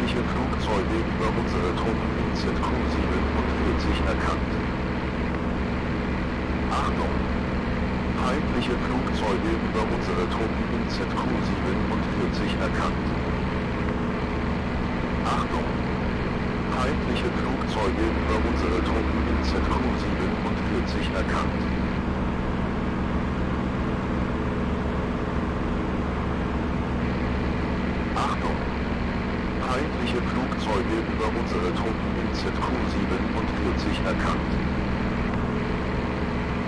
Feindliche Flugzeuge über unsere Truppen in ZQ-47 erkannt. Achtung! Feindliche Flugzeuge über unsere Truppen in ZQ-47 erkannt. Achtung! Feindliche Flugzeuge über unsere Truppen in ZQ-47 erkannt. Achtung! Feindliche Flugzeuge über unsere Truppen in ZQ-47 erkannt.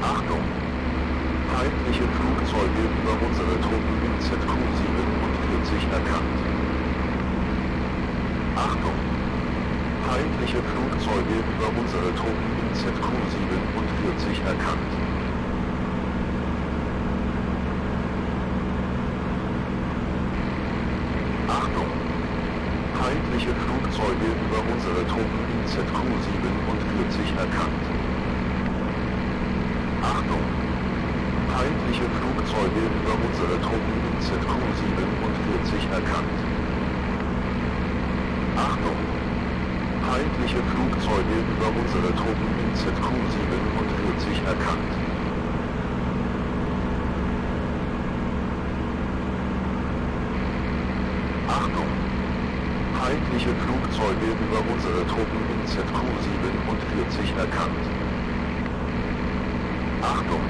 Achtung! Feindliche Flugzeuge über unsere Truppen in ZQ-47 erkannt. Achtung! Feindliche Flugzeuge über unsere Truppen in ZQ-47 erkannt. Achtung! Feindliche Flugzeuge über unsere Truppen in ZQ-47 erkannt. Achtung! Feindliche Flugzeuge über unsere Truppen in ZQ-47 erkannt. Achtung! Feindliche Flugzeuge über unsere Truppen in ZQ-47 erkannt. Achtung! Feindliche Flugzeuge über unsere Truppen in ZQ-47 erkannt. Achtung!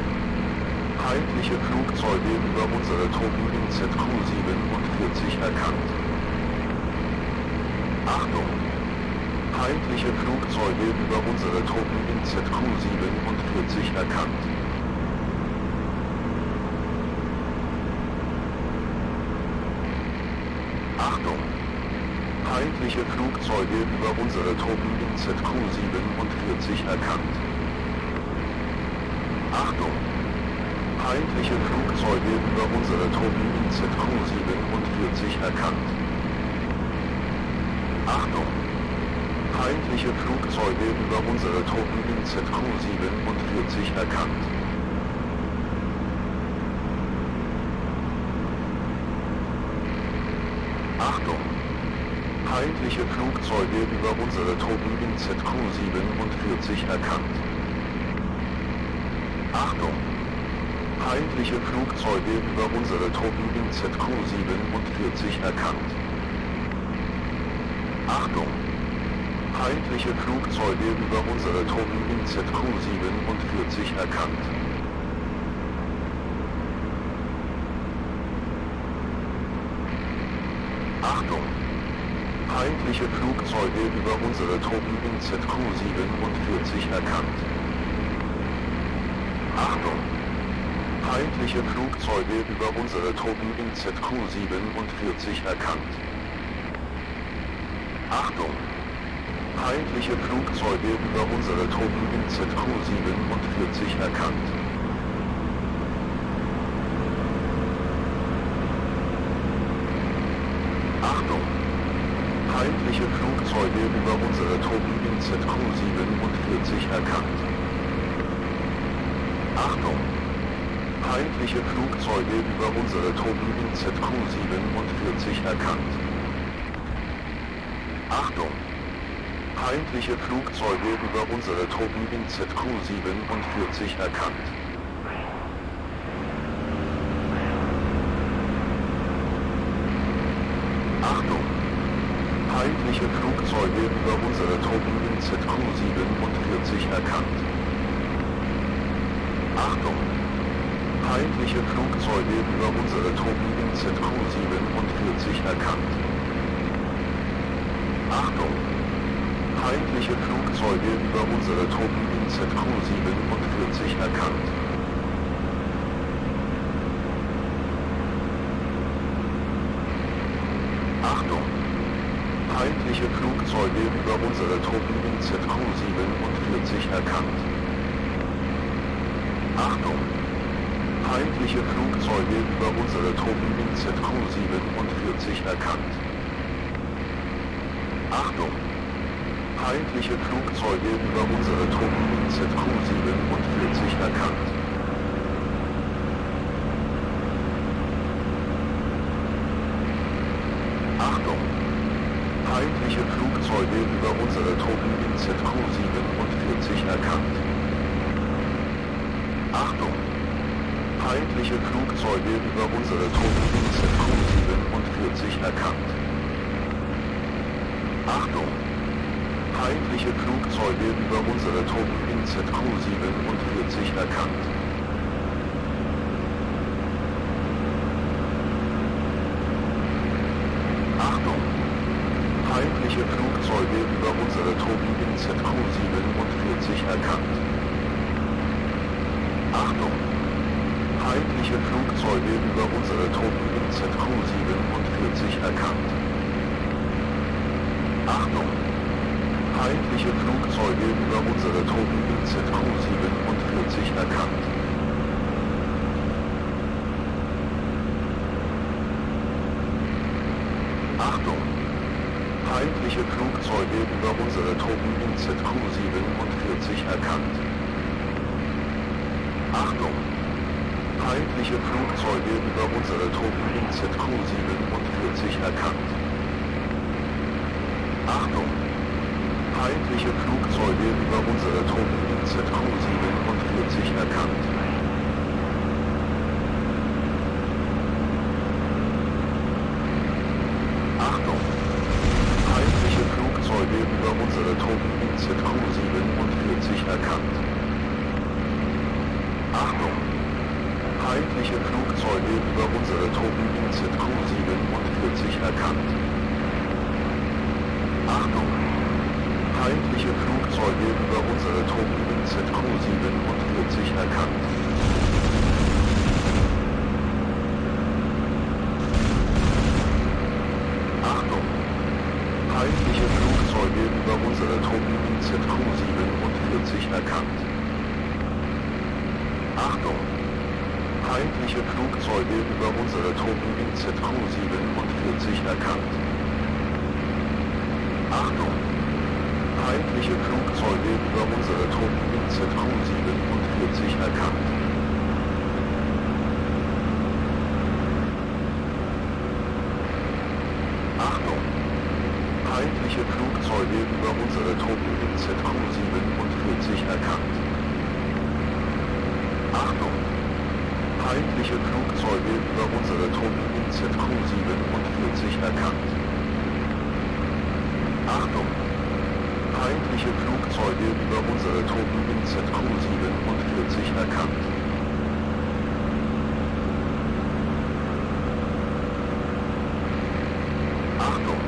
Feindliche Flugzeuge über unsere Truppen in ZQ-47 erkannt. Achtung! Feindliche Flugzeuge über unsere Truppen in ZQ-47 erkannt. Achtung! Feindliche Flugzeuge über unsere Truppen in ZQ-47 erkannt. Achtung! Feindliche Flugzeuge über unsere Truppen in ZQ-47 erkannt. Achtung! Feindliche Flugzeuge über unsere Truppen in ZQ-47 erkannt. Achtung! Feindliche Flugzeuge über unsere Truppen in ZQ-47 erkannt. Achtung! Feindliche Flugzeuge über unsere Truppen in ZQ-47 erkannt. Achtung! Feindliche Flugzeuge über unsere Truppen in ZQ-47 erkannt. Achtung! Feindliche Flugzeuge über unsere Truppen in ZQ-47 erkannt. Achtung! Feindliche Flugzeuge über unsere Truppen in ZQ-47 erkannt. Achtung! Feindliche Flugzeuge über unsere Truppen in ZQ-47 erkannt. Achtung! Feindliche Flugzeuge über unsere Truppen in ZQ-47 erkannt. Achtung! Feindliche Flugzeuge über unsere Truppen in ZQ-47 erkannt. Achtung! Feindliche Flugzeuge über unsere Truppen in ZQ-47 erkannt. Achtung! Feindliche Flugzeuge über unsere Truppen in ZQ-47 erkannt. Achtung! Feindliche Flugzeuge über unsere Truppen in ZQ-47 erkannt. Achtung! Feindliche Flugzeuge über unsere Truppen in ZQ-47 erkannt. Achtung! Feindliche Flugzeuge über unsere Truppen in ZQ-47 erkannt. Achtung! Feindliche Flugzeuge über unsere Truppen in ZQ-47 erkannt. Achtung! Feindliche Flugzeuge über unsere Truppen in ZQ-47 erkannt. Achtung! Feindliche Flugzeuge über unsere Truppen in ZQ-47 erkannt. Achtung! Feindliche Flugzeuge über unsere Truppen in ZQ-47 erkannt. Achtung! Feindliche Flugzeuge über unsere Truppen in ZQ-47 erkannt. Achtung! Feindliche Flugzeuge über unsere Truppen in ZQ-47 erkannt. Achtung! Feindliche Flugzeuge über unsere Truppen in ZQ-47 erkannt. Achtung! Feindliche Flugzeuge über unsere Truppen in ZQ-47 erkannt. Achtung! Feindliche Flugzeuge über unsere Truppen in ZQ-47 erkannt. Achtung! Feindliche Flugzeuge über unsere Truppen in ZQ-47 erkannt. Achtung! Feindliche Flugzeuge über unsere Truppen in ZQ-47 erkannt. Achtung! Feindliche Flugzeuge über unsere Truppen in ZQ-47 erkannt. Achtung! Feindliche Flugzeuge über unsere Truppen in ZQ-47 erkannt. Achtung! Feindliche Flugzeuge über unsere Truppen in ZQ-47 erkannt. Achtung! Feindliche Flugzeuge über unsere Truppen in ZQ-47 erkannt. Achtung! Feindliche Flugzeuge über unsere Truppen in ZQ-47 erkannt. Achtung! Feindliche Flugzeuge über unsere Truppen in ZQ-47 erkannt. Achtung! Feindliche Flugzeuge über unsere Truppen in ZQ-47 erkannt. Achtung! Feindliche Flugzeuge über unsere Truppen in ZQ-47 erkannt. Achtung! Feindliche Flugzeuge über unsere Truppen in ZQ-47 erkannt. Achtung!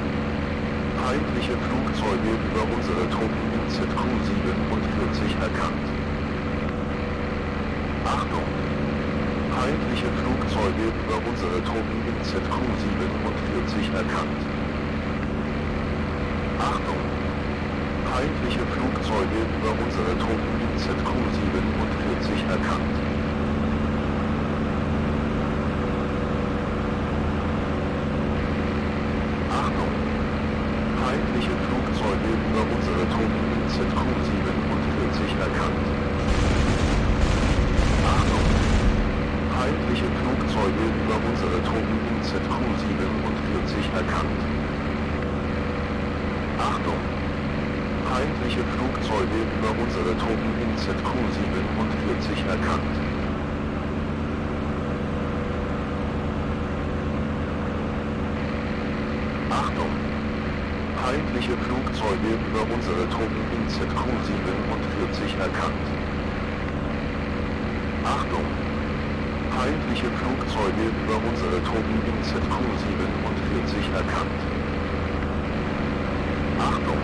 Feindliche Flugzeuge über unsere Truppen in ZQ-47 erkannt. Achtung! Feindliche Flugzeuge über unsere Truppen in ZQ-47 erkannt. Achtung! Feindliche Flugzeuge über unsere Truppen in ZQ-47 erkannt. Achtung! Feindliche Flugzeuge über unsere Truppen in ZQ-47 erkannt. Achtung! Feindliche Flugzeuge über unsere Truppen in ZQ-47 erkannt. Achtung! Feindliche Flugzeuge über unsere Truppen in ZQ-47 erkannt. Achtung! Feindliche Flugzeuge über unsere Truppen in ZQ-47 erkannt. Achtung! Feindliche Flugzeuge über unsere Truppen in ZQ-47 erkannt. Achtung!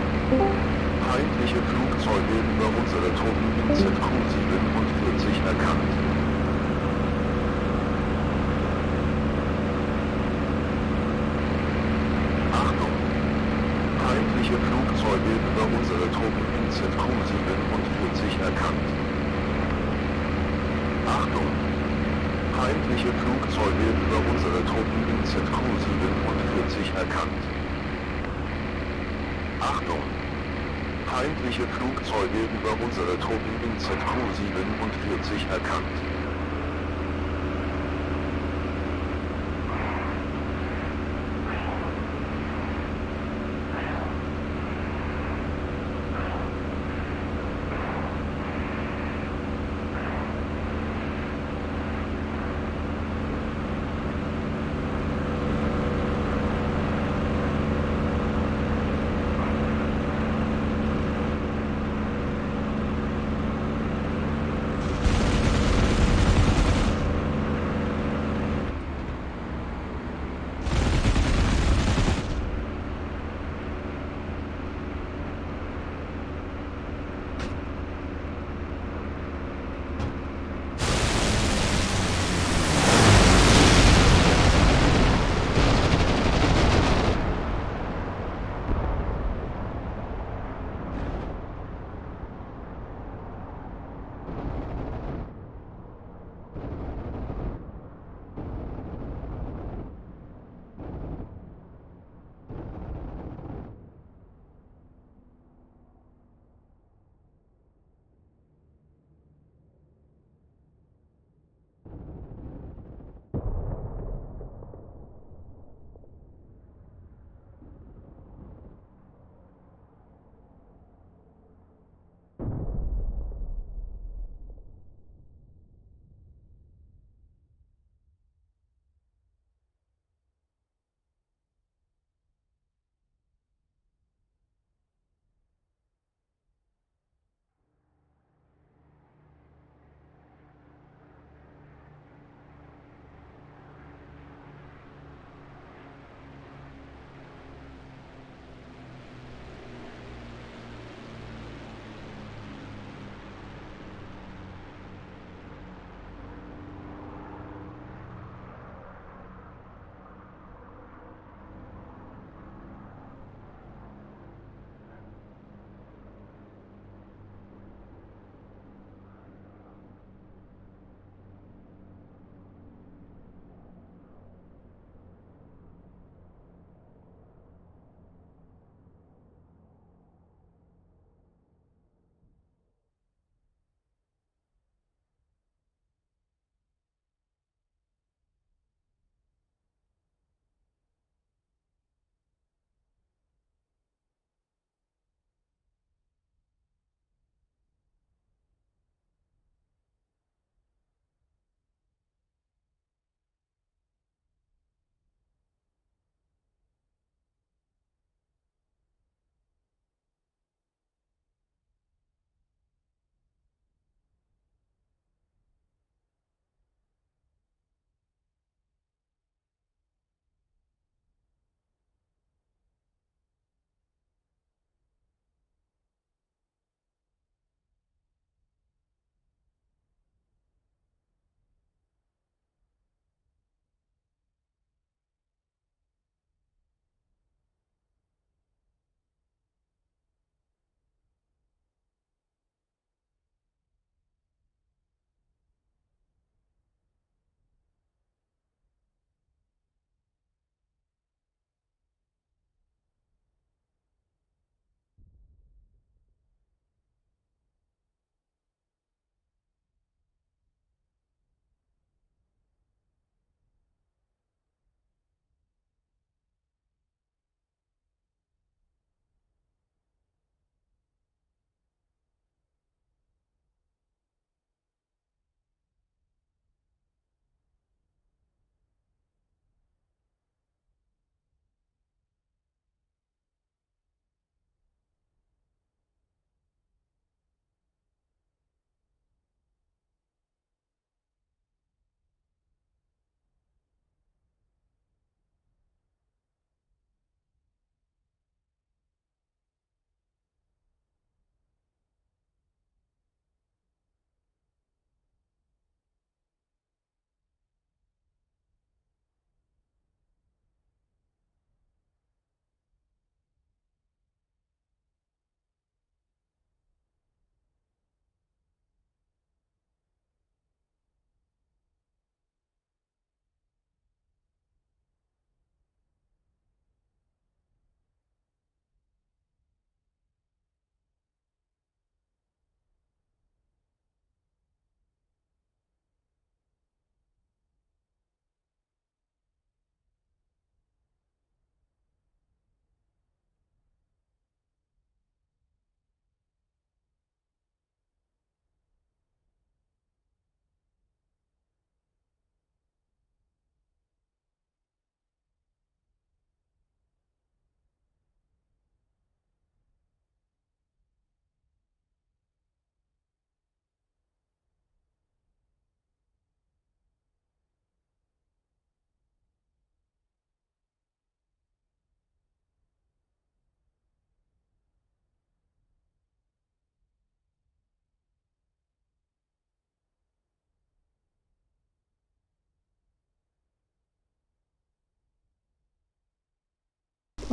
Feindliche Flugzeuge über unsere Truppen in ZQ-47 erkannt. Achtung! Feindliche Flugzeuge über unsere Truppen in ZQ-47 erkannt. Achtung! Feindliche Flugzeuge über unsere Truppen in ZQ-47 erkannt. Achtung! Feindliche Flugzeuge über unsere Truppen in ZQ-47 erkannt.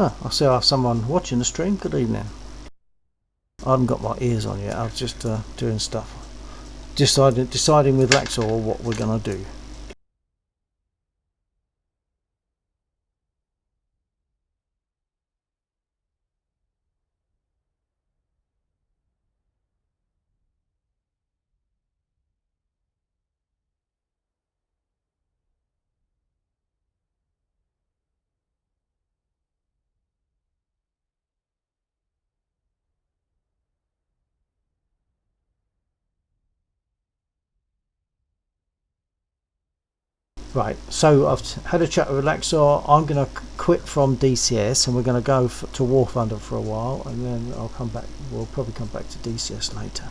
Oh, I see I have someone watching the stream. Good evening. I haven't got my ears on yet. I was just doing stuff. Deciding with Laxor what we're going to do. Right, so I've had a chat with Laxor. I'm going to quit from DCS and we're going to go to War Thunder for a while, and then I'll come back. We'll probably come back to DCS later.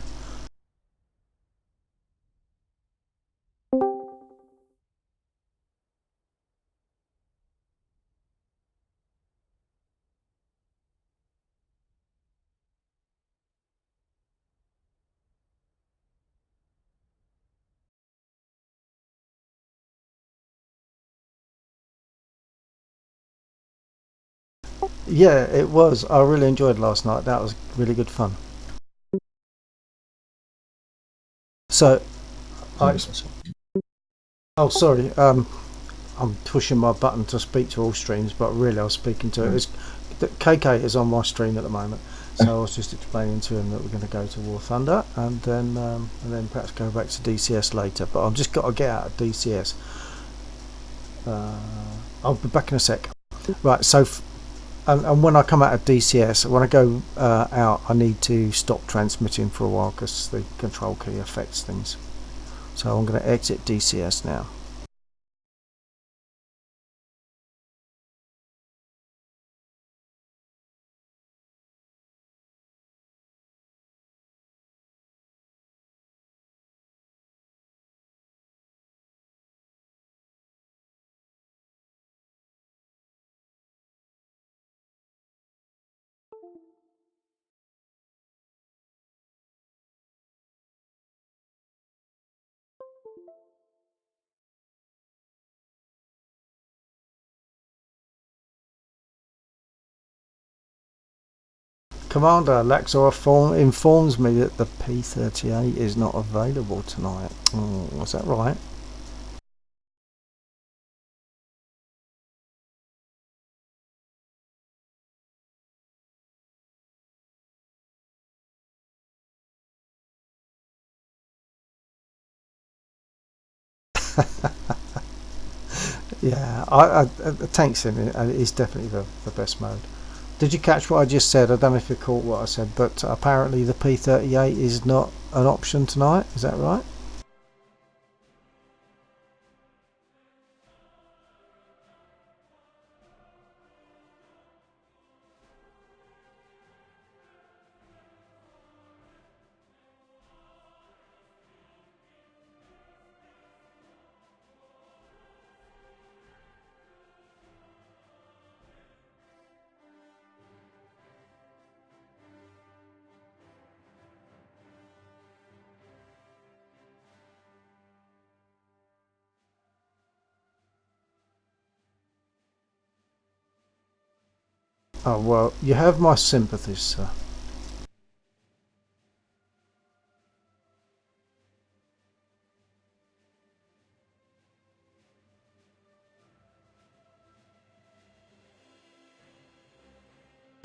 Yeah, it was. I really enjoyed last night. That was really good fun. So, oh sorry. I'm pushing my button to speak to all streams, but really I was speaking to it. KK is on my stream at the moment, so I was just explaining to him that we're going to go to War Thunder and then perhaps go back to DCS later. But I've just got to get out of DCS. I'll be back in a sec. Right, so and when I come out of DCS, when I go out, I need to stop transmitting for a while because the control key affects things. So I'm going to exit DCS now. Commander Laxor informs me that the P-38 is not available tonight. Was that right? Yeah, the tank sim is definitely the best mode. Did you catch what I just said? I don't know if you caught what I said, but apparently the P-38 is not an option tonight. Is that right? Oh well, you have my sympathies, sir.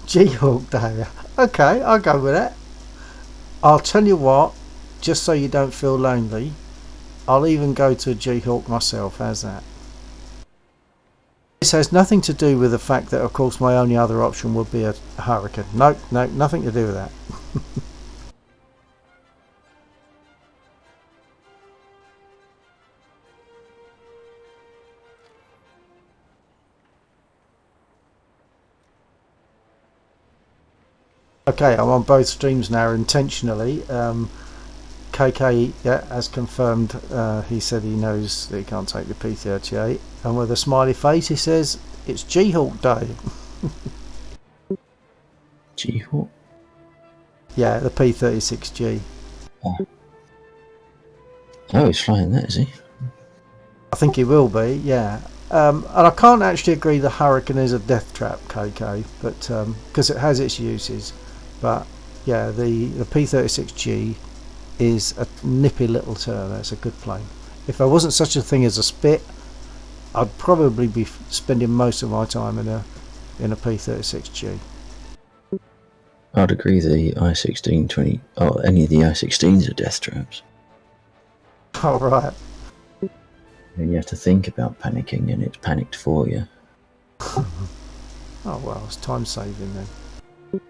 G-Hawk Day. Okay, I'll go with that. I'll tell you what, just so you don't feel lonely, I'll even go to G-Hawk myself. How's that? This has nothing to do with the fact that, of course, my only other option would be a Hurricane. Nope, nothing to do with that. Okay, I'm on both streams now intentionally. KK has confirmed. He said he knows that he can't take the P-38, and with a smiley face he says it's G-Hawk Day. G-Hawk? Yeah, the P-36G. Oh, he's flying that, is he? I think he will be. Yeah. And I can't actually agree the Hurricane is a death trap, KK, but because it has its uses. But yeah, the P36G is a nippy little turner. It's a good plane. If there wasn't such a thing as a spit, I'd probably be spending most of my time in a P36G. I'd agree the I-16-20, or any of the I-16s are death traps. All right. And you have to think about panicking, and it's panicked for you. Oh well, it's time saving then.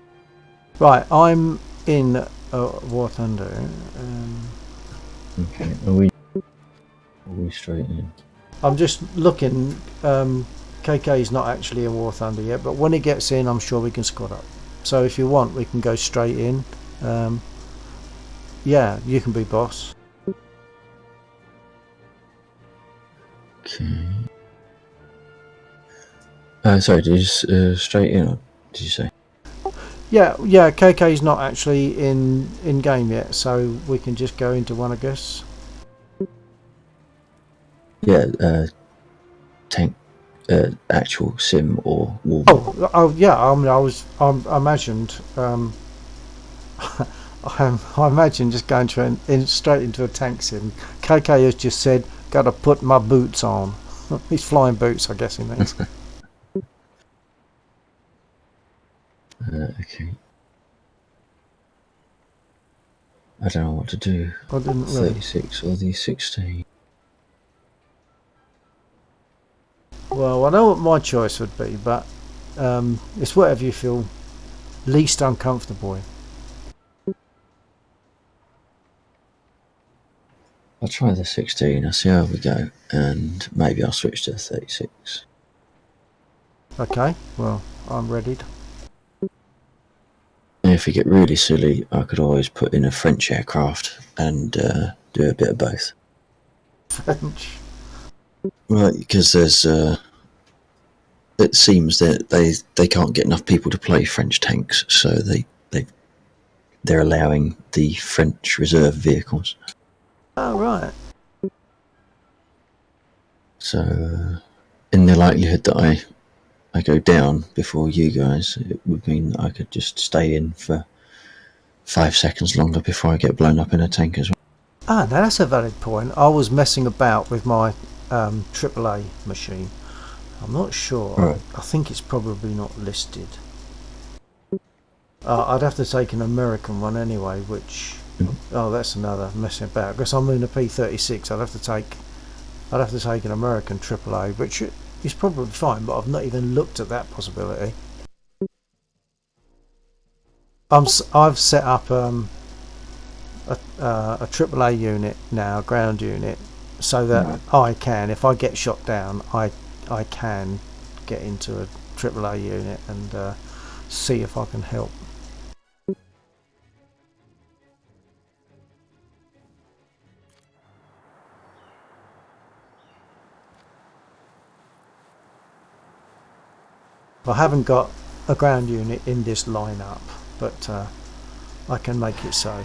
Right, I'm in War Thunder. Okay, are we straight in? I'm just looking. KK is not actually in War Thunder yet, but when he gets in, I'm sure we can squad up. So if you want, we can go straight in. Yeah, you can be boss. Okay. Sorry, did you straight in, or did you say? Yeah. KK's not actually in game yet, so we can just go into one, I guess. Yeah, tank, actual sim or war. Oh yeah. I mean, I imagined. I imagine just going to straight into a tank sim. KK has just said, "Gotta put my boots on." He's flying boots, I guess he means. Okay. I don't know what to do. I didn't really. 36 or the 16. Well, I know what my choice would be, but it's whatever you feel least uncomfortable in. I'll try the 16, I'll see how we go, and maybe I'll switch to the 36. Okay, well, I'm ready. And if we get really silly, I could always put in a French aircraft and do a bit of both. French. Right, because there's it seems that they can't get enough people to play French tanks, so they're allowing the French reserve vehicles. Oh, right. So, in the likelihood that I go down before you guys, it would mean that I could just stay in for 5 seconds longer before I get blown up in a tank as well. Ah, now that's a valid point. I was messing about with my AAA machine. I'm not sure. Right. I think it's probably not listed. I'd have to take an American one anyway, which... Oh, that's another messing about. Because I'm in a P36, I'd have to take an American AAA, which is probably fine, but I've not even looked at that possibility. I've set up a AAA unit now, ground unit, so that I can, if I get shot down, I can get into a AAA unit and see if I can help. I haven't got a ground unit in this lineup, but I can make it so.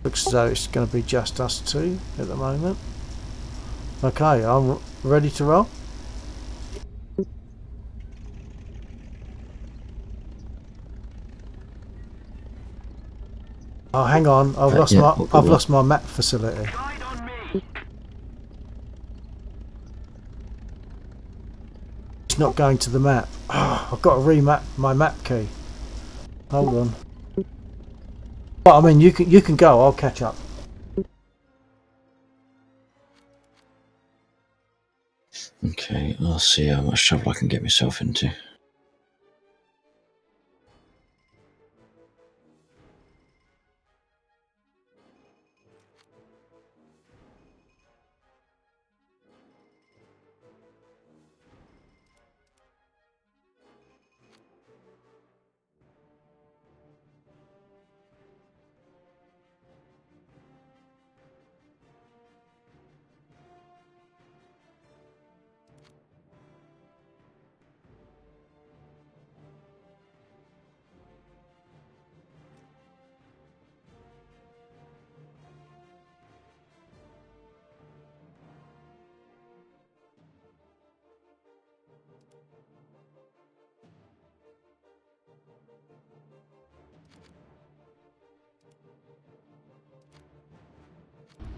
Looks as though it's going to be just us two at the moment. Okay, I'm ready to roll. Oh, hang on! I've lost my map facility. It's not going to the map. Oh, I've got to remap my map key. Hold on. But I mean, you can go. I'll catch up. Okay, I'll see how much trouble I can get myself into.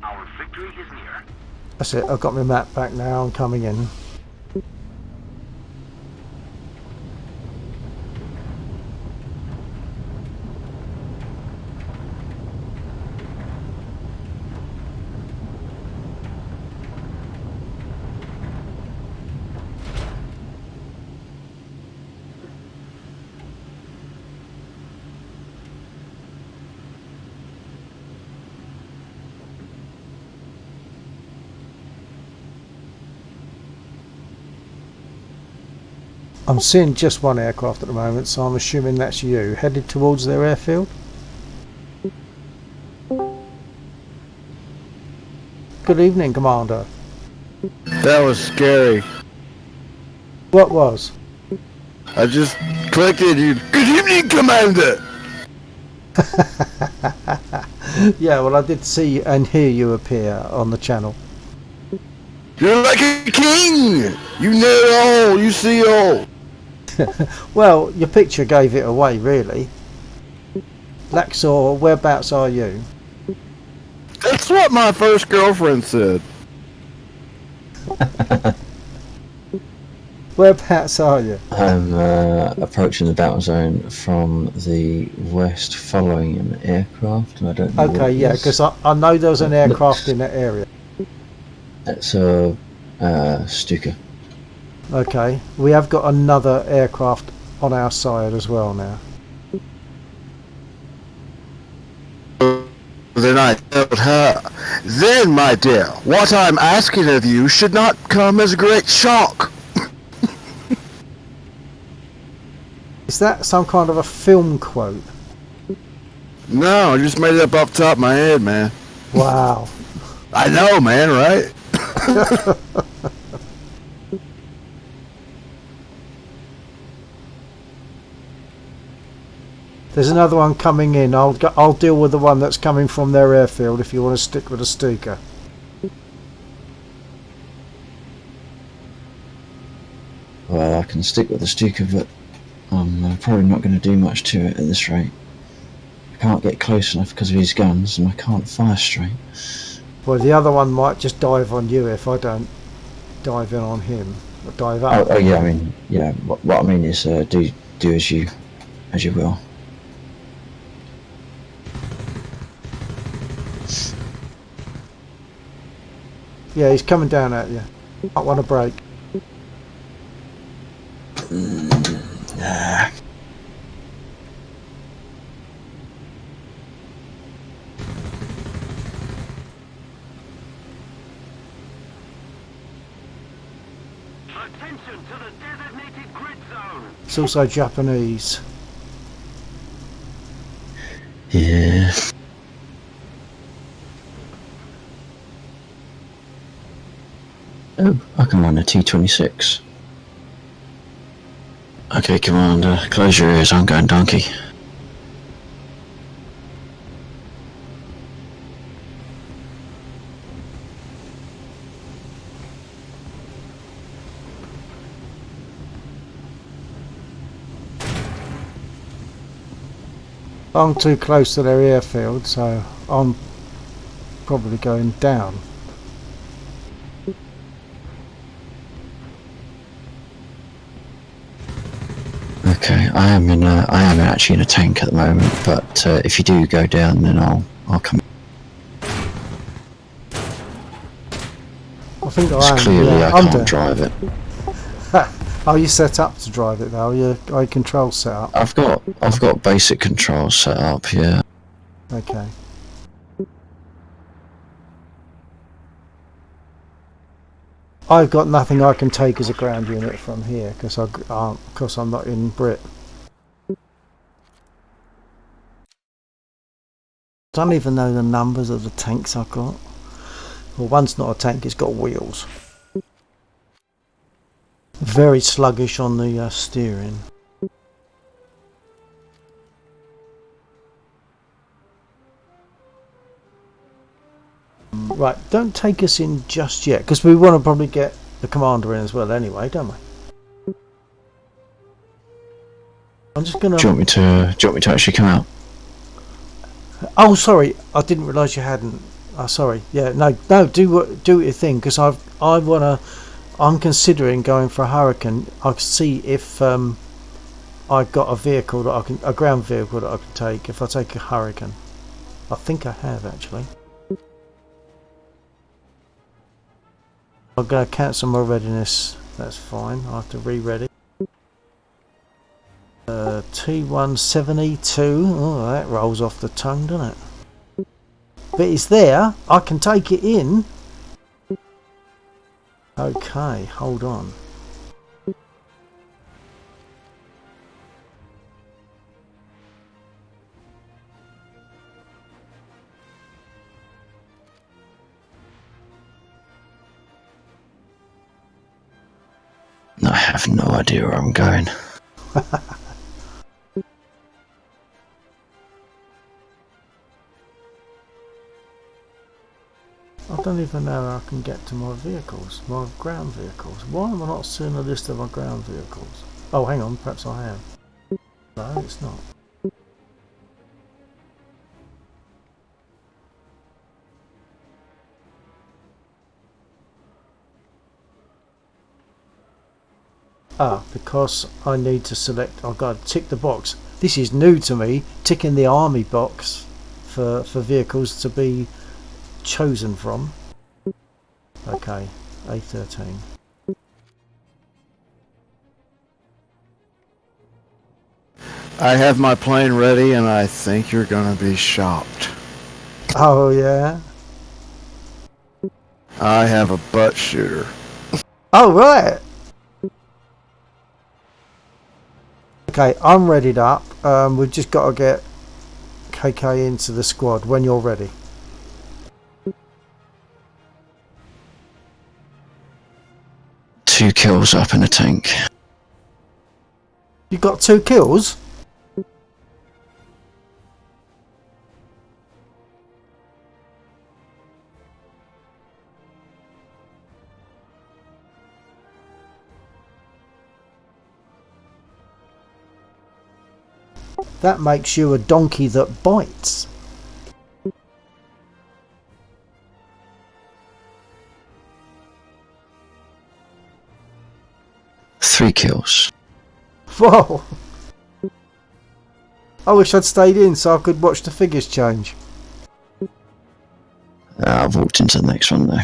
Our victory is near. That's it, I've got my map back now, I'm coming in. I'm seeing just one aircraft at the moment, so I'm assuming that's you, headed towards their airfield. Good evening, Commander. That was scary. What was? I just clicked it. You. Good evening, Commander. Yeah, well, I did see and hear you appear on the channel. You're like a king. You know all. You see all. Well, your picture gave it away, really. Laxor, whereabouts are you? That's what my first girlfriend said. Whereabouts are you? I'm approaching the battle zone from the west, following an aircraft, and I don't know. Okay, yeah, because I know there's an aircraft in that area. It's a Stuka. Okay, we have got another aircraft on our side as well now. Then I told her, then, my dear, what I'm asking of you should not come as a great shock. Is that some kind of a film quote? No, I just made it up off the top of my head, man. Wow. I know, man, right? There's another one coming in. I'll deal with the one that's coming from their airfield if you want to stick with a Stuka. Well, I can stick with the Stuka, but I'm probably not going to do much to it at this rate. I can't get close enough because of his guns, and I can't fire straight. Well, the other one might just dive on you if I don't dive in on him. Or dive up. Oh yeah, I mean, yeah. What I mean is, do as you will. Yeah, he's coming down at you. Might want to break. Nah. Attention to the designated grid zone. It's also Japanese. Yeah. Oh, I can run a T-26. Okay, Commander, close your ears, I'm going donkey. I'm too close to their airfield, so I'm probably going down. Okay, I am actually in a tank at the moment, but if you do go down, then I'll come. I think I am. Clearly, Yeah, I I'm can't down. drive it. Are you set up to drive it though? Your eye control set up? I've got basic controls set up. Yeah. Okay. I've got nothing I can take as a ground unit from here because I'm not in Brit. Don't even know the numbers of the tanks I've got. Well, one's not a tank; it's got wheels. Very sluggish on the steering. Right, don't take us in just yet because we want to probably get the commander in as well anyway, don't we? I'm just gonna. Do you want me to actually come out? Oh, sorry, I didn't realise you hadn't. Oh, sorry. Yeah, no. Do what your thing, because I'm considering going for a Hurricane. I'll see if I got a vehicle that a ground vehicle that I can take. If I take a Hurricane, I think I have actually. I'm gonna cancel my readiness. That's fine. I have to re-ready. T17E2. Oh, that rolls off the tongue, doesn't it? But it's there. I can take it in. Okay, hold on. I have no idea where I'm going. I don't even know how I can get to my vehicles, my ground vehicles. Why am I not seeing a list of my ground vehicles? Oh, hang on, perhaps I am. No, it's not. Ah, because I need to select, I've got to tick the box. This is new to me, ticking the army box for vehicles to be chosen from. Okay, A13. I have my plane ready, and I think you're gonna be shocked. Oh yeah. I have a butt shooter. Oh right. Okay, I'm readied up. We've just got to get KK into the squad when you're ready. Two kills up in a tank. You got 2 kills? That makes you a donkey that bites. Three kills. Whoa! I wish I'd stayed in so I could watch the figures change. I've walked into the next one though.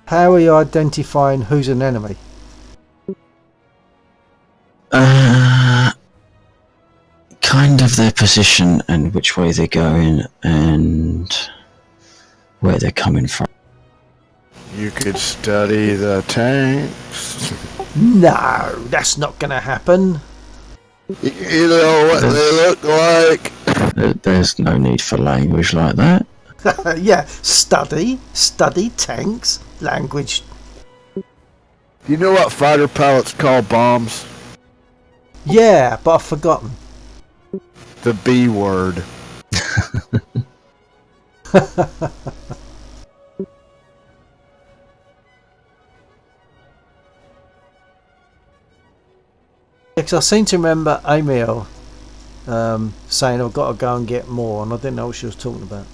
How are you identifying who's an enemy? Kind of their position and which way they're going and where they're coming from. You could study the tanks. No, that's not going to happen. You know what they look like. There's no need for language like that. Yeah, study tanks, language. You know what fighter pilots call bombs? Yeah, but I've forgotten. The B word. Because I seem to remember Emil saying I've got to go and get more, and I didn't know what she was talking about.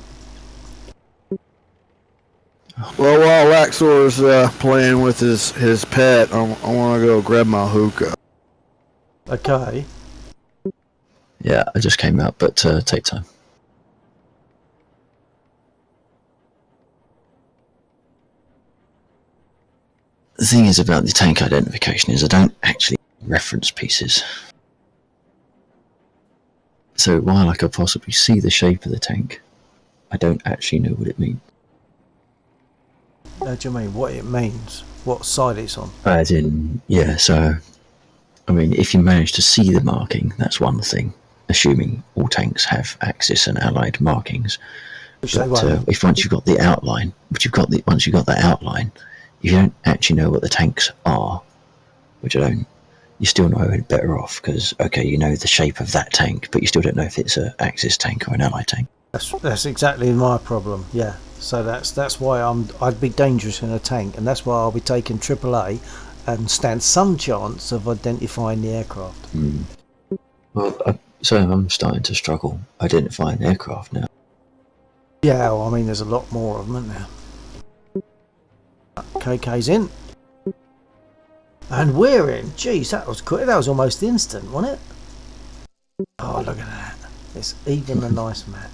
Well, while Laxor's playing with his pet, I want to go grab my hookah. Okay. Yeah, I just came out, but take time. The thing is about the tank identification is I don't actually reference pieces. So while I could possibly see the shape of the tank, I don't actually know what it means. How do you mean? What it means? What side it's on? As in, yeah, so, I mean, if you manage to see the marking, that's one thing, assuming all tanks have Axis and Allied markings. Which But they won't. if once you've got the outline, once you've got that outline, you don't actually know what the tanks are, which I don't, you're still no better off, because, okay, you know the shape of that tank, but you still don't know if it's an Axis tank or an Allied tank. That's exactly my problem. Yeah. So that's why I'd be dangerous in a tank, and that's why I'll be taking AAA and stand some chance of identifying the aircraft. Well, so I'm starting to struggle identifying aircraft now. Yeah, well, I mean, there's a lot more of them, isn't there? KK's in. And we're in. Jeez, that was quick. That was almost instant, wasn't it? Oh, look at that. It's even a nice map.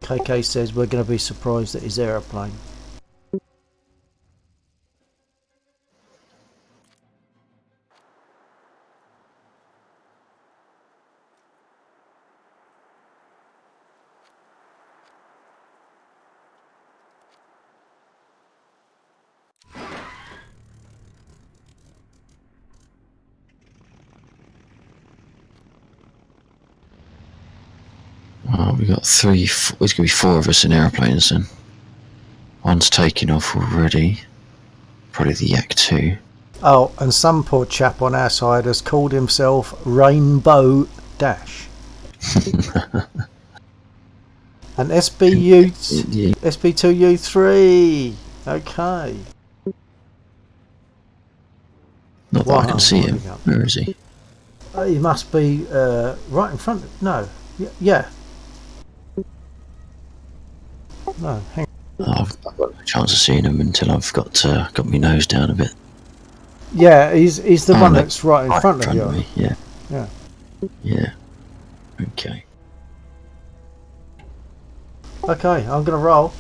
KK says we're going to be surprised at his aeroplane. Oh, we got three. There's going to be four of us in aeroplanes then. One's taking off already. Probably the Yak 2. Oh, and some poor chap on our side has called himself Rainbow Dash. And SB2U3. Okay. Not that I can see him. Where is he? He must be right in front. No. Yeah. No, hang on. Oh, I've got no chance of seeing him until I've got my nose down a bit. Yeah, he's the one that's right in front of you. Me. Yeah. Yeah. Yeah. Okay. Okay, I'm gonna roll.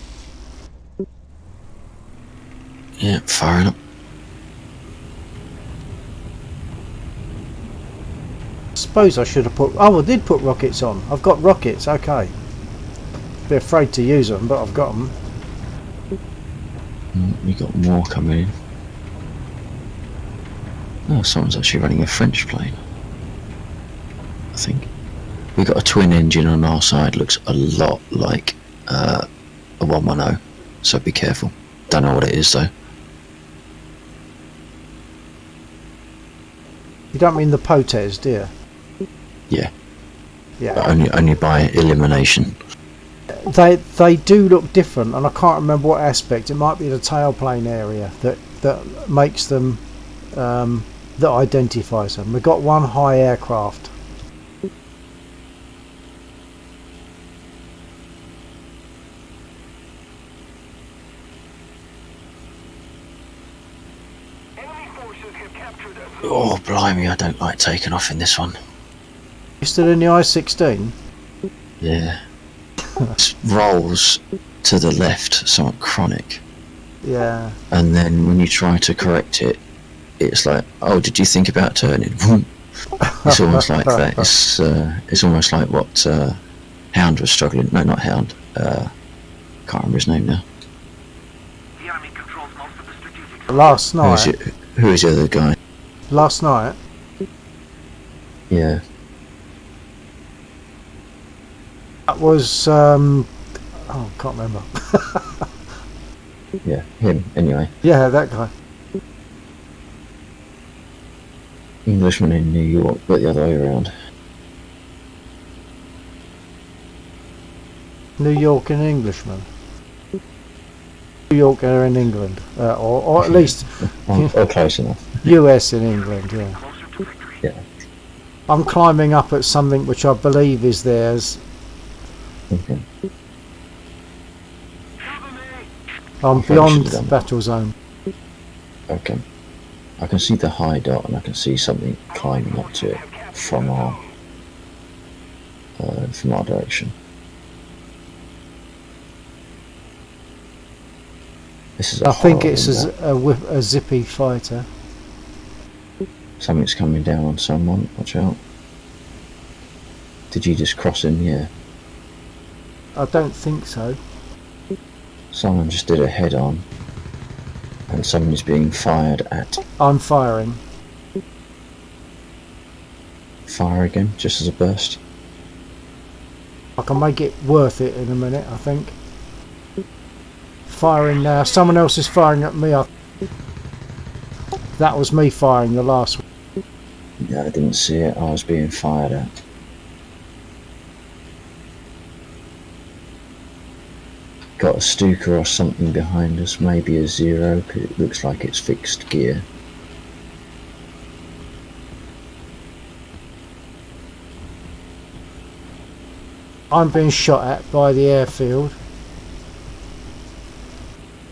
Yeah, firing up. Suppose I should have put. Oh, I did put rockets on. I've got rockets. Okay. Be afraid to use them, but I've got them. We got more coming in. Oh, someone's actually running a French plane. I think. We got a twin engine on our side. Looks a lot like a 110. So be careful. Don't know what it is though. You don't mean the Potes, do you? Yeah. Yeah. But only by elimination. They do look different, and I can't remember what aspect. It might be the tailplane area that makes them, that identifies them. We've got one high aircraft. Oh, blimey, I don't like taking off in this one. You still in the I-16? Yeah. It rolls to the left, somewhat chronic. Yeah. And then when you try to correct it, it's like, oh, did you think about turning? It's almost like that. It's almost like what Hound was struggling. No, not Hound. Can't remember his name now. The army controls most of the strategic. Last night. Who is the other guy? Last night. Yeah. That was. Oh, can't remember. Yeah, him. Anyway. Yeah, that guy. Englishman in New York, but the other way around. New York and Englishman. New York are in England, or at least Or close enough. US in England. Yeah. Yeah. I'm climbing up at something which I believe is theirs. Okay. I'm beyond the battle zone. Okay. I can see the high dot and I can see something climbing up to it from our direction. This is I think it's a zippy fighter. Something's coming down on someone. Watch out. Did you just cross in? Yeah. I don't think so. Someone just did a head on. And someone is being fired at. I'm firing. Fire again, just as a burst. I can make it worth it in a minute, I think. Firing now. Someone else is firing at me. That was me firing the last one. Yeah, I didn't see it. I was being fired at. got a Stuka or something behind us, maybe a Zero, because it looks like it's fixed gear. I'm being shot at by the airfield.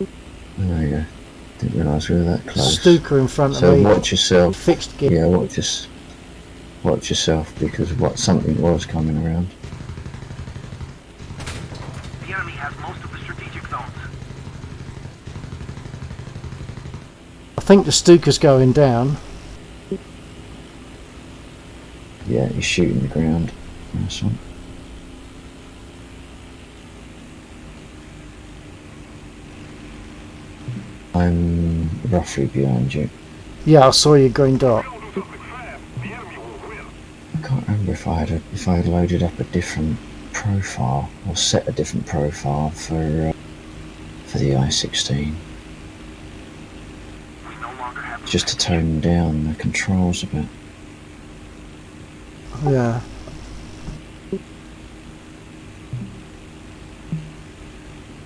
Oh yeah, didn't realise we were that close. Stuka in front So of me. watch yourself. Fixed gear. Yeah, watch yourself, because something was coming around. The enemy has most of the strategic zones. I think the Stuka's going down. Yeah, he's shooting the ground. Nice one. I'm roughly behind you. Yeah, I saw your green dot. I can't remember if I had loaded up a different profile or set a different profile for the I-16, We no longer have just to tone down the controls a bit. Yeah.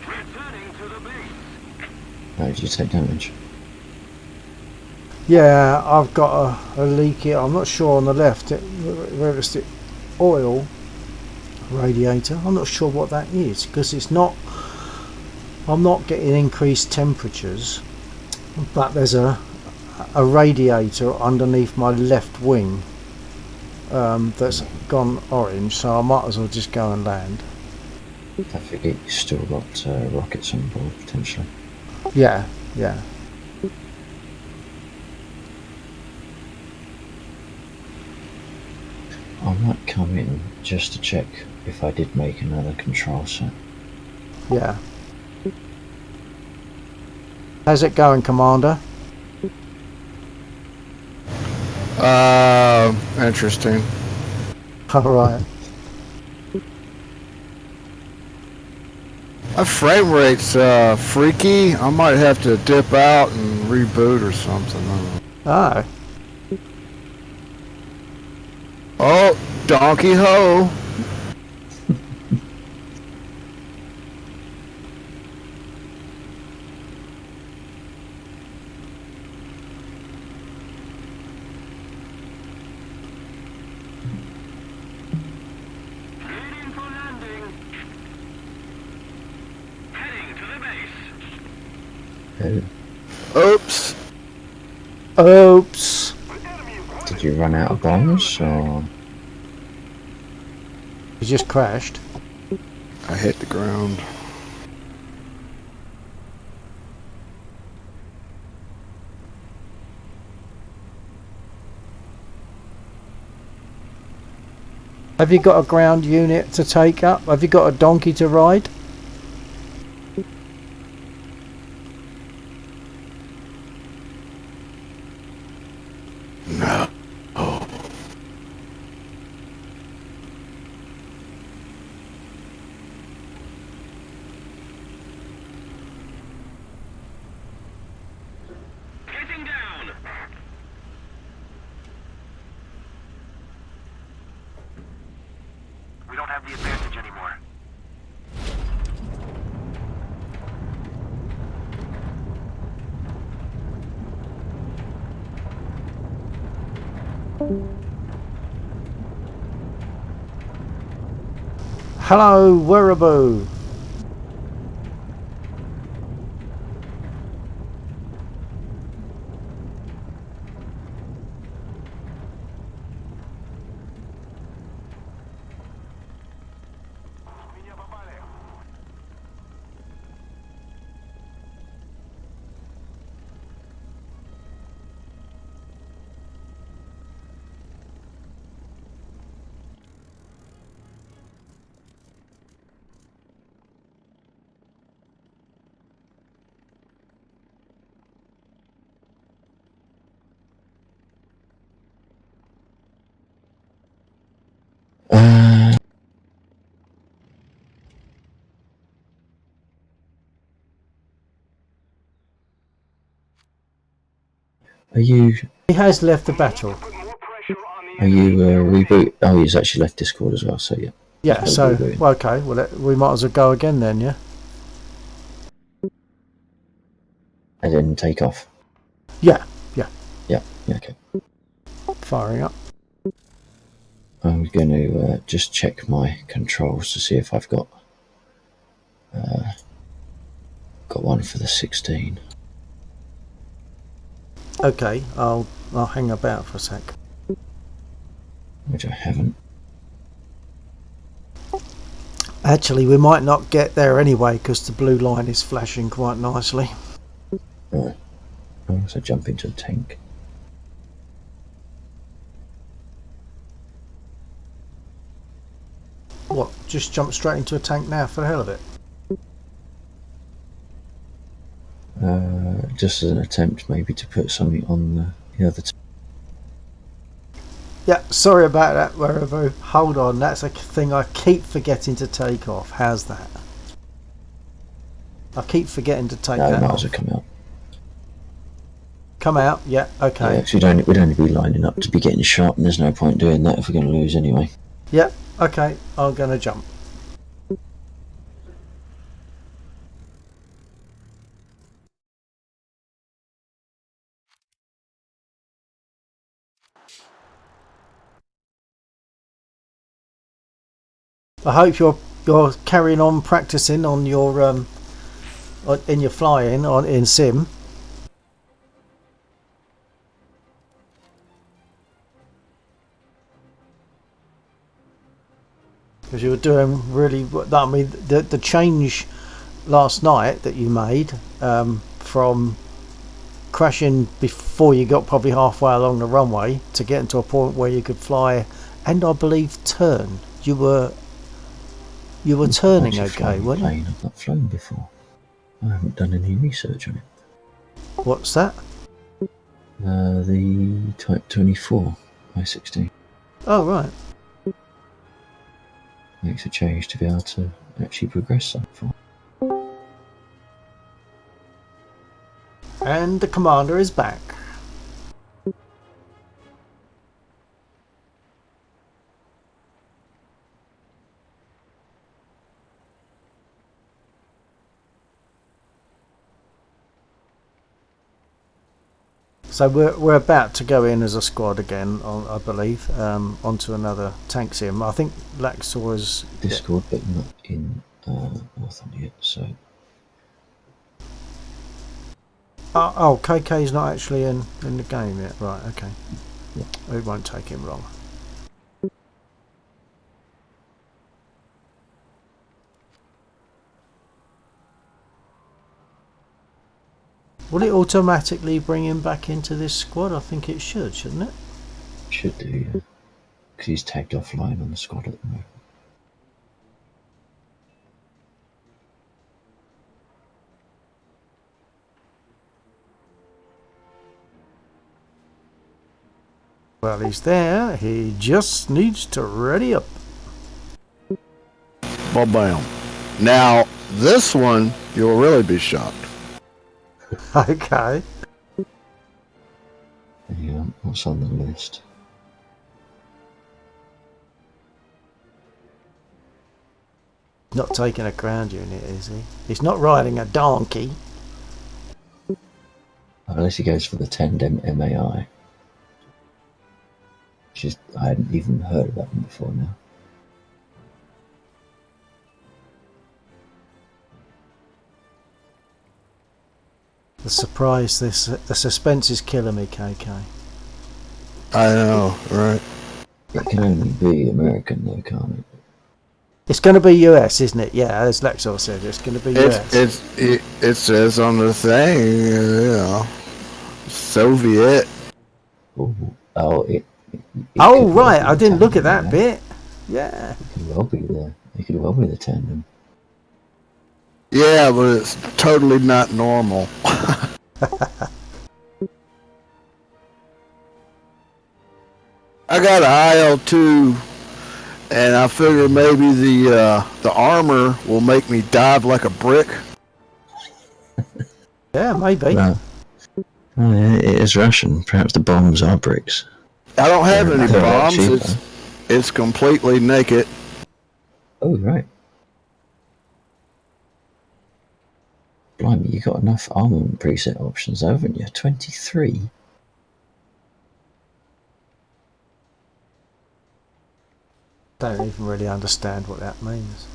returning to the base. How did you take damage? Yeah, I've got a leak here. I'm not sure on the left whether it's the oil radiator. I'm not sure what that is because it's not. I'm not getting increased temperatures, but there's a radiator underneath my left wing that's gone orange. So I might as well just go and land. I forget you still got rockets on board potentially. Yeah, yeah. I might come in just to check if I did make another control set. Yeah. How's it going, Commander? Interesting. Alright. My frame rate's freaky. I might have to dip out and reboot or something. I don't know. Oh. Oh, donkey ho! Heading for landing. Heading to the base. Oops. Oops. Did you run out of bombs or? You just crashed. I hit the ground. Have you got a ground unit to take up? Have you got a donkey to ride? No. Getting down. We don't have the advantage anymore. Hello, Werribee. Are you He has left the battle. reboot? Oh, he's actually left Discord as well. So yeah. Yeah, He'll so, reboot. well, okay, well, we might as well go again then, yeah? And then take off. Yeah, Yeah, okay. firing up. I'm going to just check my controls to see if I've got one for the 16. Okay, I'll hang about for a sec. Which I haven't. Actually, we might not get there anyway because the blue line is flashing quite nicely. I'll also jump into the tank. What, just jump straight into a tank now for the hell of it? Just as an attempt maybe to put something on the other Yeah, sorry about that, wherever. Hold on, that's a thing I keep forgetting to take off. How's that? I keep forgetting to take No, that might off. as well come out. Come out, yeah, okay. Yeah, because we'd only be lining up to be getting shot, and there's no point doing that if we're going to lose anyway. Yeah, okay, I'm going to jump. I hope you're carrying on practicing on your in your flying in sim. Because you were doing really. I mean, the change last night that you made from crashing before you got probably halfway along the runway to getting to a point where you could fly, and I believe turn. You were turning okay, weren't you? I've not flown before. I haven't done any research on it. What's that? The Type 24 I-16 Oh right. makes a change to be able to actually progress so far. And the commander is back. So we're about to go in as a squad again, I believe, onto another tank sim. I think Laxor is Discord, but not in Northern yet, so... Oh, KK's not actually in the game yet. Right, okay. Yeah. It won't take him long. Will it automatically bring him back into this squad? I think it should, shouldn't it? Should do, yeah. Because he's tagged offline on the squad at the moment. Well, he's there. He just needs to ready up. Well, bam. Now, this one, you'll really be shocked. Okay. Yeah, what's on the list? Not taking a ground unit, is he? He's not riding a donkey. Unless he goes for the tandem MAI. I hadn't even heard of that one before now. The surprise, the suspense is killing me, KK. I know, right? It can only be American though, can't it? It's going to be US, isn't it? Yeah, as Lexor said, it's going to be US. It says on the thing, you know, Soviet. It Oh, could well right, be I the didn't look at tandem, that bit. Yeah. It could well be the tandem. Yeah, but it's totally not normal. I got an IL-2, and I figure maybe the armor will make me dive like a brick. Yeah, maybe. Well, oh, yeah, it is Russian. Perhaps the bombs are bricks. I don't have any They're bombs. cheaper. It's completely naked. Oh, right. Blimey, you got enough armament preset options, haven't you? 23. Don't even really understand what that means.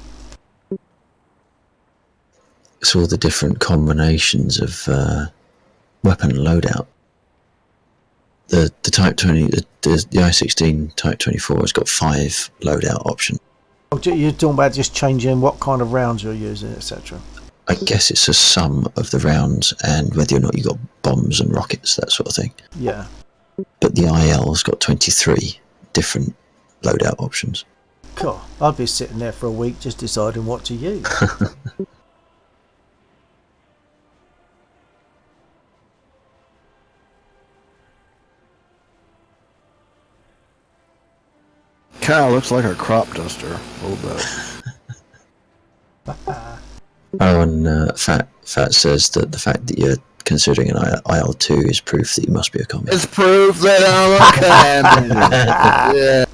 It's all the different combinations of weapon loadout. The Type 20, the I-16 Type 24 has got 5 loadout options. Oh, you're talking about just changing what kind of rounds you're using, etc. I guess it's a sum of the rounds and whether or not you got bombs and rockets, that sort of thing. Yeah. But the IL's got 23 different loadout options. Cool. I'd be sitting there for a week just deciding what to use. Kind of looks like a crop duster a little bit. Oh, and Fat says that the fact that you're considering an IL-2 is proof that you must be a communist. It's proof that I'm a communist. Yeah.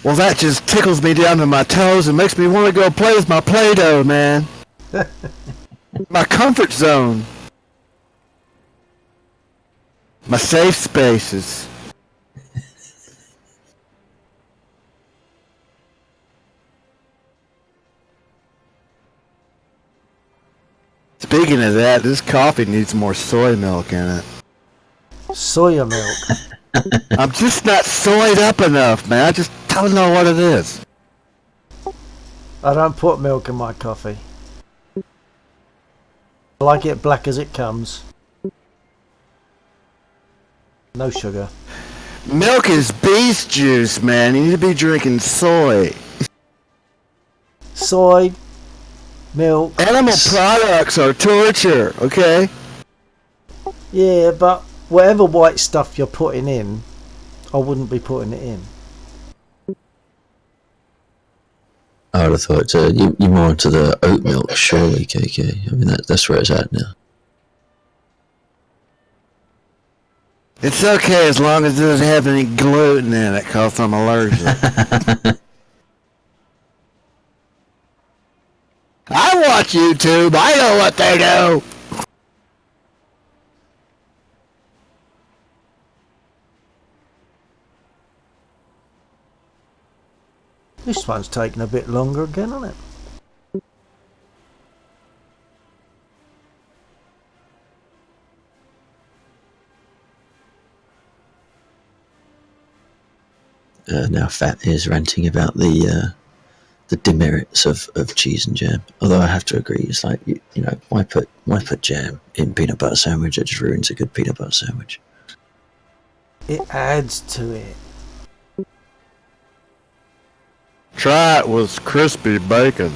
Well, that just tickles me down to my toes and makes me want to go play with my Play-Doh, man. My comfort zone. My safe spaces. Speaking of that, this coffee needs more soy milk in it. Soya milk. I'm just not soyed up enough, man. I just don't know what it is. I don't put milk in my coffee. I like it black as it comes. No sugar. Milk is beast juice, man. You need to be drinking soy. Soy, milk. Animal products are torture, okay? Yeah, but whatever white stuff you're putting in, I wouldn't be putting it in. I would have thought you're more into the oat milk, surely, KK. I mean, that's where it's at now. It's okay as long as it doesn't have any gluten in it, cause I'm allergic. I watch YouTube. I know what they do. This one's taking a bit longer again, hasn't it? Now Fat is ranting about the demerits of cheese and jam. Although I have to agree, it's like you know, why put jam in peanut butter sandwich? It just ruins a good peanut butter sandwich. It adds to it. Try it with crispy bacon.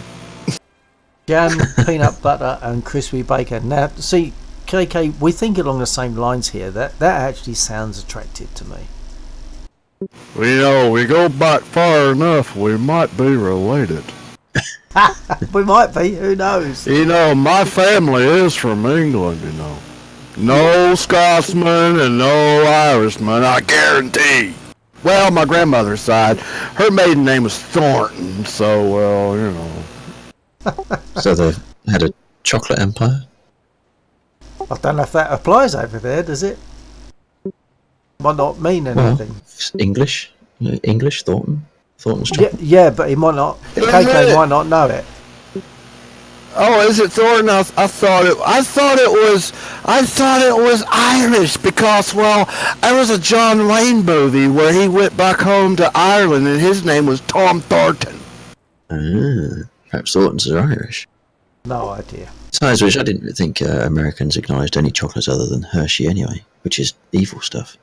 Jam, peanut butter and crispy bacon. Now, see, KK, we think along the same lines here. That actually sounds attractive to me. Well, you know, we go back far enough, we might be related. We might be, who knows? You know, my family is from England, you know. No Scotsman and no Irishman, I guarantee. Well, my grandmother's side, her maiden name was Thornton, so, well, you know. So they've had a chocolate empire? I don't know if that applies over there, does it? Might not mean anything. Well, English Thornton's chocolate. Yeah, but he might not. KK might not know it. Oh, is it Thornton? I thought it was Irish because, well, there was a John Wayne movie where he went back home to Ireland and his name was Tom Thornton. Perhaps Thorntons are Irish. No idea. Besides which, I didn't think Americans acknowledged any chocolates other than Hershey anyway, which is evil stuff.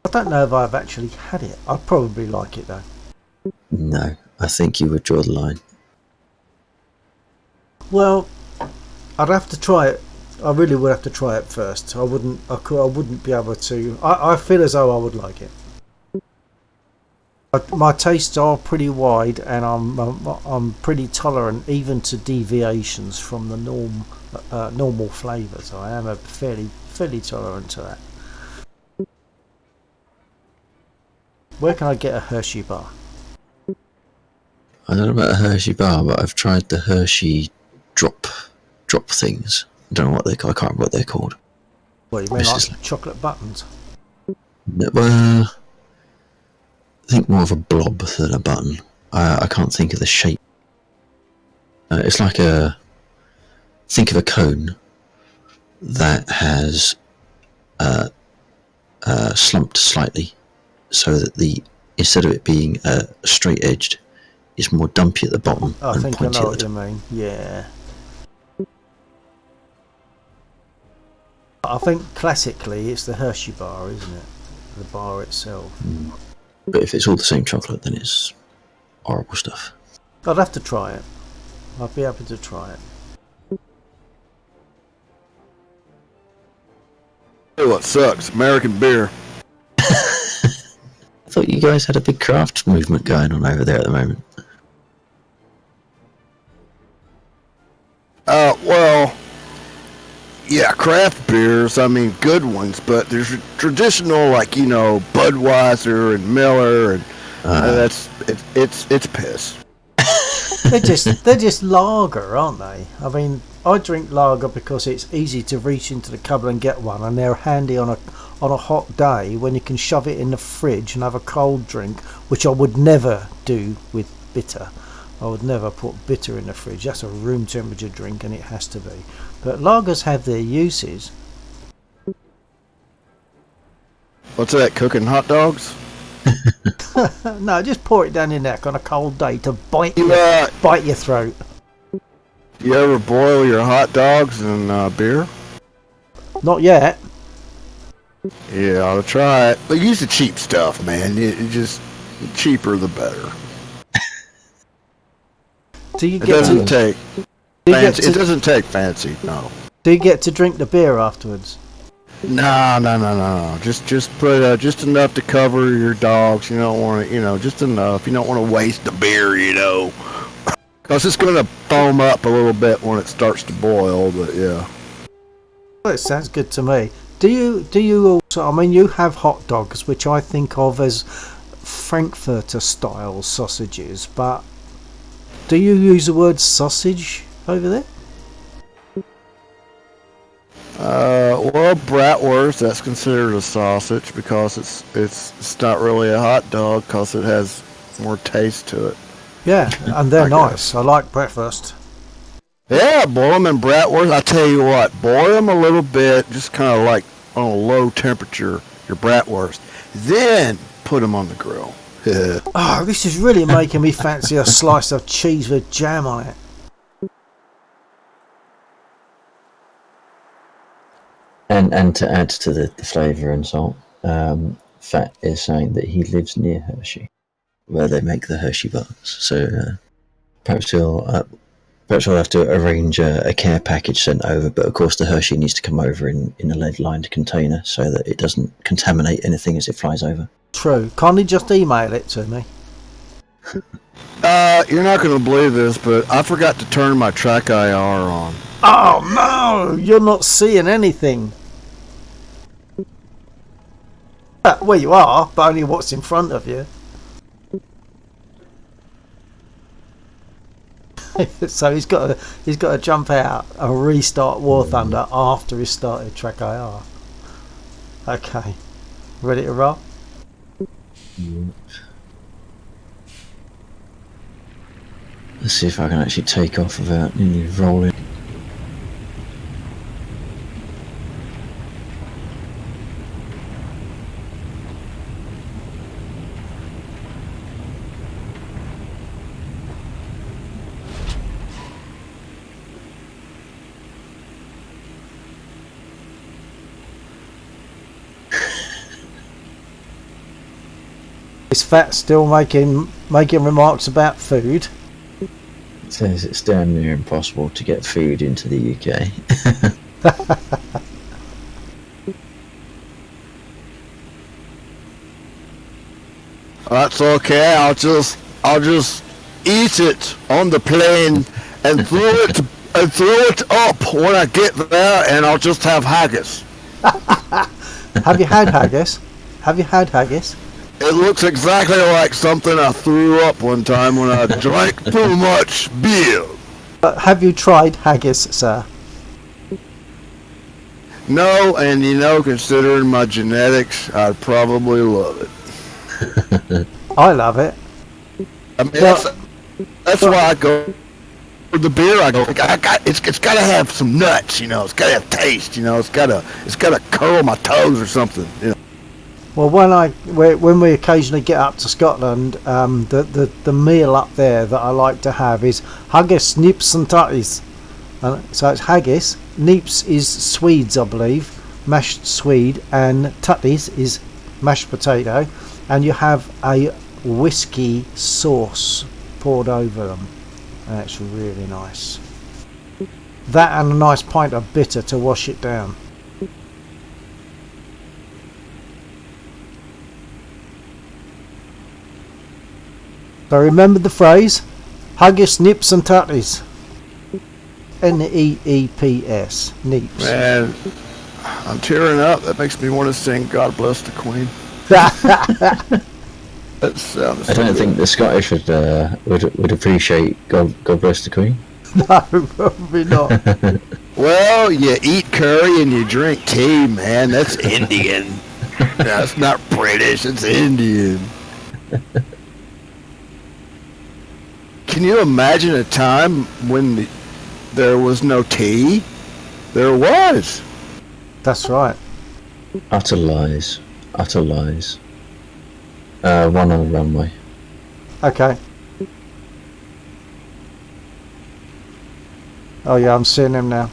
I don't know if I've actually had it. I'd probably like it though. No, I think you would draw the line. Well, I'd have to try it. I really would have to try it first. I wouldn't be able to. I feel as though I would like it. My tastes are pretty wide, and I'm pretty tolerant even to deviations from the normal flavours. I am a fairly tolerant to that. Where can I get a Hershey bar? I don't know about a Hershey bar, but I've tried the Hershey drop things. I don't know what I can't remember what they're called. What, you mean like chocolate buttons? Well, I think more of a blob than a button. I can't think of the shape. It's like think of a cone that has slumped slightly, so that instead of it being straight edged, it's more dumpy at the bottom I and think I pointy know at what the you top. mean. Yeah. I think classically it's the Hershey bar, isn't it? The bar itself. But if it's all the same chocolate, then it's horrible stuff. I'd have to try it. I'd be happy to try it. Hey, what sucks? American beer. I thought you guys had a big craft movement going on over there at the moment. Well, yeah, craft beers. I mean, good ones, but there's traditional, like Budweiser and Miller, and it's piss. They're just lager, aren't they? I mean, I drink lager because it's easy to reach into the cupboard and get one, and they're handy on a hot day when you can shove it in the fridge and have a cold drink, which I would never do with bitter. I would never put bitter in the fridge. That's a room temperature drink, and it has to be. But lagers have their uses. What's that? Cooking hot dogs? No, just pour it down your neck on a cold day to bite your throat. You ever boil your hot dogs in beer? Not yet. Yeah, I ought to try it. But use the cheap stuff, man. It just cheaper the better. Do you It get doesn't to? take Do you get fancy. to? It doesn't take fancy. No. Do you get to drink the beer afterwards? No. Just put just enough to cover your dogs. You don't want to, just enough. You don't want to waste the beer, because it's going to foam up a little bit when it starts to boil. But yeah. Well, it sounds good to me. Do you also? I mean, you have hot dogs, which I think of as Frankfurter style sausages, but do you use the word sausage over there? Well, bratwurst, that's considered a sausage because it's not really a hot dog because it has more taste to it. Yeah, and they're I nice. guess. I like breakfast. Yeah, boil them in bratwurst. I tell you what, boil them a little bit, just kind of like on a low temperature, your bratwurst. Then put them on the grill. Oh, this is really making me fancy a slice of cheese with jam on it. And to add to the flavour and salt, Fat is saying that he lives near Hershey, where they make the Hershey bars. So perhaps he'll have to arrange a care package sent over. But of course, the Hershey needs to come over in a lead-lined container so that it doesn't contaminate anything as it flies over. True. Can't you just email it to me? You're not going to believe this, but I forgot to turn my track IR on. Oh no! You're not seeing anything. Well, you are, but only what's in front of you. So he's got to jump out and restart War Thunder after he started track IR. Okay, ready to roll? Let's see if I can actually take off without nearly rolling. Is Fat still making remarks about food? It says it's damn near impossible to get food into the UK. That's okay. I'll just eat it on the plane and throw it up when I get there, and I'll just have haggis. Have you had haggis? Have you had haggis? It looks exactly like something I threw up one time when I drank too much beer. But have you tried haggis, sir? No, and you know, considering my genetics, I'd probably love it. I love it. I mean, that's why I go for the beer. I go, it's got to have some nuts, you know. It's got to have taste, you know. It's got to curl my toes or something, you know. Well, when we occasionally get up to Scotland, the meal up there that I like to have is haggis, nips and tutties. So it's haggis, nips is Swedes, I believe, mashed swede, and tutties is mashed potato, and you have a whiskey sauce poured over them, and it's really nice. That and a nice pint of bitter to wash it down. So remember the phrase, haggis, nips and tutties. Neeps, neeps. Man, I'm tearing up. That makes me want to sing "God Bless the Queen." That sounds. I don't think the Scottish would appreciate God bless the Queen. No, probably not. Well, you eat curry and you drink tea, man. That's Indian. That's not British. It's Indian. Can you imagine a time when there was no tea? There was. That's right. Utter lies. Utter lies. One on the runway. Okay. Oh yeah, I'm seeing him now.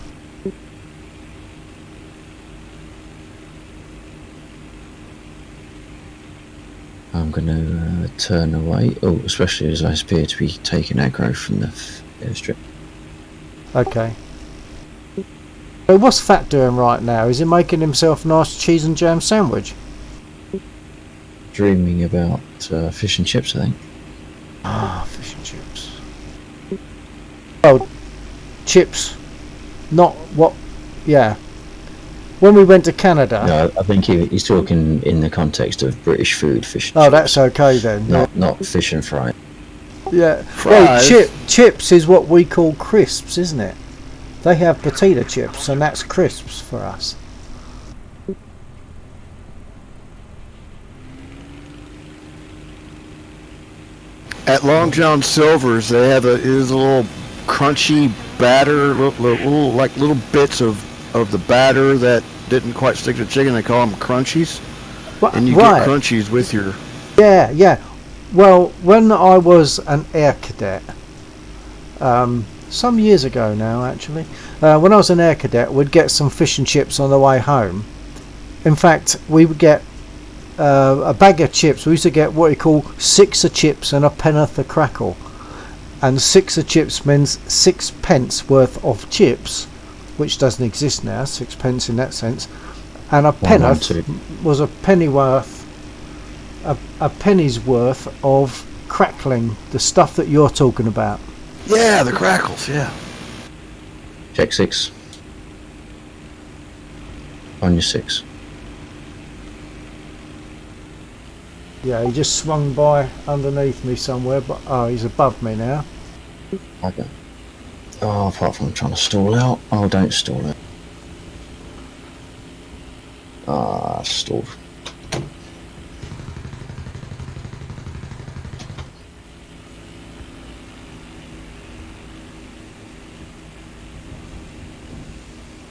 I'm going to turn away. Oh, especially as I appear to be taking aggro from the airstrip. Okay. So what's Fat doing right now? Is he making himself a nice cheese and jam sandwich? Dreaming about fish and chips, I think. Ah, fish and chips. Oh, chips. Not what... Yeah. When we went to Canada... No, I think he's talking in the context of British food, fish and Oh, chips. that's okay then. Not fish and fry. Yeah. Fries. Well, chips is what we call crisps, isn't it? They have potato chips, and that's crisps for us. At Long John Silver's, they have a little crunchy batter, little bits of the batter that didn't quite stick to chicken. They call them crunchies, and you get crunchies with your. Yeah, yeah. Well, when I was an air cadet, some years ago now actually, when I was an air cadet, we'd get some fish and chips on the way home. In fact, we would get a bag of chips. We used to get what we call 6 of chips and a penn'orth of crackle. And 6 of chips means 6p worth of chips, which doesn't exist now, 6p in that sense. And a penn'orth was a penny worth. A penny's worth of crackling, the stuff that you're talking about. Yeah, the crackles, yeah. Check 6. On your 6. Yeah, he just swung by underneath me somewhere, but oh, he's above me now. Okay. Oh, apart from trying to stall out. Oh, don't stall it. Ah, stalled.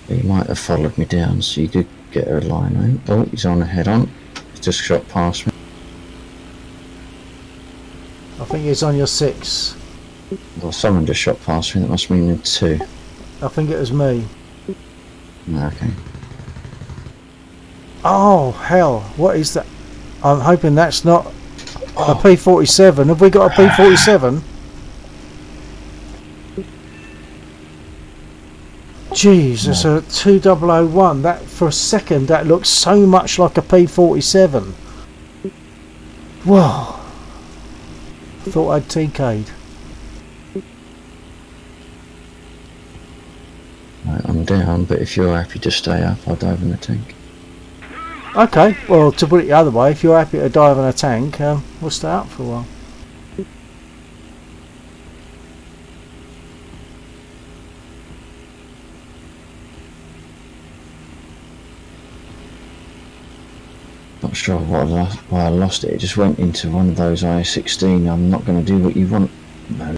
He might have followed me down, so you could get a line in. Oh, he's on a head-on. He's just shot past me. I think he's on your 6. Well, someone just shot past me. That must mean 2. I think it was me. Okay. Oh, hell. What is that? I'm hoping that's not a P-47. Have we got a P-47? Jeez, it's a 2001. That, for a second, that looks so much like a P-47. Whoa. Thought I'd TK'd. Right, I'm down, but if you're happy to stay up, I'll dive in the tank. Okay, well, to put it the other way, if you're happy to dive in a tank, we'll stay up for a while. Not sure why I lost it. It just went into one of those I-16. I'm not going to do what you want. No.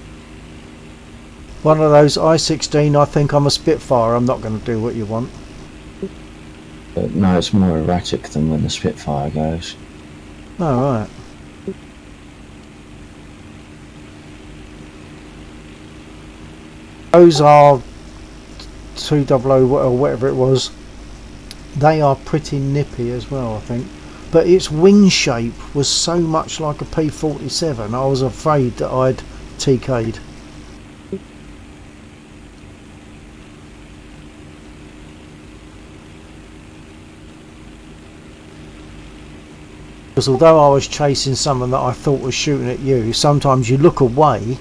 One of those I-16, I think I'm a Spitfire, I'm not going to do what you want. But no, it's more erratic than when the Spitfire goes. Oh, right. Those are 200 or whatever it was. They are pretty nippy as well, I think. But its wing shape was so much like a P-47, I was afraid that I'd TK'd. Because although I was chasing someone that I thought was shooting at you, sometimes you look away,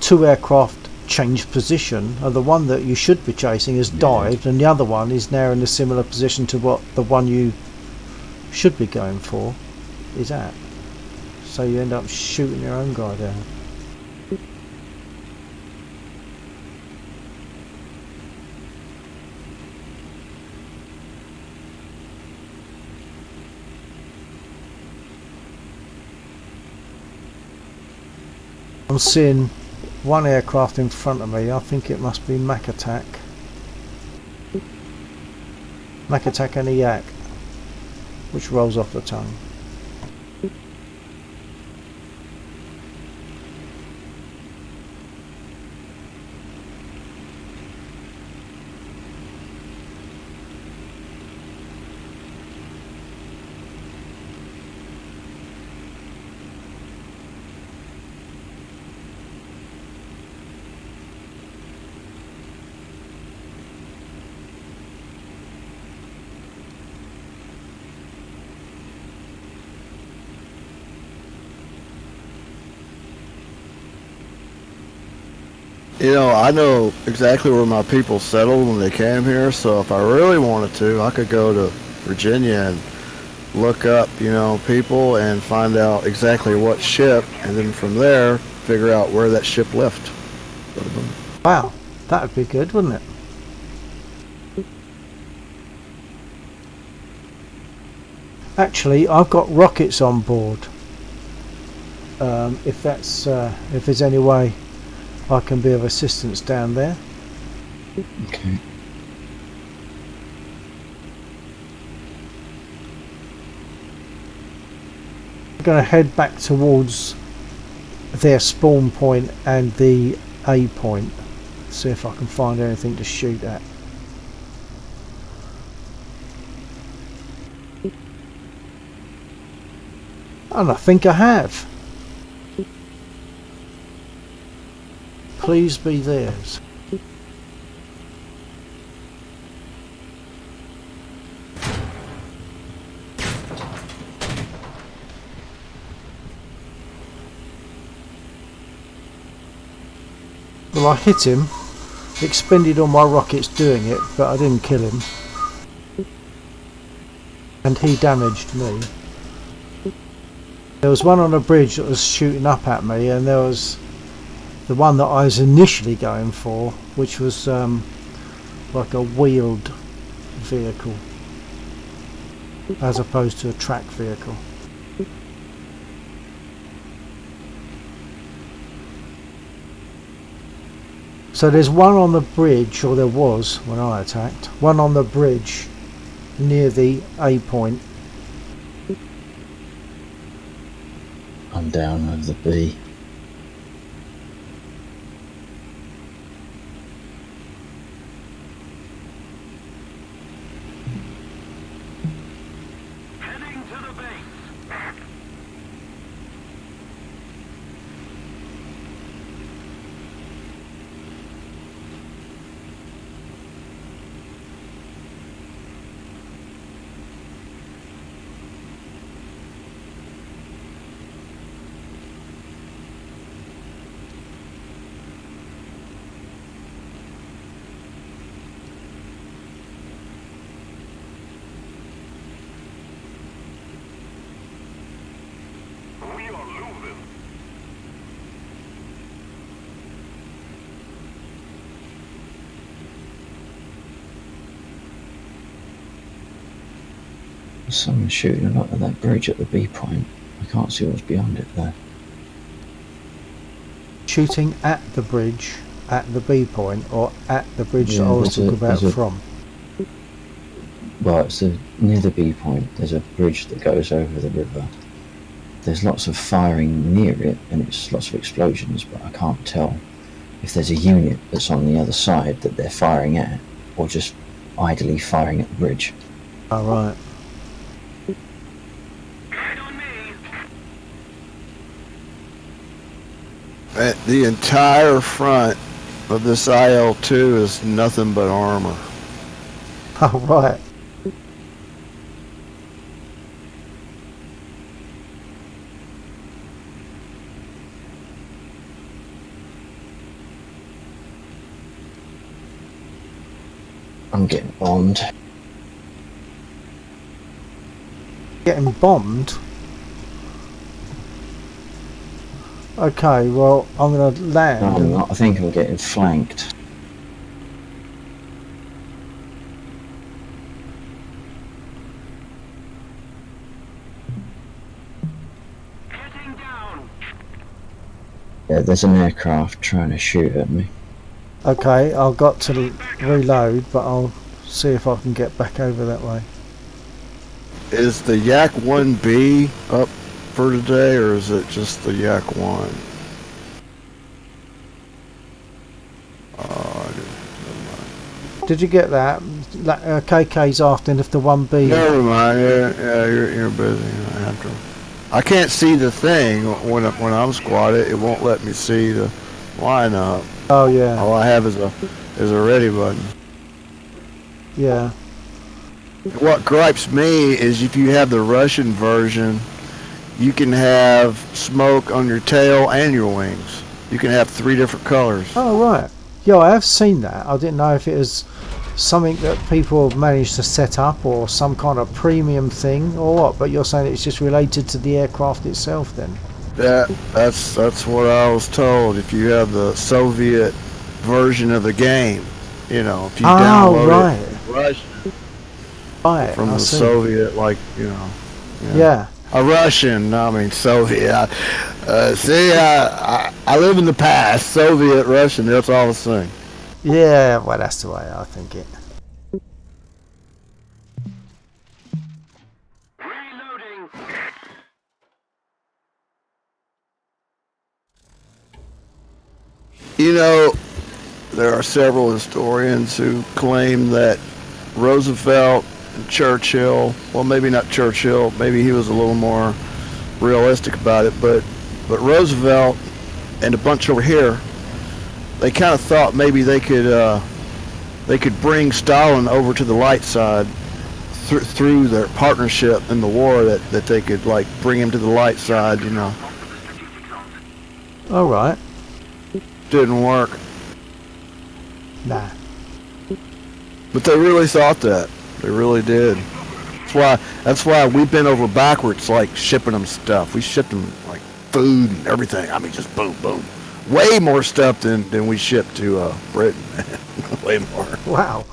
two aircraft change position, and the one that you should be chasing has dived, and the other one is now in a similar position to what the one you should be going for is at. So you end up shooting your own guy down. I'm seeing one aircraft in front of me. I think it must be Mac Attack. Mac Attack and a Yak, which rolls off the tongue. You know, I know exactly where my people settled when they came here, so if I really wanted to, I could go to Virginia and look up, you know, people and find out exactly what ship, and then from there, figure out where that ship left. Wow, that would be good, wouldn't it? Actually, I've got rockets on board. If there's any way I can be of assistance down there. Okay. I'm going to head back towards their spawn point and the A point. See if I can find anything to shoot at. And I think I have. Please be theirs. Well, I hit him, expended all my rockets doing it, but I didn't kill him. And he damaged me. There was one on a bridge that was shooting up at me, and there was the one that I was initially going for, which was like a wheeled vehicle as opposed to a track vehicle. So there's one on the bridge, or there was when I attacked, one on the bridge near the A point. I'm down with the B. Heading to the base. Someone's shooting a lot at that bridge at the B point. I can't see what's beyond it though. Shooting at the bridge at the B point, or at the bridge that Yeah, I was there's talking about there's from? Well, it's near the B point. There's a bridge that goes over the river. There's lots of firing near it, and it's lots of explosions, but I can't tell if there's a unit that's on the other side that they're firing at, or just idly firing at the bridge. Oh, right. Right on me. The entire front of this IL-2 is nothing but armor. Oh, right. I'm getting bombed. Getting bombed? Okay, well, I'm going to land. No, I'm not. I think I'm getting flanked. Getting down. Yeah, there's an aircraft trying to shoot at me. Okay, I've got to reload, but I'll see if I can get back over that way. Is the Yak 1B up for today, or is it just the Yak 1? Did you get that? KK's asking if the 1B... Never mind. Yeah, you're busy. I can't see the thing when I'm squatted. It won't let me see the lineup. Oh, yeah. All I have is a ready button. Yeah. What gripes me is if you have the Russian version, you can have smoke on your tail and your wings. You can have 3 different colors. Oh, right. Yeah, I have seen that. I didn't know if it was something that people have managed to set up or some kind of premium thing or what, but you're saying it's just related to the aircraft itself then? That's what I was told. If you have the Soviet version of the game, you know, if you download it Russian from the Soviet, like, you know. Yeah. A Russian, I mean Soviet. I live in the past. Soviet, Russian, that's all the same. Yeah, well, that's the way I think it. Reloading. You know, there are several historians who claim that Roosevelt and Churchill, well, maybe not Churchill, maybe he was a little more realistic about it, but Roosevelt and a bunch over here, they kind of thought maybe they could bring Stalin over to the light side through their partnership in the war, that they could, like, bring him to the light side, you know. All right. Didn't work. Nah. But they really thought that. They really did. That's why we bent over backwards, like, shipping them stuff. We shipped them, like, food and everything. I mean, just boom, boom. Way more stuff than we shipped to Britain. Way more. Wow.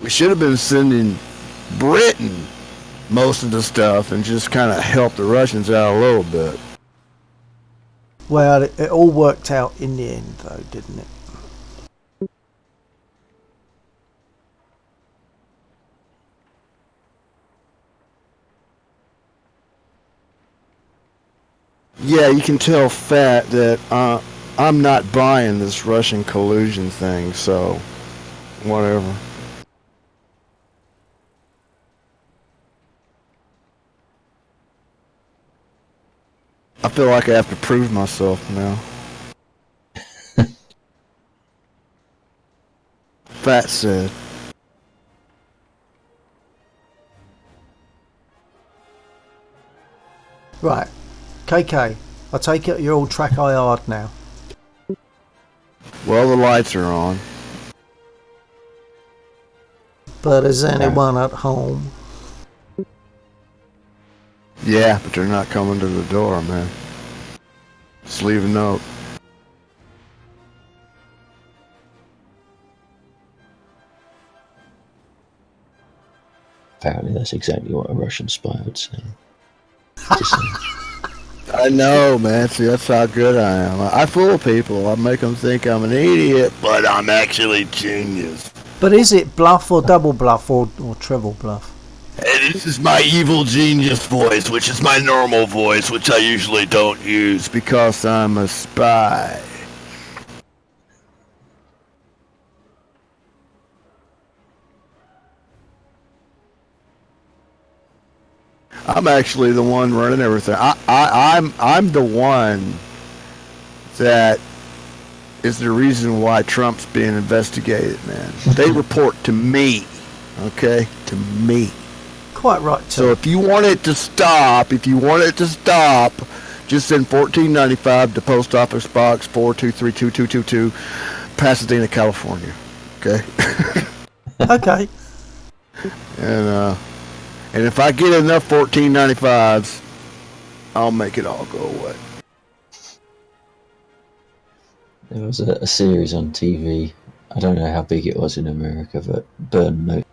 We should have been sending Britain most of the stuff and just kind of help the Russians out a little bit. Well, it all worked out in the end, though, didn't it? Yeah, you can tell Fat that I'm not buying this Russian collusion thing, so whatever. I feel like I have to prove myself now. Fat said. Right. KK, I take it you're all track IR'd now. Well, the lights are on. But is anyone at home? Yeah, but they're not coming to the door, man. Just leave a note. Apparently, that's exactly what a Russian spy would say. Just saying. I know, man. See, that's how good I am. I fool people. I make them think I'm an idiot, but I'm actually genius. But is it bluff or double bluff or treble bluff? Hey, this is my evil genius voice, which is my normal voice, which I usually don't use because I'm a spy. I'm actually the one running everything. I'm the one that is the reason why Trump's being investigated, man. They report to me, okay? To me. Quite right, So if you want it to stop, just send $14.95 to Post Office Box 4232222, Pasadena, California. Okay? Okay. And if I get enough $14.95s, I'll make it all go away. There was a series on TV. I don't know how big it was in America, but Burn Note.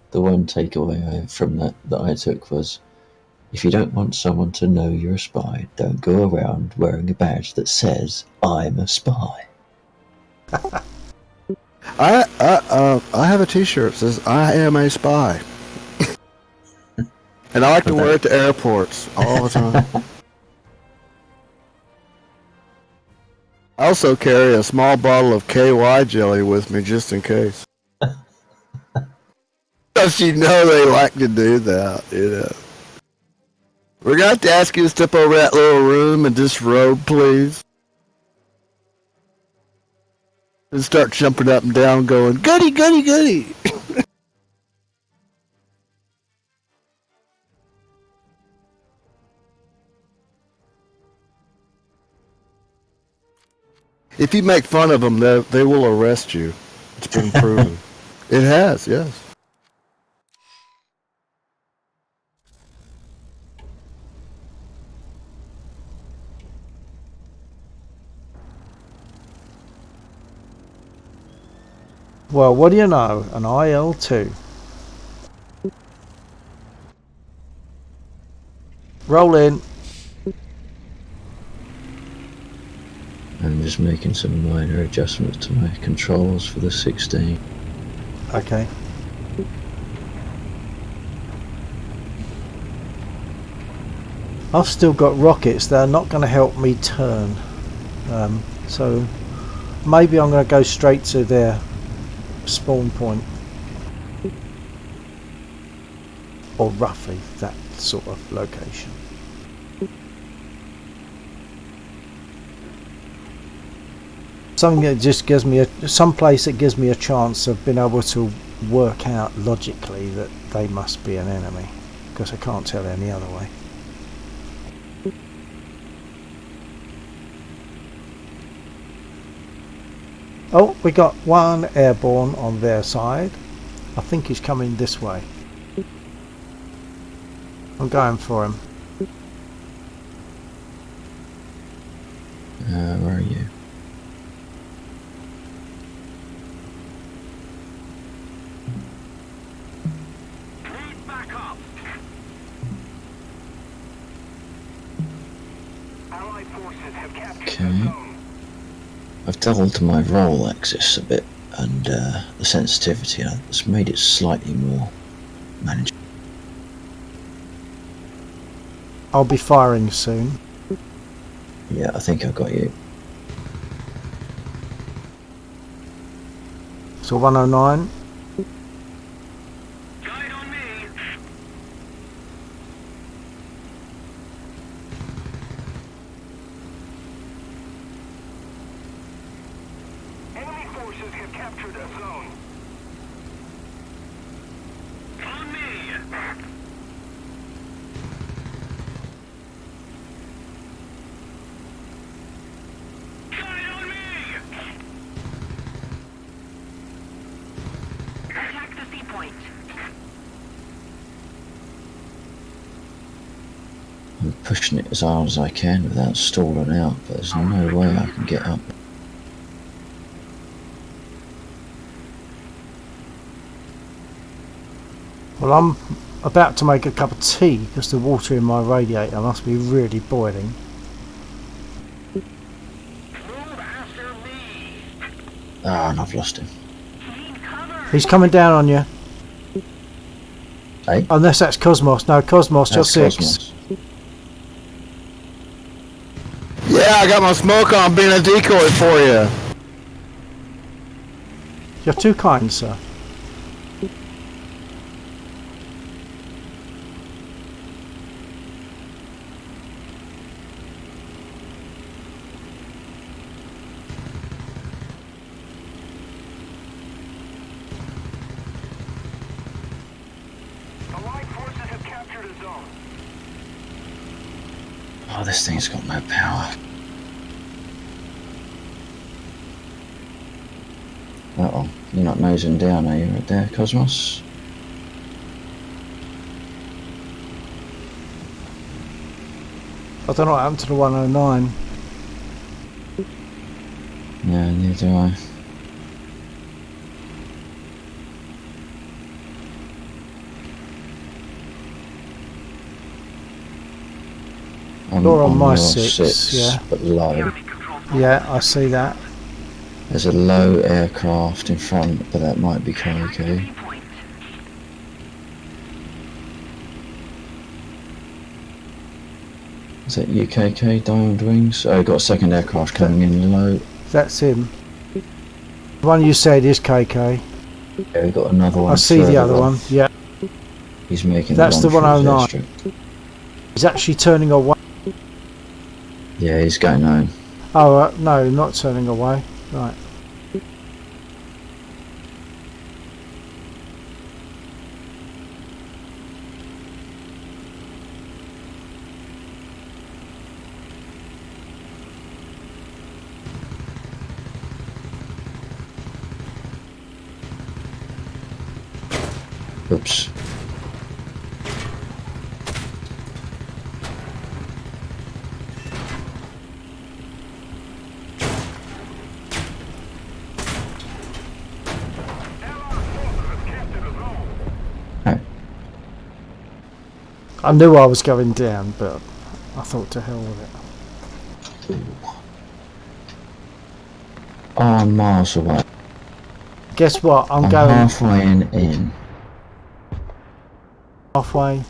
The one takeaway from that I took was, if you don't want someone to know you're a spy, don't go around wearing a badge that says, I'm a spy. I have a T-shirt that says, I am a spy. And I like to wear it to airports all the time. I also carry a small bottle of KY jelly with me just in case. Because you know they like to do that, you know. We're going to have to ask you to step over that little room and disrobe, please. And start jumping up and down going, goody, goody, goody. If you make fun of them, they will arrest you. It's been proven. It has, yes. Well, what do you know? An IL-2. Roll in. I'm just making some minor adjustments to my controls for the 16. Okay. I've still got rockets that are not going to help me turn. So maybe I'm going to go straight to their spawn point. Or roughly that sort of location. Something that just gives me some place that gives me a chance of being able to work out logically that they must be an enemy, because I can't tell any other way. Oh, we got one airborne on their side. I think he's coming this way. I'm going for him. Where are you? Need backup. Allied forces have captured the zone. I've doubled my roll axis a bit, and the sensitivity has made it slightly more manageable. I'll be firing soon. Yeah, I think I've got you. So 109. Guide on me. Enemy forces have captured a zone. On me. Guide on me. Attack the sea point. I'm pushing it as hard as I can without stalling out, but there's no way I can get up. Well, about to make a cup of tea because the water in my radiator must be really boiling. Move after me. Ah, and I've lost him. Need cover. He's coming down on you. Hey? Unless that's Cosmos. No, Cosmos, you're That's 6. Cosmos. Yeah, I got my smoke on being a decoy for you. You're too kind, sir. Allied forces have captured a zone. Oh, this thing's got no power. Uh-oh, you're not nosing down, are you, right there, Cosmos? I don't know what happened to the 109. Yeah, neither do I. You're on my your 6, yeah. but low. Enemy controlled zone. Yeah, I see that. There's a low aircraft in front, but that might be Target the KK. B point. Is that UKK, Diamond Wings? Oh, got a second aircraft coming in low. That's him. The one you said is KK. Yeah, we got another one. I see the further other on. one. Yeah, He's making That's the the run through his 109. airstrip. he's actually turning away. Yeah, he's going home. Oh, no, not turning away. Right. Oops. Allied forces have captured a zone. Oh, I knew I was going down, but I thought to hell with it. oh, I'm miles away. Guess what? I'm I'm going halfway in. halfway.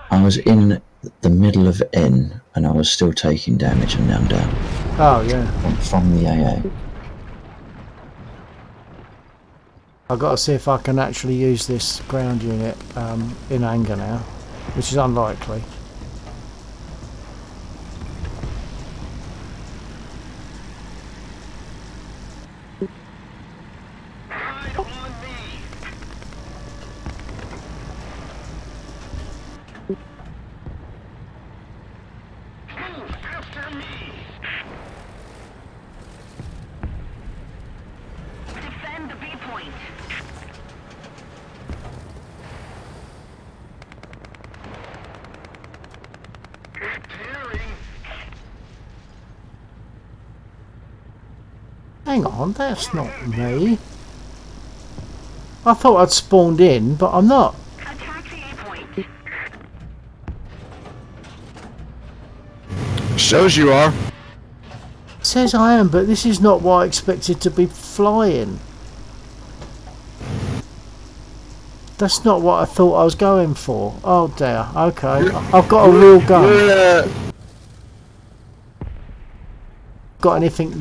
I was in the middle of N, and I was still taking damage, and now I'm down Oh, yeah. from the AA. I've got to see if I can actually use this ground unit in anger now, which is unlikely. Ride on me. Move after me. Defend the B point. Clearing. Hang on, that's not me. I thought I'd spawned in, but I'm not. Attack the A point. Shows you are. It says I am, but this is not what I expected to be flying. That's not what I thought I was going for. Oh dear, okay. I've got a real gun. You're, Got anything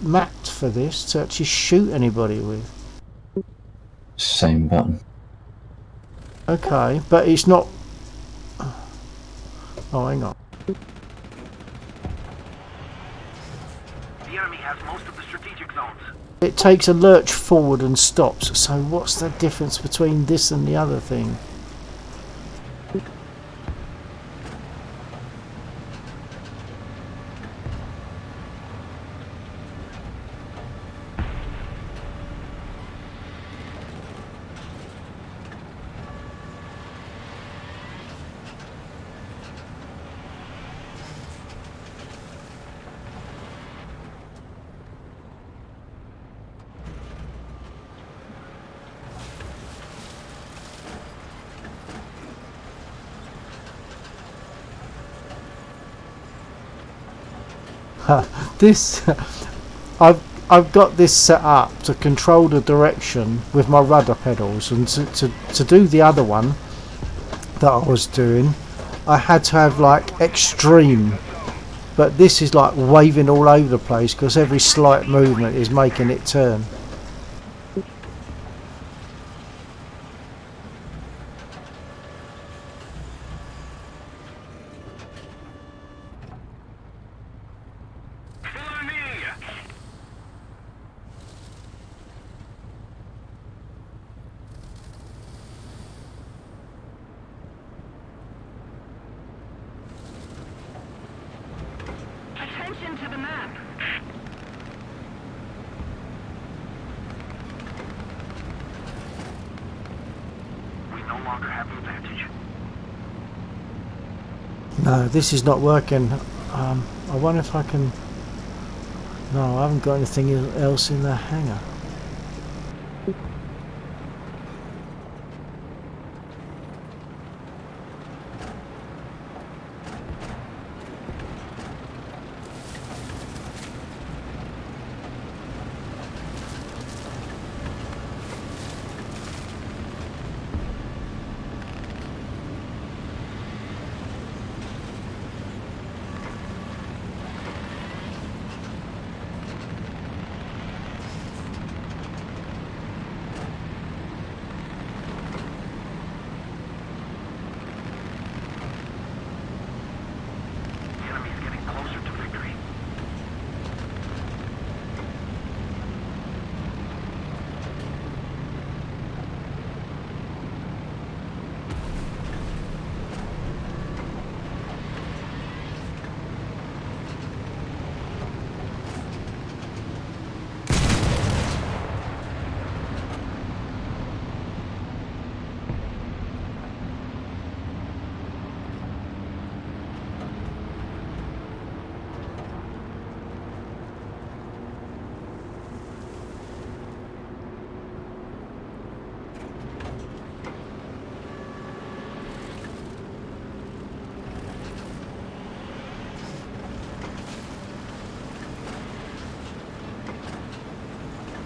mapped for this to actually shoot anybody with? Same button. Okay, but it's not... Oh, hang on. The enemy has most of the strategic zones. It takes a lurch forward and stops, so what's the difference between this and the other thing? This I've got this set up to control the direction with my rudder pedals, and to do the other one that I was doing, I had to have like extreme, but this is like waving all over the place because every slight movement is making it turn. Follow me. Attention to the map. We no longer have the advantage. No, this is not working. I wonder if I can. No, I haven't got anything else in the hangar. The enemy's getting closer to victory.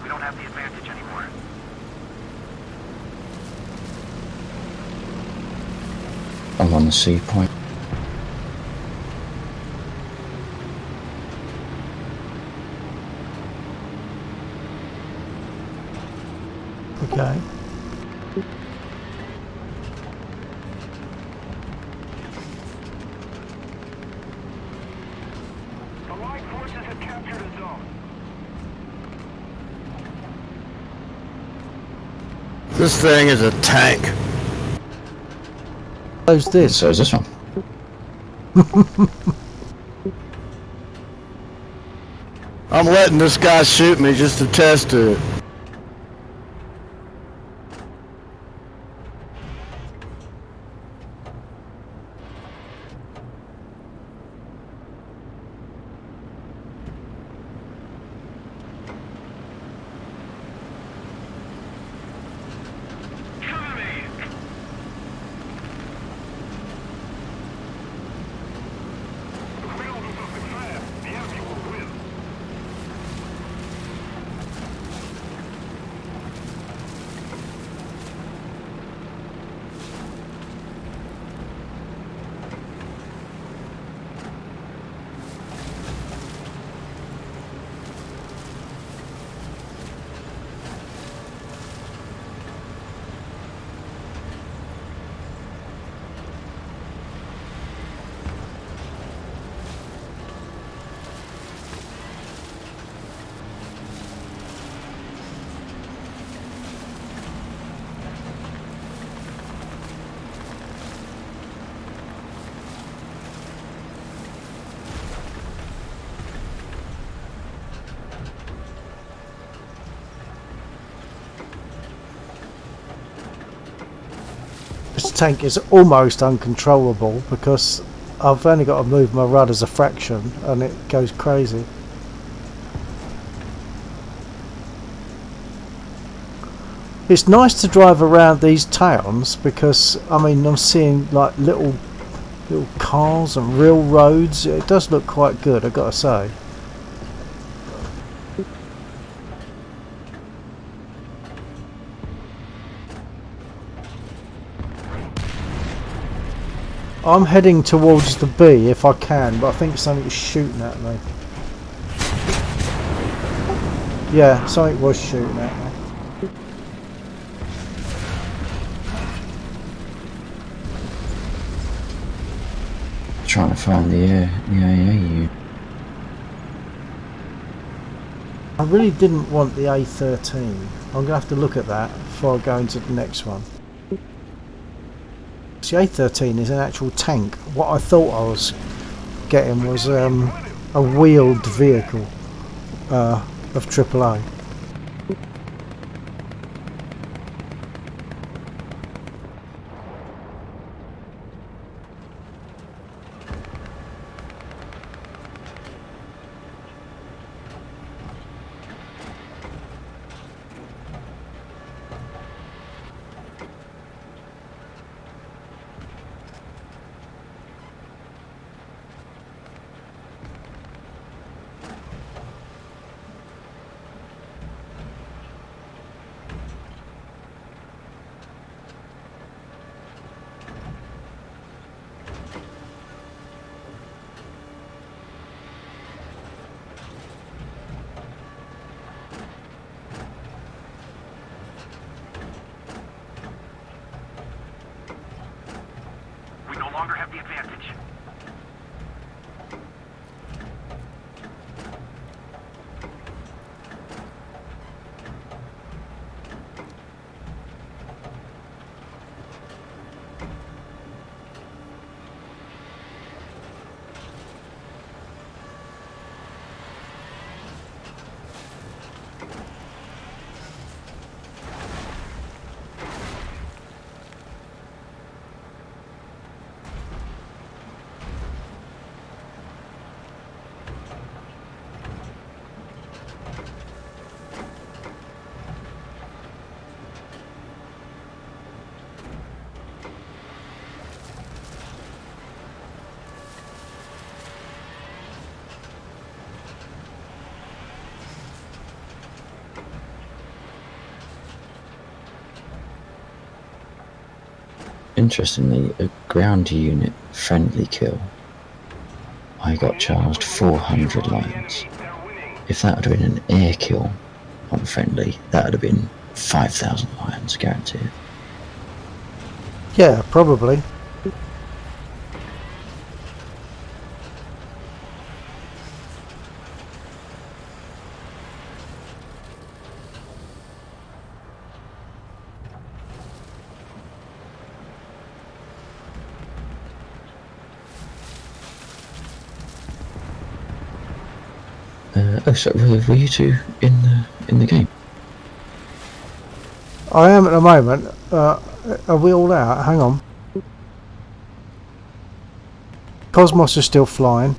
We don't have the advantage anymore. I'm on the sea point. Okay. Allied forces have captured a zone. This thing is a tank. Close this. So is this one. I'm letting this guy shoot me just to test it. Cover me. If we don't do something fast, the enemy will win. This tank is almost uncontrollable because I've only got to move my rudders a fraction and it goes crazy. It's nice to drive around these towns because I mean I'm seeing like little cars and real roads. It does look quite good, I've got to say. I'm heading towards the B if I can, but I think something is shooting at me. Yeah, something was shooting at me. Trying to find the AA. I really didn't want the A13. I'm going to have to look at that before I go into the next one. The A13 is an actual tank. What I thought I was getting was a wheeled vehicle of AAA. We no longer have the advantage. Interestingly, a ground unit friendly kill, I got charged 400 lions. If that would have been an air kill on friendly, that would have been 5,000 lions, guaranteed. Yeah, probably. So were you two in the game? I am at the moment. Are we all out? Hang on. Cosmos is still flying.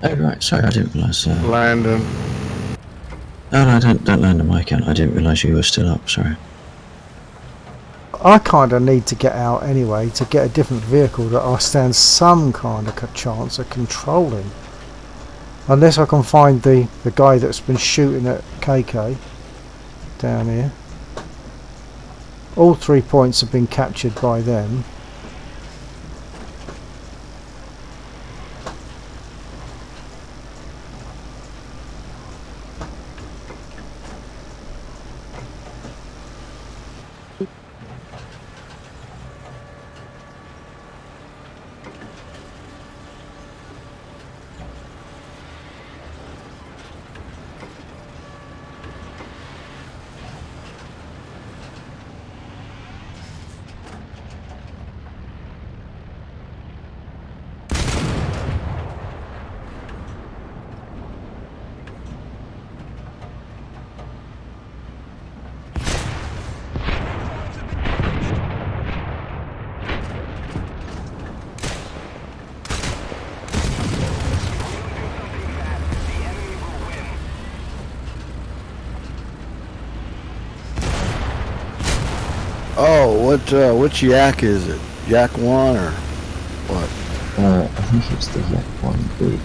Oh right, sorry, I didn't realise. Landon. Oh no, don't land on my account. I didn't realise you were still up. Sorry. I kind of need to get out anyway to get a different vehicle that I stand some kind of chance of controlling. Unless I can find the guy that's been shooting at KK down here. All 3 points have been captured by them. Oh, which yak is it? Yak 1 or what? I think it's the Yak 1B.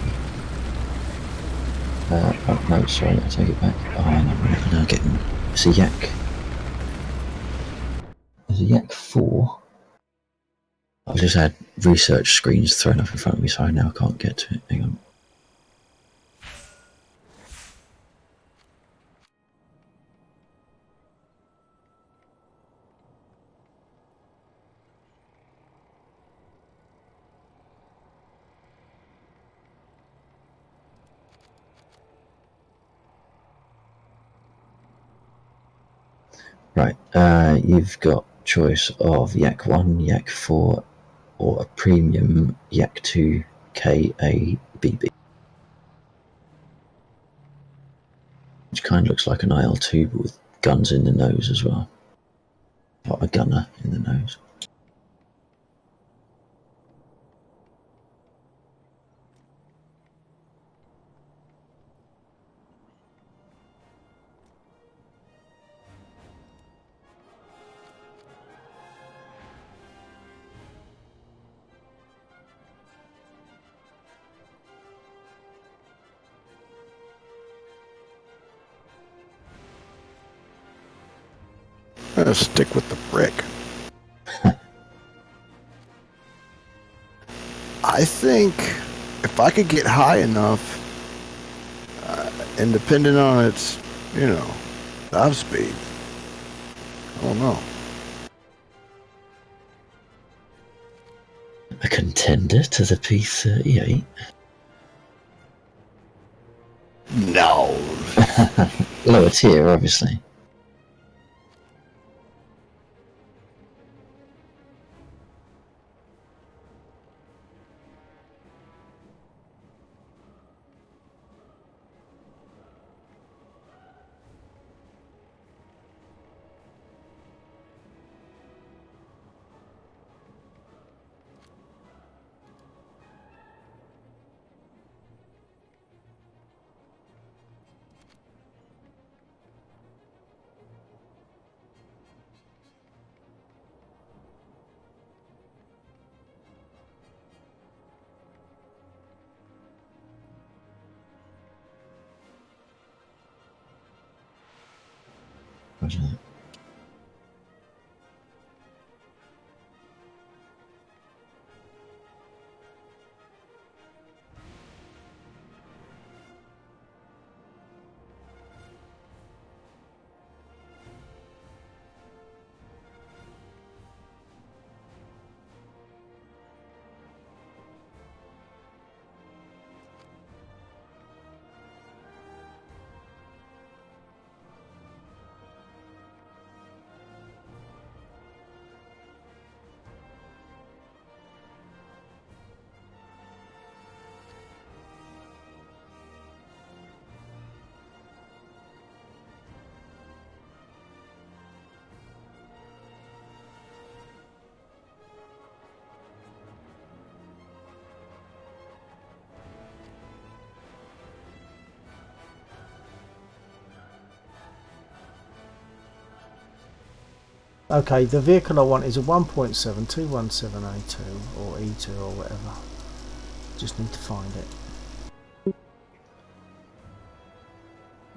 Oh, no, sorry, I take it back. Oh, I'm now getting. It's a Yak. There's a Yak 4. I've just had research screens thrown up in front of me, so I now can't get to it. Hang on. Right, you've got choice of Yak 1, Yak 4, or a premium Yak 2 KABB. Which kind of looks like an IL-2 but with guns in the nose as well. Or a gunner in the nose. Let's stick with the brick. I think if I could get high enough, and depending on its, dive speed, I don't know. A contender to the P-38? No. Lower tier, obviously. Roger that. Okay, the vehicle I want is a 1.7 217A2 or E2 or whatever. Just need to find it.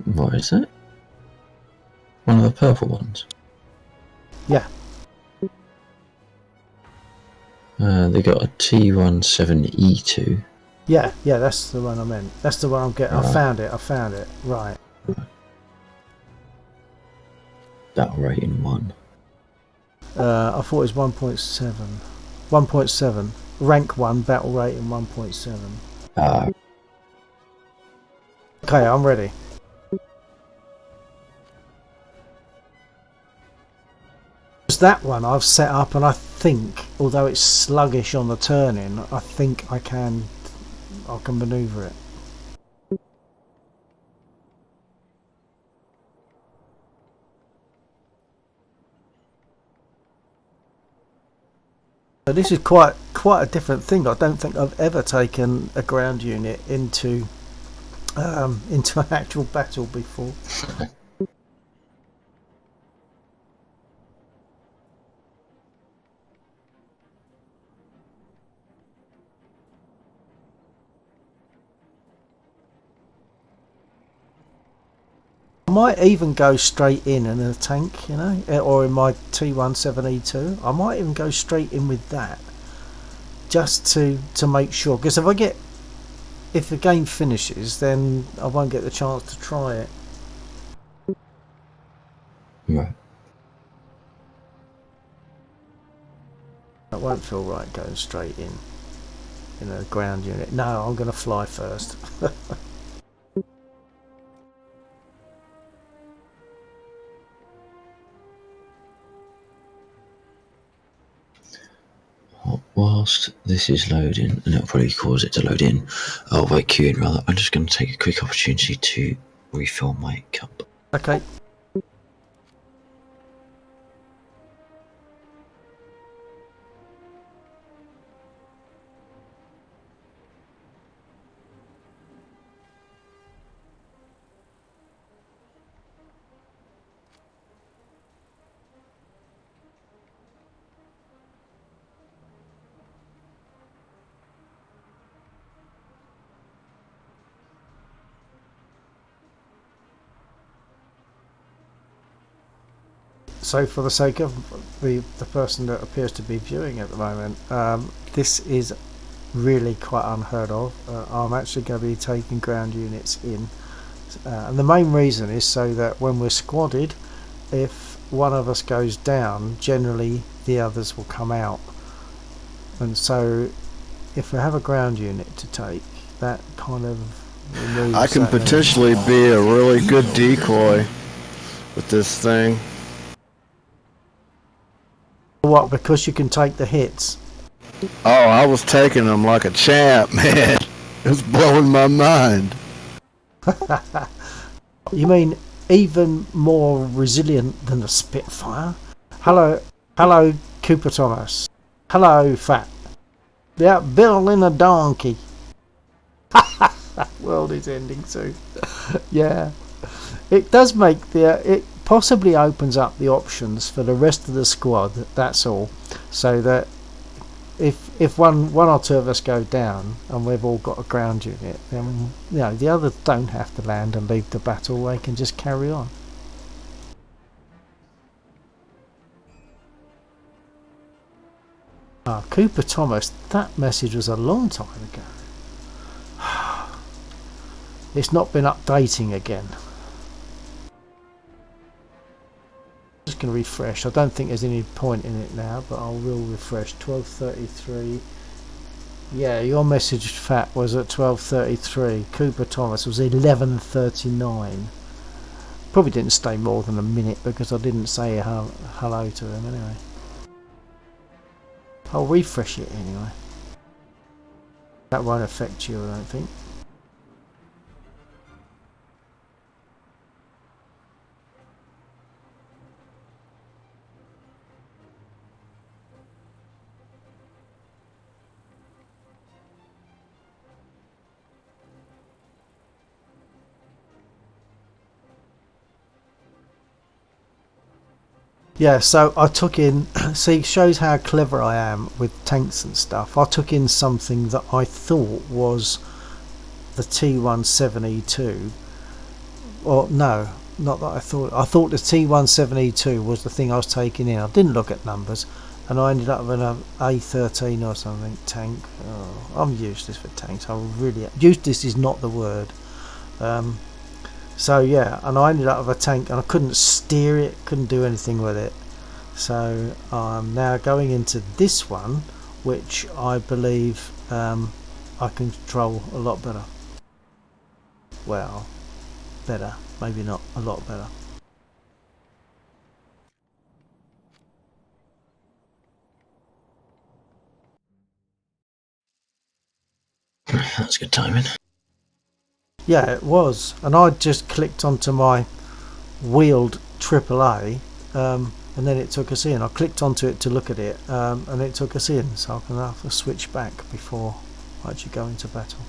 What is it? One of the purple ones? Yeah. They got a T17E2. Yeah, that's the one I meant. That's the one I'm getting. Right. I found it. Right. Battle rating 1. I thought it was 1.7. 1.7. Rank 1, battle rating 1.7. Okay, I'm ready. That one I've set up, and I think, although it's sluggish on the turning, I think I can manoeuvre it. So this is quite a different thing. I don't think I've ever taken a ground unit into an actual battle before. I might even go straight in a tank, or in my T17E2. I might even go straight in with that. just to make sure, because if the game finishes, then I won't get the chance to try it. Right. That won't feel right going straight in a ground unit. No, I'm going to fly first. Whilst this is loading, and it'll probably cause it to load in, wait, queuing rather, I'm just going to take a quick opportunity to refill my cup. Okay. So for the sake of the person that appears to be viewing at the moment, this is really quite unheard of. I'm actually going to be taking ground units in, and the main reason is so that when we're squadded, if one of us goes down, generally the others will come out. And so if we have a ground unit to take, that kind of removes I can that potentially be a really good decoy with this thing. What, because you can take the hits? Oh, I was taking them like a champ, man. It's blowing my mind. You mean even more resilient than the Spitfire? Hello, Cooper Thomas. Hello, Fat. Yeah, Bill in a donkey. World is ending soon. Yeah, it does make it possibly opens up the options for the rest of the squad. That's all. So that if one or two of us go down and we've all got a ground unit, then the others don't have to land and leave the battle. They can just carry on. Cooper Thomas, that message was a long time ago. It's not been updating again. Just going to refresh. I don't think there's any point in it now, but I will refresh. 12:33. Yeah, your message, Fat, was at 12:33. Cooper Thomas was 11:39. Probably didn't stay more than a minute because I didn't say hello to him anyway. I'll refresh it anyway. That won't affect you, I don't think. Yeah, so I took in, see, shows how clever I am with tanks and stuff. I took in something that I thought was the T17E2. Or no, not that I thought. I thought the T17E2 was the thing I was taking in. I didn't look at numbers, and I ended up with an A13 or something tank. Oh, I'm useless for tanks. I'm really useless is not the word. So yeah, and I ended up with a tank and I couldn't steer it, couldn't do anything with it. So I'm now going into this one, which I believe I can control a lot better. Well, better, maybe not a lot better. That's good timing. Yeah, it was, and I just clicked onto my wheeled AAA, and then it took us in. I clicked onto it to look at it, and it took us in, so I'm going to have to switch back before I actually go into battle.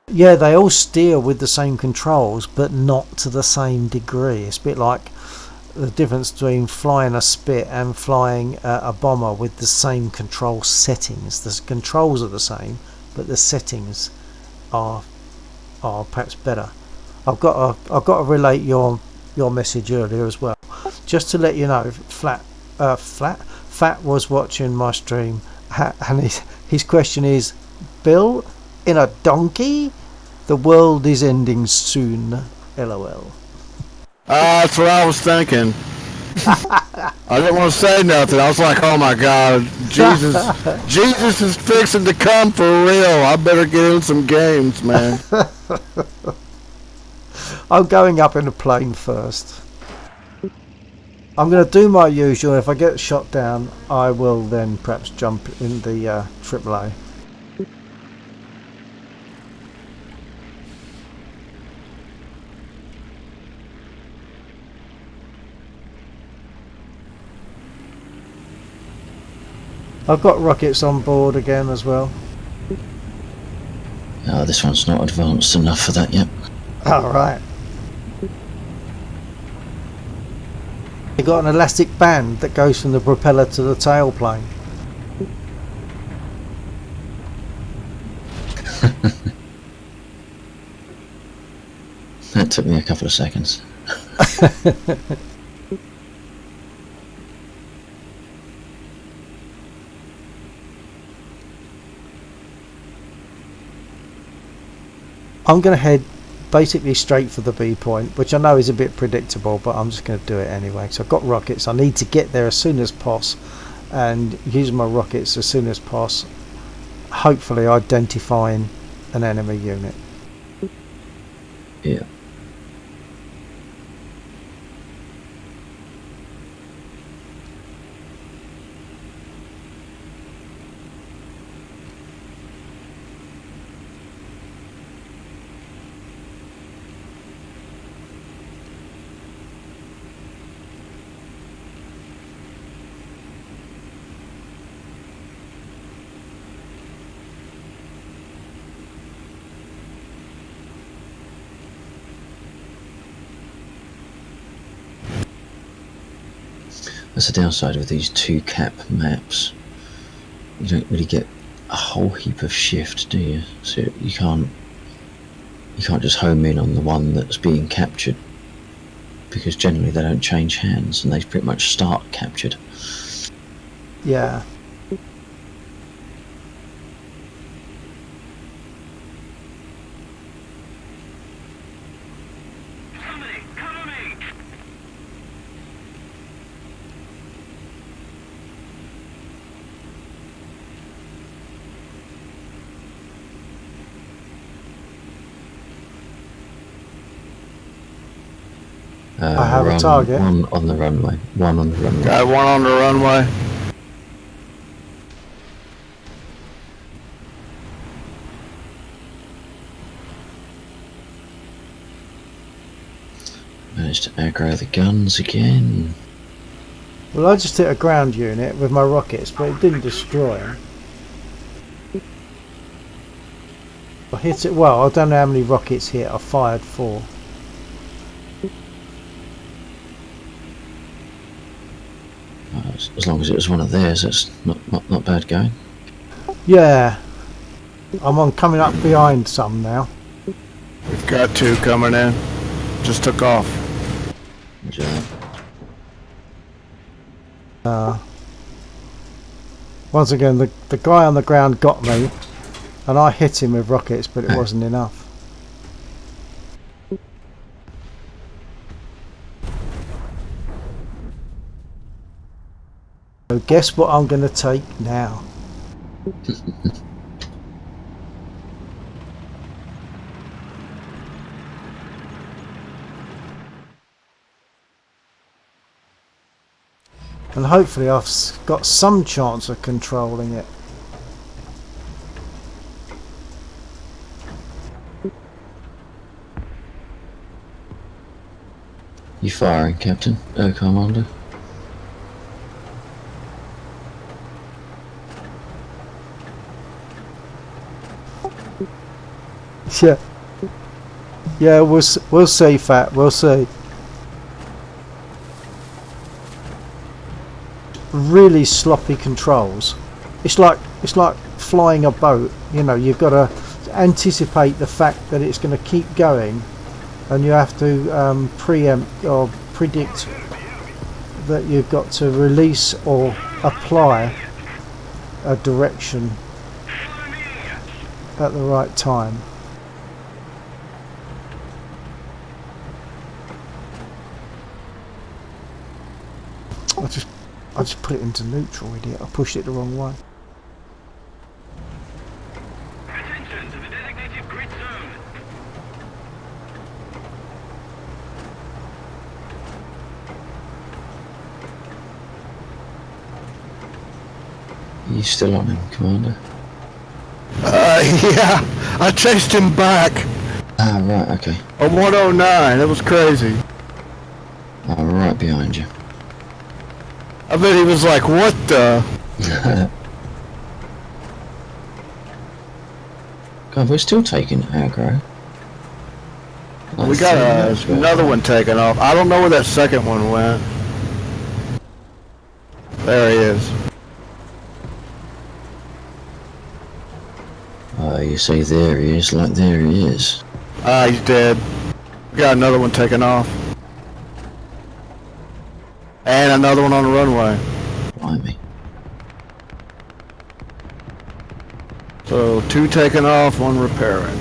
Yeah, they all steer with the same controls, but not to the same degree. It's a bit like the difference between flying a Spit and flying a bomber with the same control settings. The controls are the same, but the settings are perhaps better. I've got to relate your message earlier as well, just to let you know. Fat was watching my stream, and his question is, Bill, in a donkey? The world is ending soon. LOL. That's what I was thinking. I didn't want to say nothing. I was like, oh my God, Jesus is fixing to come for real. I better get in some games, man. I'm going up in a plane first. I'm going to do my usual. If I get shot down, I will then perhaps jump in the AAA. I've got rockets on board again as well. Oh, this one's not advanced enough for that yet. Alright. You've got an elastic band that goes from the propeller to the tailplane. That took me a couple of seconds. I'm going to head basically straight for the B point, which I know is a bit predictable, but I'm just going to do it anyway. So I've got rockets. I need to get there as soon as possible and use my rockets as soon as possible, hopefully identifying an enemy unit. Yeah. That's the downside of these 2-cap maps. You don't really get a whole heap of shift, do you? So you can't just home in on the one that's being captured, because generally they don't change hands and they pretty much start captured. Yeah. I have a target. One on the runway. One on the runway. Got one on the runway. Managed to aggro the guns again. Well, I just hit a ground unit with my rockets, but it didn't destroy them. I hit it, well, I don't know how many rockets hit. I fired 4. As long as it was one of theirs, that's not bad going. Yeah. I'm coming up behind some now. We've got 2 coming in. Just took off. Roger that. Once again, the guy on the ground got me, and I hit him with rockets, but it wasn't enough. So guess what I'm going to take now? And hopefully I've got some chance of controlling it. You firing, Captain? Commander? Yeah. Yeah, we'll see, Fat. We'll see. Really sloppy controls. It's like flying a boat. You know, you've got to anticipate the fact that it's going to keep going, and you have to preempt or predict that you've got to release or apply a direction at the right time. I just put it into neutral, idiot. I pushed it the wrong way. Attention to the designated grid zone. Are you still on him, Commander? Yeah, I chased him back. Ah, right, okay. A 109, that was crazy. I'm right behind you. I bet he was like, what the? God, we're still taking aggro. We got another one taken off. I don't know where that second one went. There he is. You say there he is, like there he is. Ah, he's dead. We got another one taken off. And another one on the runway. Blimey. So 2 taken off, 1 repairing.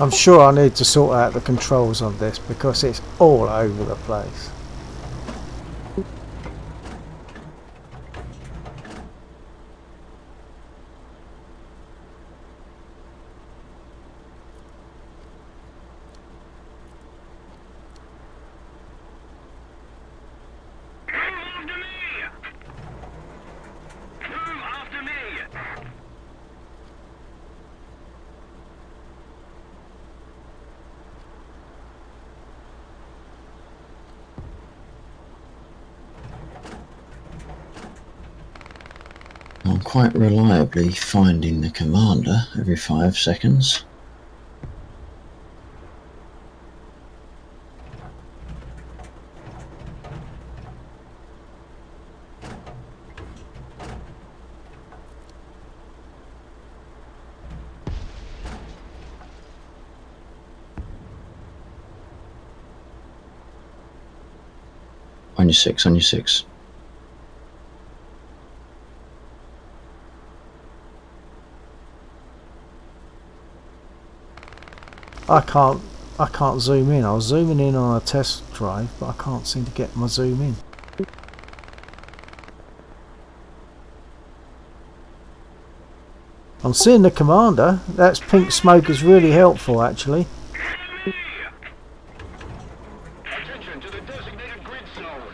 I'm sure I need to sort out the controls on this because it's all over the place. I'm quite reliably finding the commander every 5 seconds. On your 6, on your 6. I can't zoom in. I was zooming in on a test drive, but I can't seem to get my zoom in. I'm seeing the commander. That pink smoke is really helpful, actually. Attention to the designated grid zone.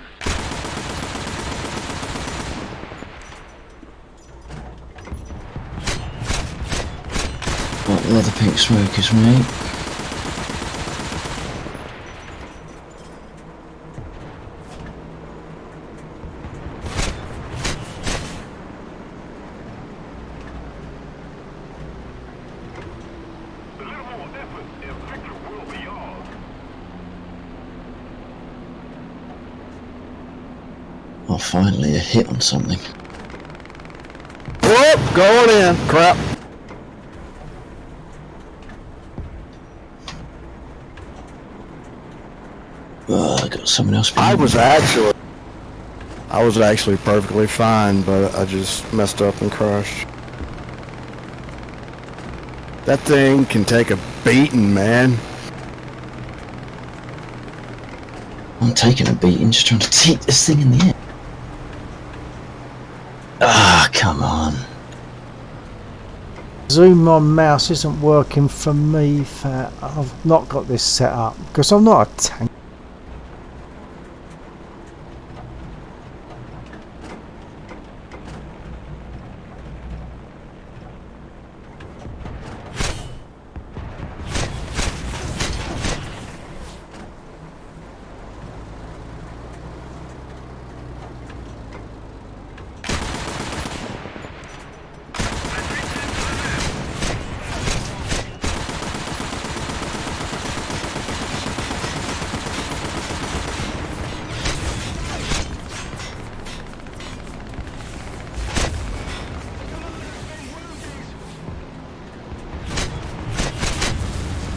Right, there the pink smoke is, mate. A little more effort and victory will be ours. Oh, finally a hit on something. Whoop, going in. Crap. I got someone else I behind was actually perfectly fine, but I just messed up and crashed. That thing can take a beating, man. I'm taking a beating just trying to take this thing in the air. Ah, come on. Zoom on mouse isn't working for me. I've not got this set up because I'm not a tank.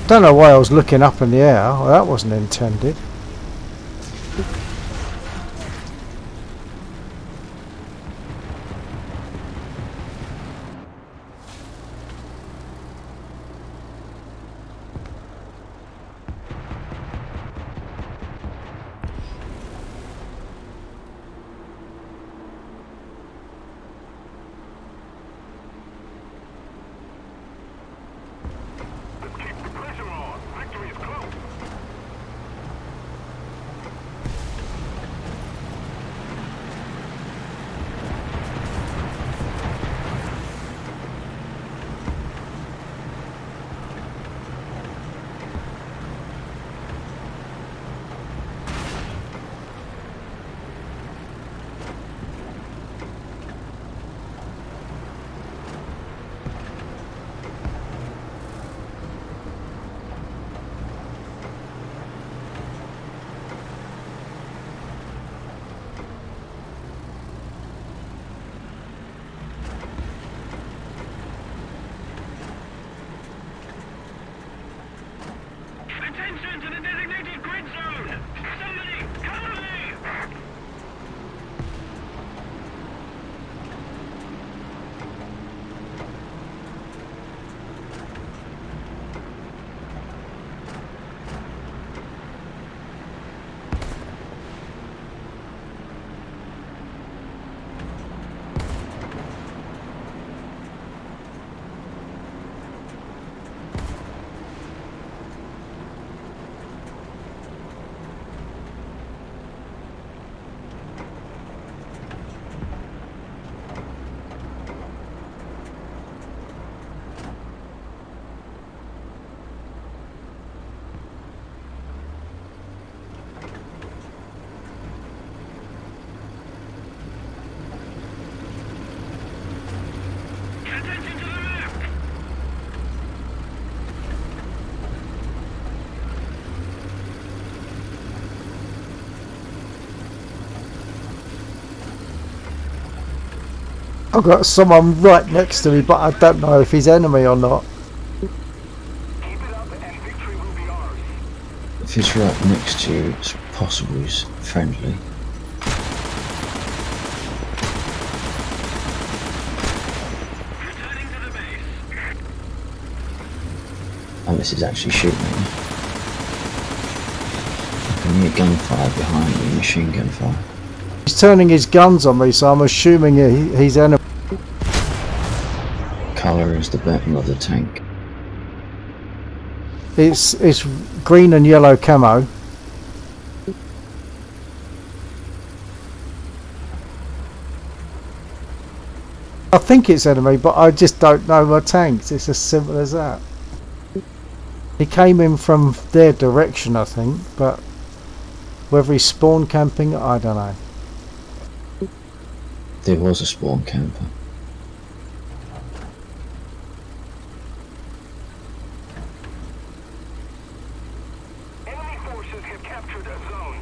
Don't know why I was looking up in the air. Well, that wasn't intended. Let's keep the pressure on. Victory is close. Attention to the designated grid zone! Somebody, cover me! Attention to the map! I've got someone right next to me, but I don't know if he's enemy or not. Keep it up and victory will be ours. If he's right next to you, it's possible he's friendly. Returning to the base. Unless he's actually shooting at you. I can hear gunfire behind me, machine gun fire. He's turning his guns on me, so I'm assuming he's enemy. Colour is the bottom of the tank. It's green and yellow camo. I think it's enemy, but I just don't know my tanks. It's as simple as that. He came in from their direction, I think, but whether he's spawn camping, I don't know. There was a spawn camper. Enemy forces have captured a zone.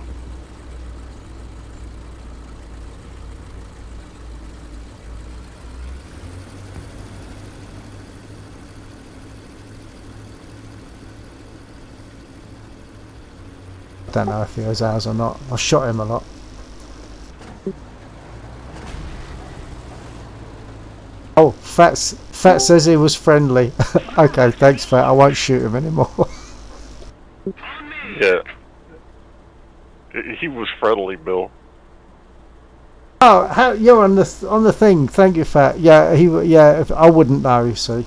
I don't know if he was ours or not. I shot him a lot. Oh, Fat says he was friendly. Okay, thanks, Fat. I won't shoot him anymore. On me! Yeah. He was friendly, Bill. Oh, you're on the thing. Thank you, Fat. Yeah, I wouldn't know. You see,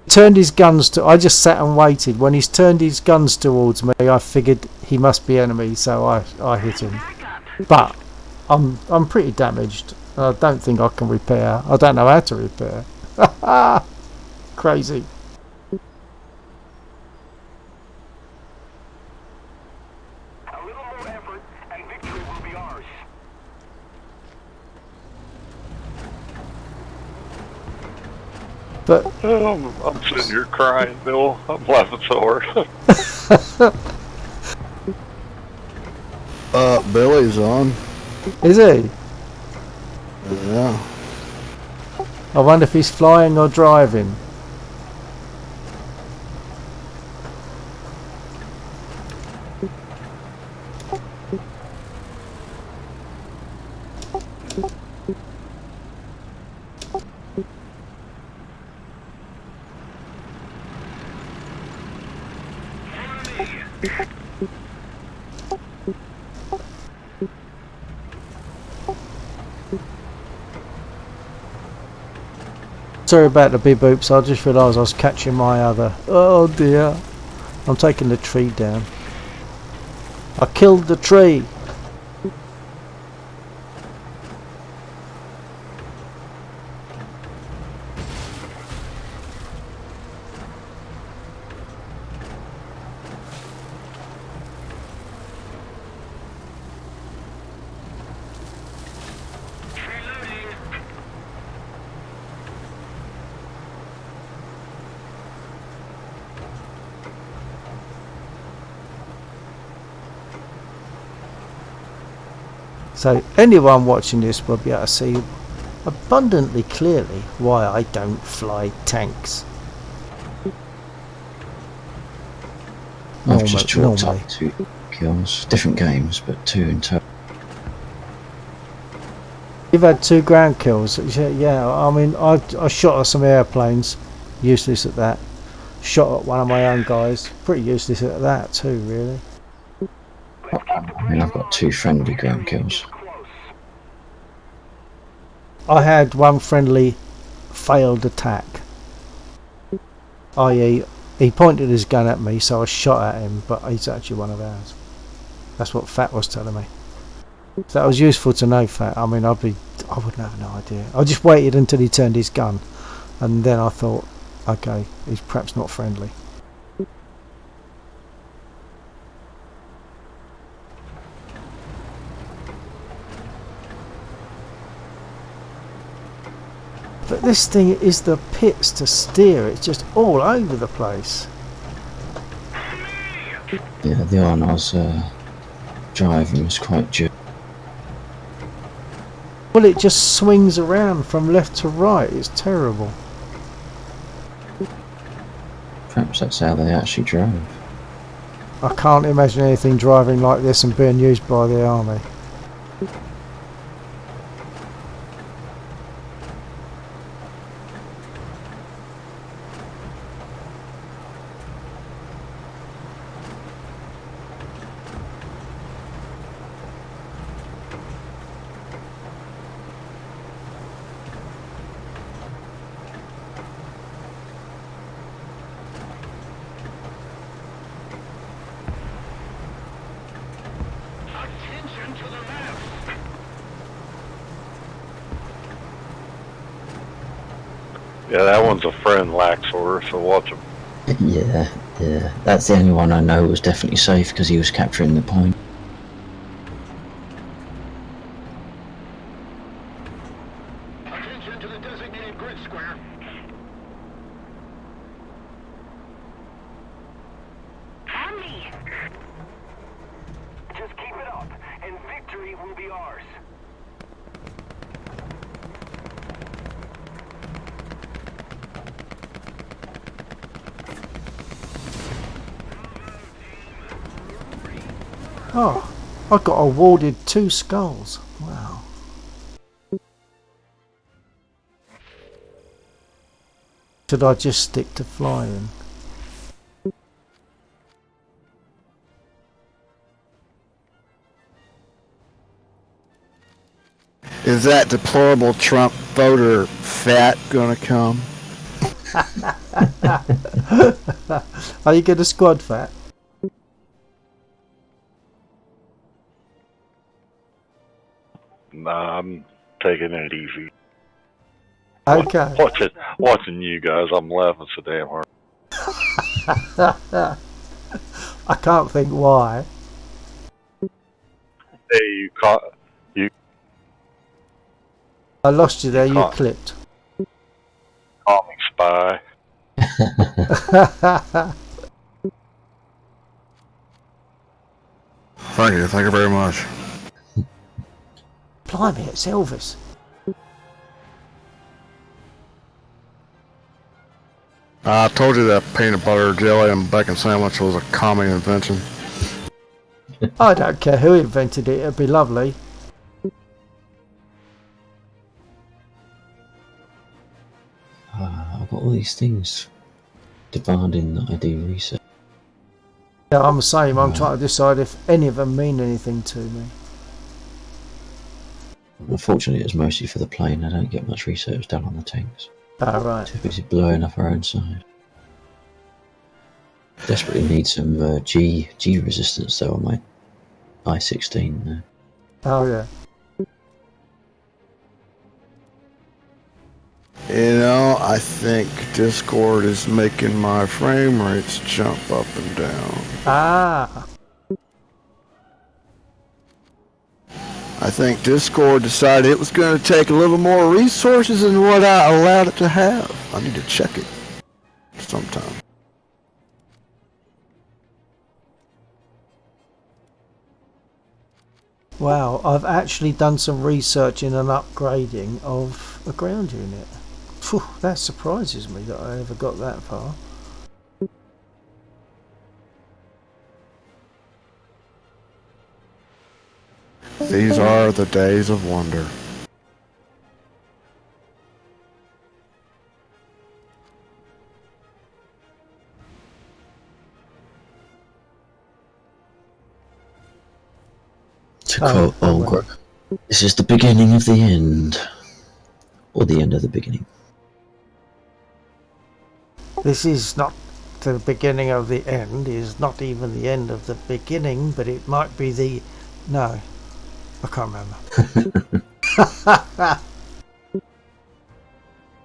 turned his guns to. I just sat and waited. When he's turned his guns towards me, I figured he must be enemy, so I hit him. But I'm pretty damaged. I don't think I can repair. I don't know how to repair. Crazy. A little more effort and victory will be ours. But I'm sitting here crying, Bill. I'm laughing so hard. Billy's on. is he? Yeah. I wonder if he's flying or driving. Sorry about the beep boops, I just realised I was catching my other. Oh dear. I'm taking the tree down. I killed the tree. So anyone watching this will be able to see abundantly clearly why I don't fly tanks. I've just chalked normally. up 2 kills, different games, but 2 in total. You've had 2 ground kills. Yeah, I mean, I shot at some airplanes, useless at that. Shot at one of my own guys, pretty useless at that too, really. I mean, I've got 2 friendly ground kills. I had 1 friendly failed attack, i.e. he pointed his gun at me, so I shot at him, but he's actually one of ours. That's what Fat was telling me. So that was useful to know, Fat. I mean, I wouldn't have no idea. I just waited until he turned his gun, and then I thought, okay, he's perhaps not friendly. But this thing is the pits to steer. It's just all over the place. Yeah, the one I was driving was quite due. Well, it just swings around from left to right. It's terrible. Perhaps that's how they actually drove. I can't imagine anything driving like this and being used by the army. Yeah, that one's a friend, Laxor, so watch him. Yeah, that's the only one I know was definitely safe because he was capturing the point. Attention to the designated grid square. On me! Just keep it up, and victory will be ours. Oh, I got awarded 2 skulls. Wow. Should I just stick to flying? Is that deplorable Trump voter Fat gonna come? Are you going to squad, Fat? Nah, I'm taking it easy. Okay. Watching you guys, I'm laughing so damn hard. I can't think why. Hey, you caught I lost you there, you can't. clipped. me spy. Thank you very much. Blimey, it's Elvis. I told you that peanut butter jelly and bacon sandwich was a common invention. I don't care who invented it, it'd be lovely. I've got all these things demanding that I do research. Yeah, I'm the same. I'm trying to decide if any of them mean anything to me. Unfortunately, it's mostly for the plane. I don't get much research done on the tanks. Ah, right. Too busy blowing up our own side. Desperately need some G resistance though on my I-16. Oh, yeah. You know, I think Discord is making my frame rates jump up and down. Ah. I think Discord decided it was going to take a little more resources than what I allowed it to have. I need to check it sometime. Wow, I've actually done some research in an upgrading of a ground unit. Phew, that surprises me that I ever got that far. These are the days of wonder. To quote Olgrich, this is the beginning of the end. Or the end of the beginning. This is not the beginning of the end, is not even the end of the beginning, but it might be the... No, I can't remember.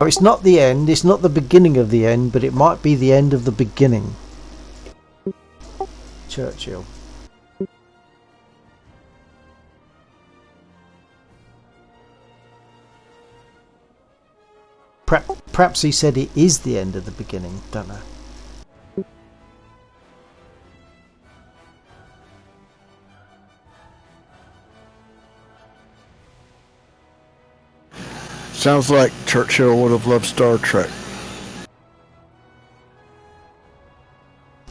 Oh, it's not the end, it's not the beginning of the end, but it might be the end of the beginning. Churchill. Perhaps he said it is the end of the beginning, don't know. Sounds like Churchill would have loved Star Trek.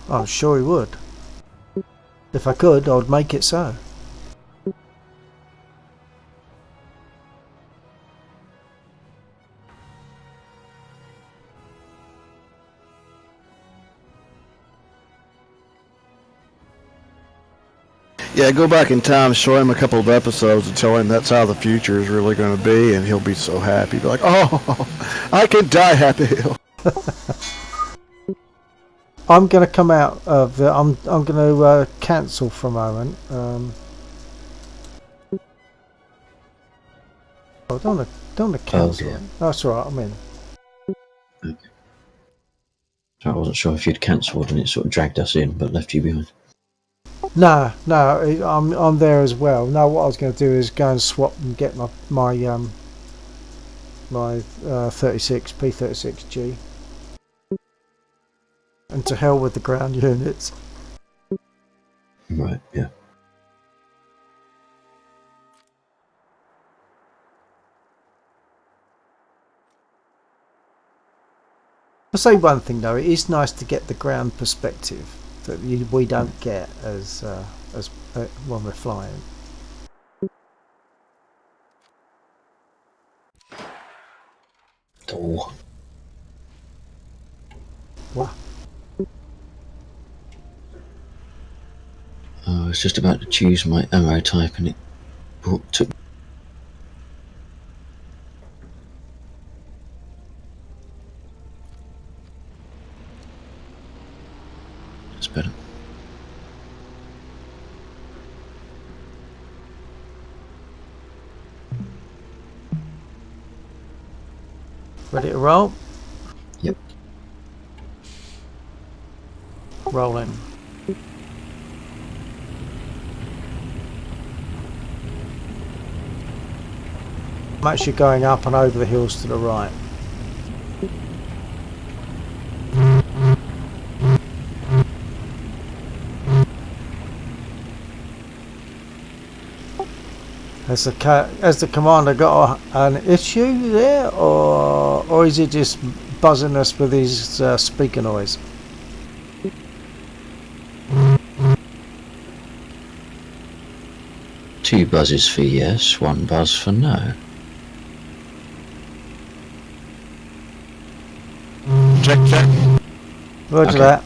I'm sure he would. If I could, I would make it so. Yeah, go back in time, show him a couple of episodes and tell him that's how the future is really going to be, and he'll be so happy. Be like, oh, I can die happy. I'm going to come out of the... I'm going to cancel for a moment. I don't want to cancel. Oh, yeah. That's all right, I'm in. Okay. I wasn't sure if you'd cancelled and it sort of dragged us in, but left you behind. No, I'm there as well. No, what I was going to do is go and swap and get my 36 P36G, and to hell with the ground units. Right, yeah. I'll say one thing though, it is nice to get the ground perspective that we don't get as when we're flying. Oh. What? I was just about to choose my ammo type and it took... That's better. Ready to roll? Yep. Rolling. I'm actually going up and over the hills to the right. Has the commander got an issue there, or is he just buzzing us with his speaker noise? Two buzzes for yes, one buzz for no. check. Roger Okay. that.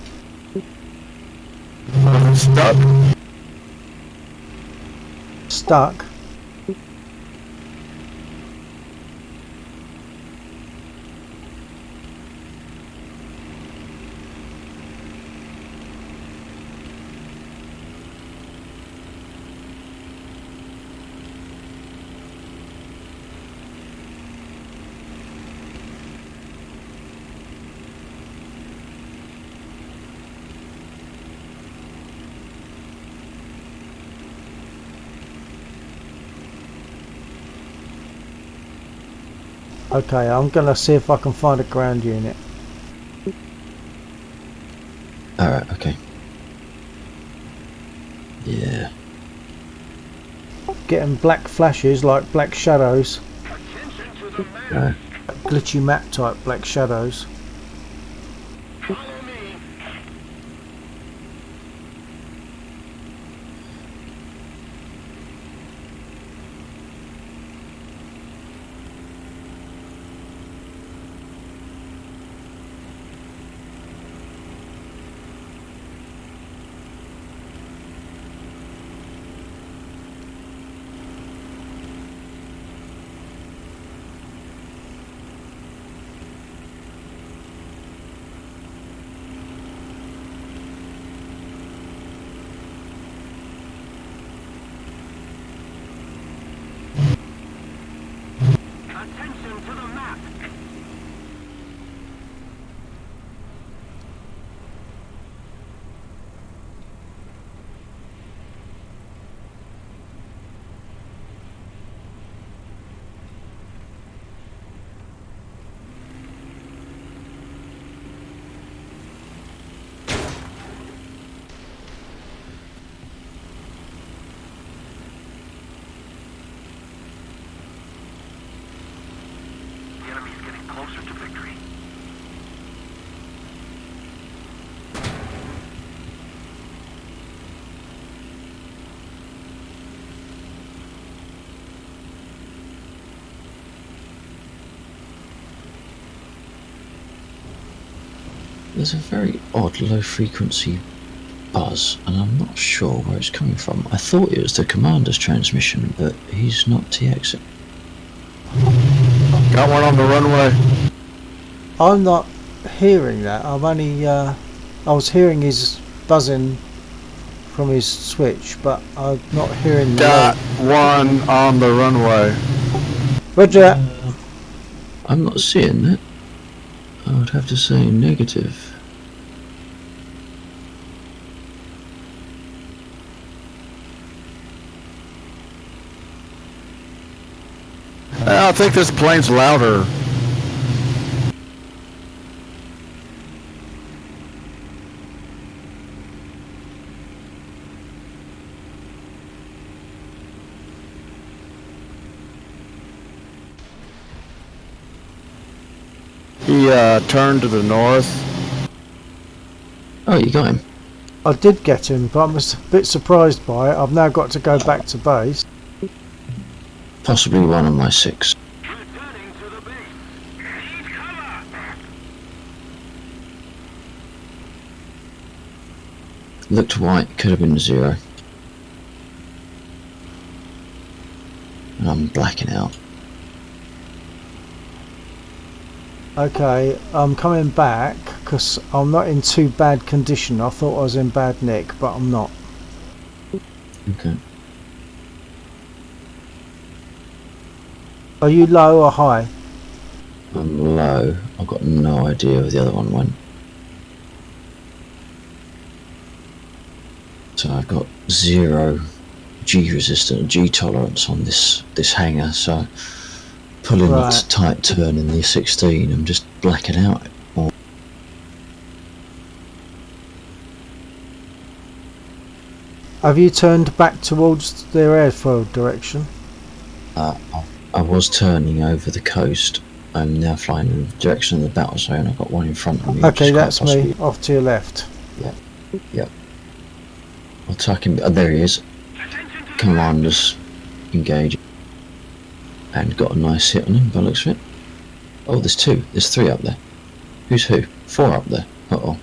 Stuck. Stuck. Okay, I'm gonna see if I can find a ground unit. Alright, okay. Yeah. Getting black flashes like black shadows, Attention to the map. No. glitchy map type black shadows. Follow me. Attention to the map. The enemy is getting closer to victory. There's a very odd low frequency buzz, and I'm not sure where it's coming from. I thought it was the commander's transmission, but he's not TXing. Got one on the runway. I'm not hearing that. I'm only I was hearing his buzzing from his switch, but I'm not hearing Got the one on the runway. Roger that. I'm not seeing that. I would have to say negative. I think this plane's louder. He turned to the north. Oh, you got him. I did get him, but I'm a bit surprised by it. I've now got to go back to base. Possibly one on my 6. Returning to the base. Need cover. Looked white, could have been 0. And I'm blacking out. Okay, I'm coming back because I'm not in too bad condition. I thought I was in bad nick, but I'm not. Okay. Are you low or high? I'm low. I've got no idea where the other one went. So I've got 0 G resistant, G tolerance on this hangar, so pulling Right. its tight turn in the 16, I'm just blacking out. Have you turned back towards their airfield direction? I was turning over the coast. I'm now flying in the direction of the battle zone. I've got one in front of me. which Okay, is quite that's possibly- me, off to your left. I'll tuck him. Oh, there he is. Attention to the Commander's engaging. And got a nice hit on him by the looks of it. Oh, there's 2. There's 3 up there. Who's who? 4 up there. Uh-oh.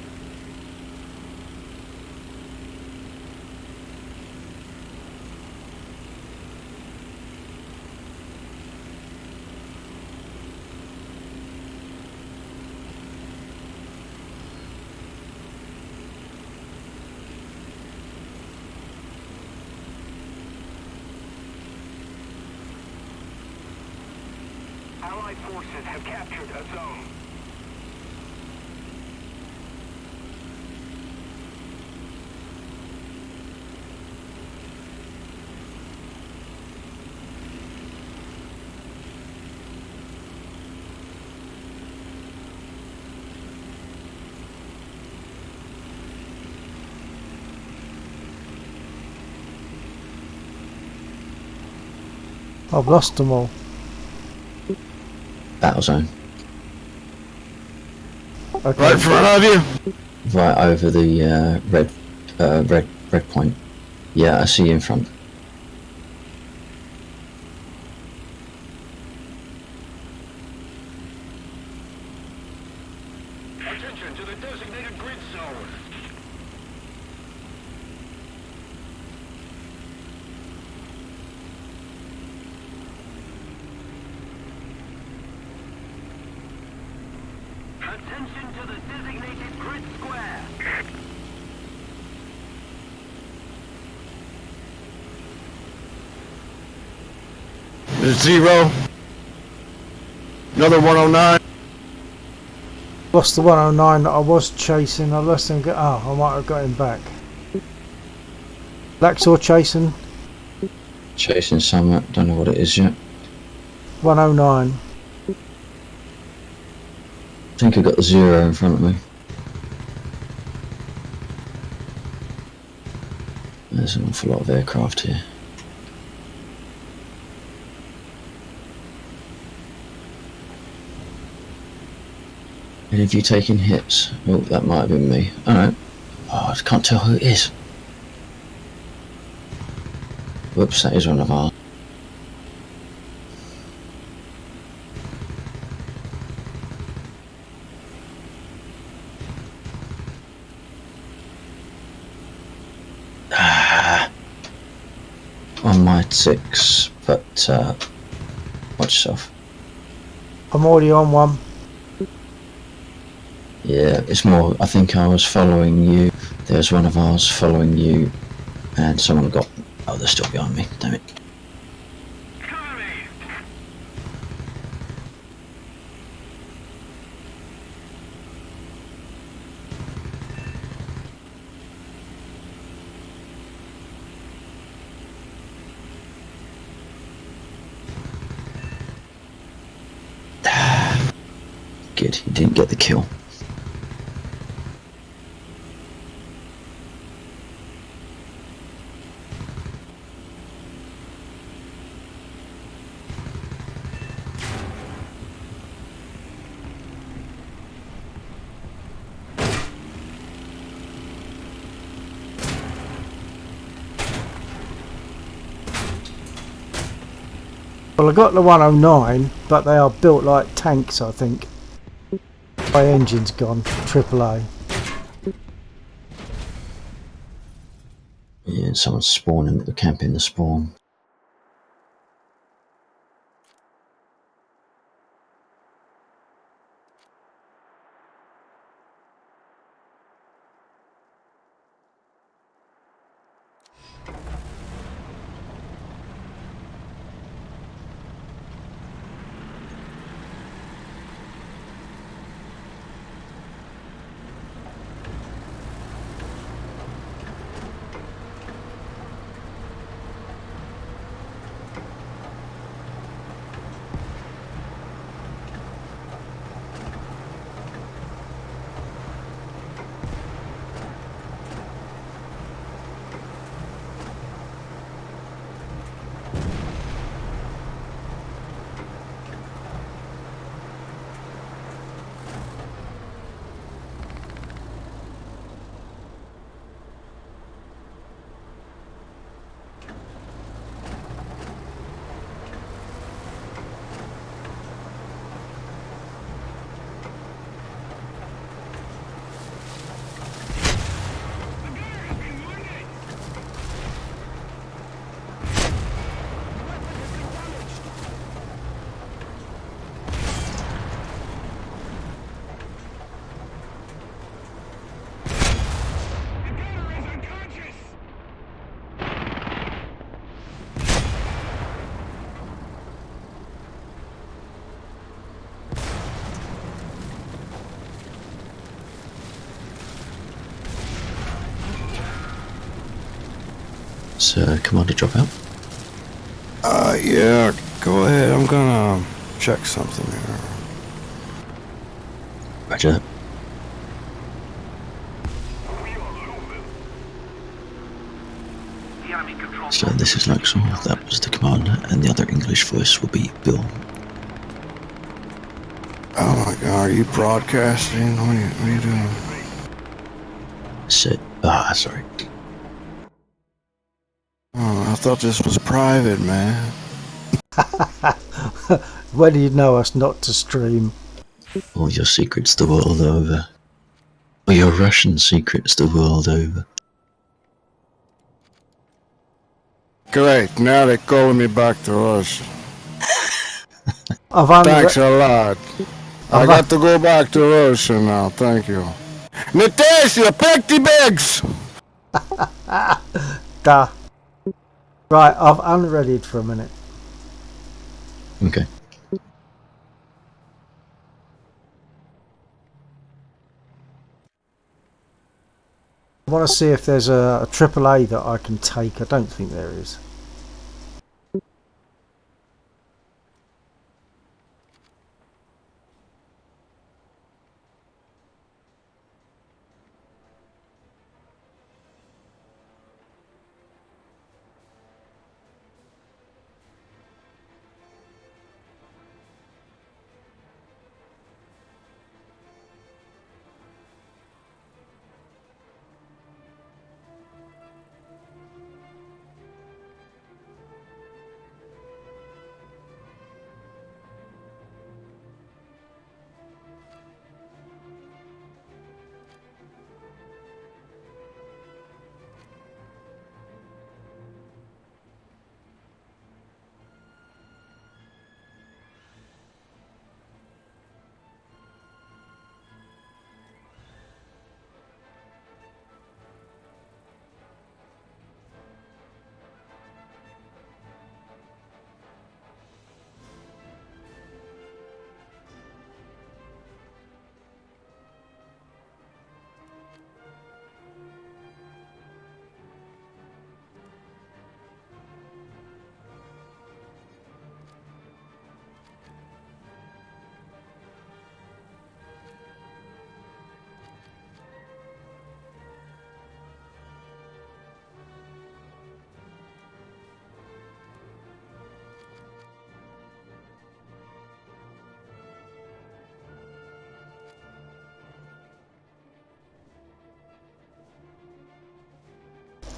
Allied forces have captured a zone. I've lost them all. Battle zone. Okay. Right in front of you. Right over the red point. Yeah, I see you in front. Attention to the designated grid zone. Attention to the designated grid square. There's 0. Another 109. Lost the 109 that I was chasing. I lost him. Oh, I might have got him back. Laxor chasing Chasing somewhere. Don't know what it is yet. 109. I think I got the 0 in front of me. There's an awful lot of aircraft here. Any of you taking hits? Oh, that might have been me. Alright. Oh, I can't tell who it is. Whoops, that is one of ours. On my 6, but watch yourself. I'm already on one. Yeah, it's more, I think I was following you, there's one of ours following you, and someone got, oh, they're still behind me, damn it. Cover me. Good, he didn't get the kill. Well, I got the 109, but they are built like tanks, I think. My engine's gone. AAA. Yeah, and someone's spawning, the camp in the spawn. Is Commander drop out? Yeah, go ahead. I'm gonna check something here. Roger that. The enemy controls. So this is Luxor, that was the commander, and the other English voice will be Bill. Oh my god, are you broadcasting? What are you doing? Sorry. Oh, I thought this was private, man. When do you know us not to stream? All your secrets the world over. All your Russian secrets the world over. Great, now they're calling me back to Russia. I've Thanks a lot. I got to go back to Russia now, thank you. Natasha, pack the bags! Duh. Right, I've unreadied for a minute. Okay. I want to see if there's a AAA that I can take. I don't think there is.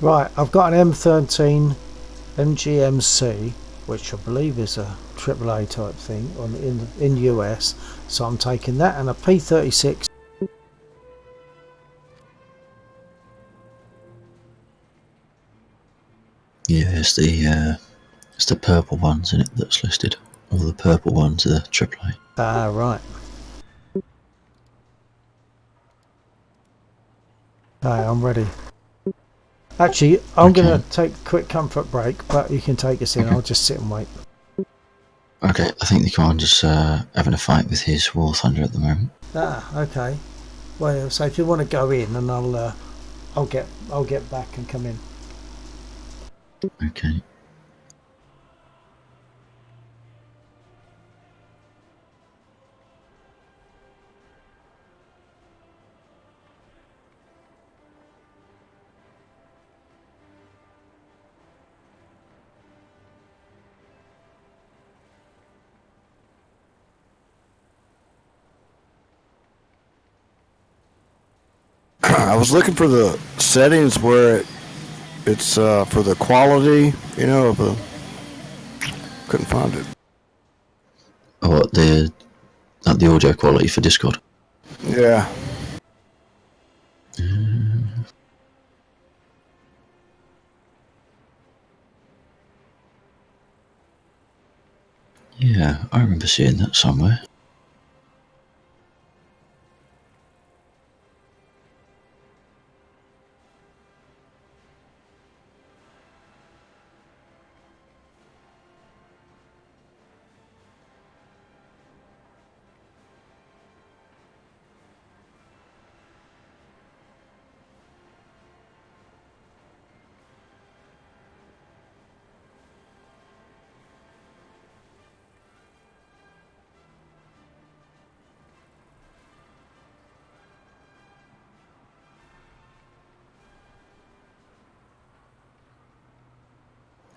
Right, I've got an M13 MGMC, which I believe is a AAA type thing in US. So I'm taking that and a P36. Yeah, it's the purple ones in it that's listed. All the purple ones are AAA. Ah, right. Right, I'm ready. Actually, I'm going to take a quick comfort break, but you can take us in. Okay. I'll just sit and wait. Okay, I think the commander's having a fight with his War Thunder at the moment. Ah, okay. Well, so if you want to go in, and I'll get back and come in. Okay. I was looking for the settings where it's for the quality, you know, of the... Couldn't find it. Oh, the audio quality for Discord. Yeah. Yeah, I remember seeing that somewhere.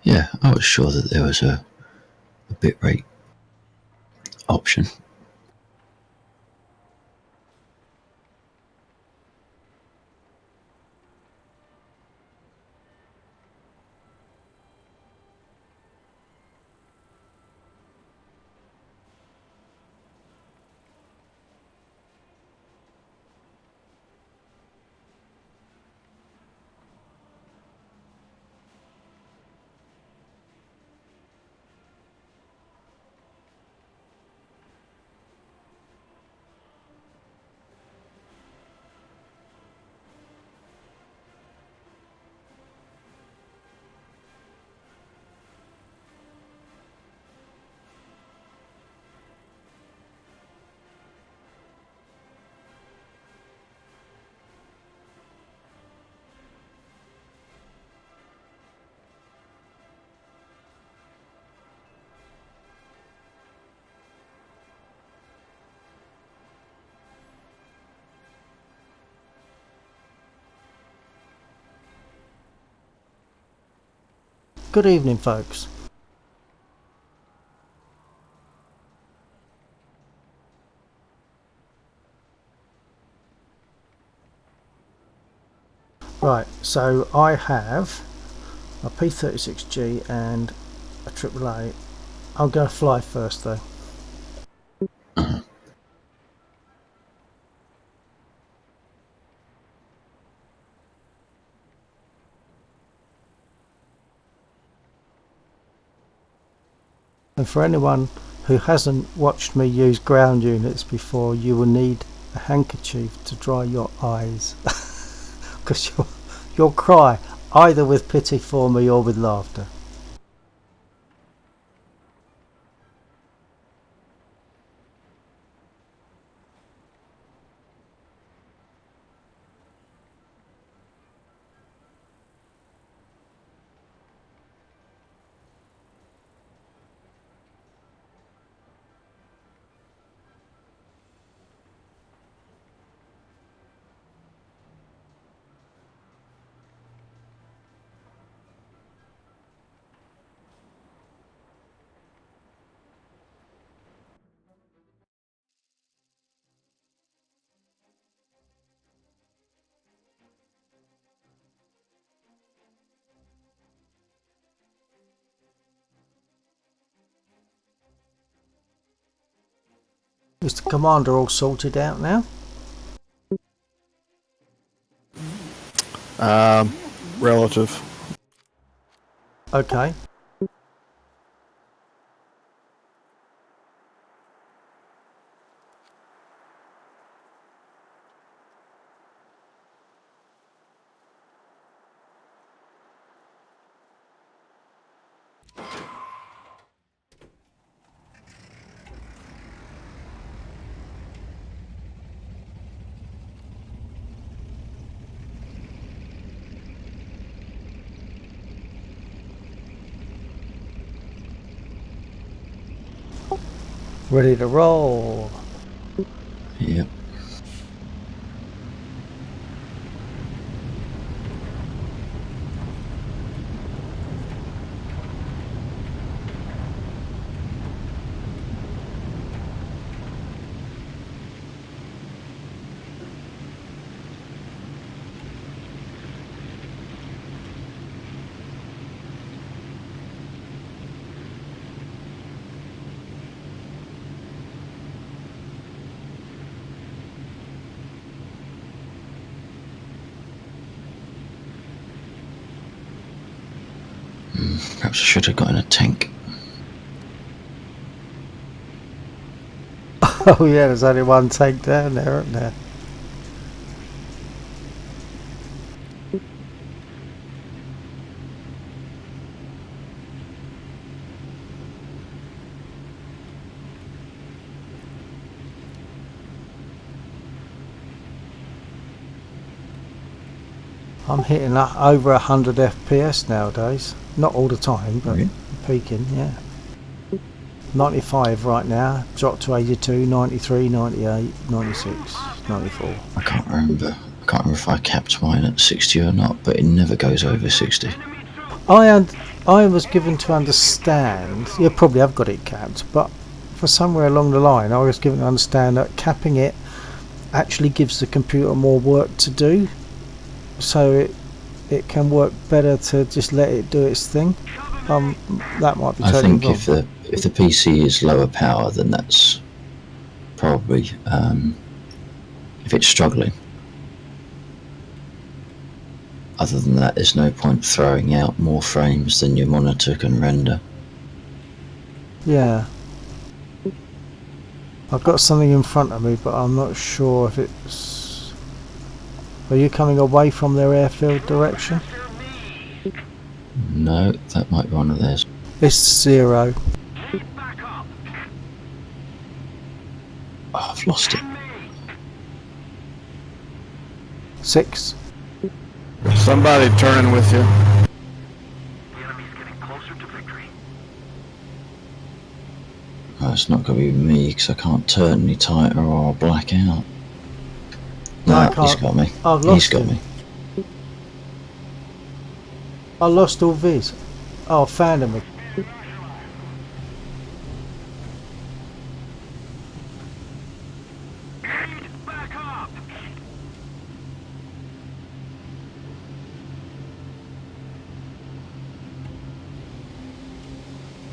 Yeah, I was sure that there was a bitrate option. Good evening, folks. Right, so I have a P36G and a AAA. I'm going to fly first though. And for anyone who hasn't watched me use ground units before, you will need a handkerchief to dry your eyes. Because you'll cry either with pity for me or with laughter. Is the commander all sorted out now? Relative. Okay. Ready to roll. Yep. Perhaps I should have gotten a tank. Oh yeah, there's only one tank down there, isn't there? I'm hitting over 100 FPS nowadays. Not all the time, but Really? peaking, yeah. 95 right now, dropped to 82, 93, 98, 96, 94. I can't remember. I can't remember if I capped mine at 60 or not, but it never goes over 60. I was given to understand. You probably have got it capped, but for somewhere along the line, I was given to understand that capping it actually gives the computer more work to do, so it can work better to just let it do its thing. That might be I totally think wrong. if the PC is lower power, then that's probably if it's struggling. Other than that, there's no point throwing out more frames than your monitor can render. Yeah. I've got something in front of me, but I'm not sure if it's... Are you coming away from their airfield direction? No, that might be one of theirs. It's 0. Back up. Oh, I've lost it. 6. Somebody turning with you. The enemy's getting closer to victory. Oh, it's not going to be me because I can't turn any tighter or I'll black out. No, I No, he's can't. got me. I've lost He's got him. me. I lost all viz. Oh, I found him. Back up.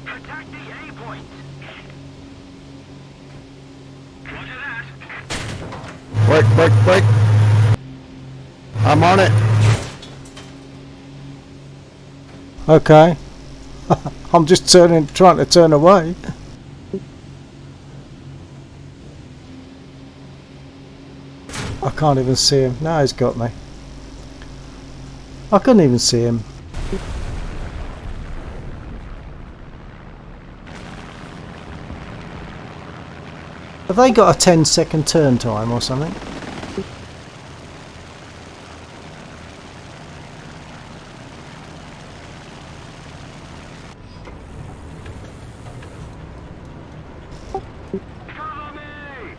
Attack the A point. Roger that. Break. I'm on it. Okay. I'm just trying to turn away. I can't even see him. No, he's got me. I couldn't even see him. Have they got a 10-second turn time or something? Cover me.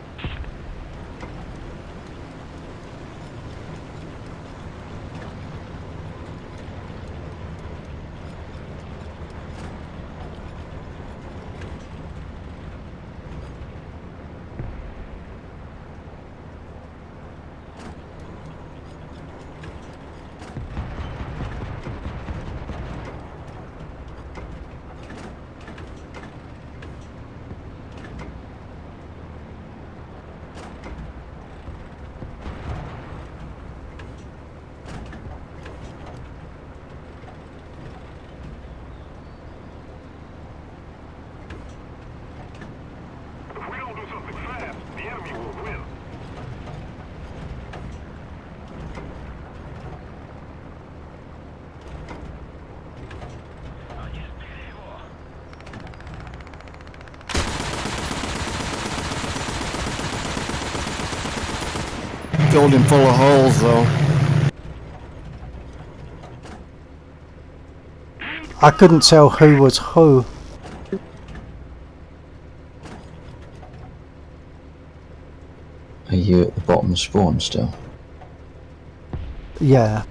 If we don't do something fast, the enemy will win. Filled him full of holes, though. I couldn't tell who was who. Are you at the bottom spawn still? Yeah.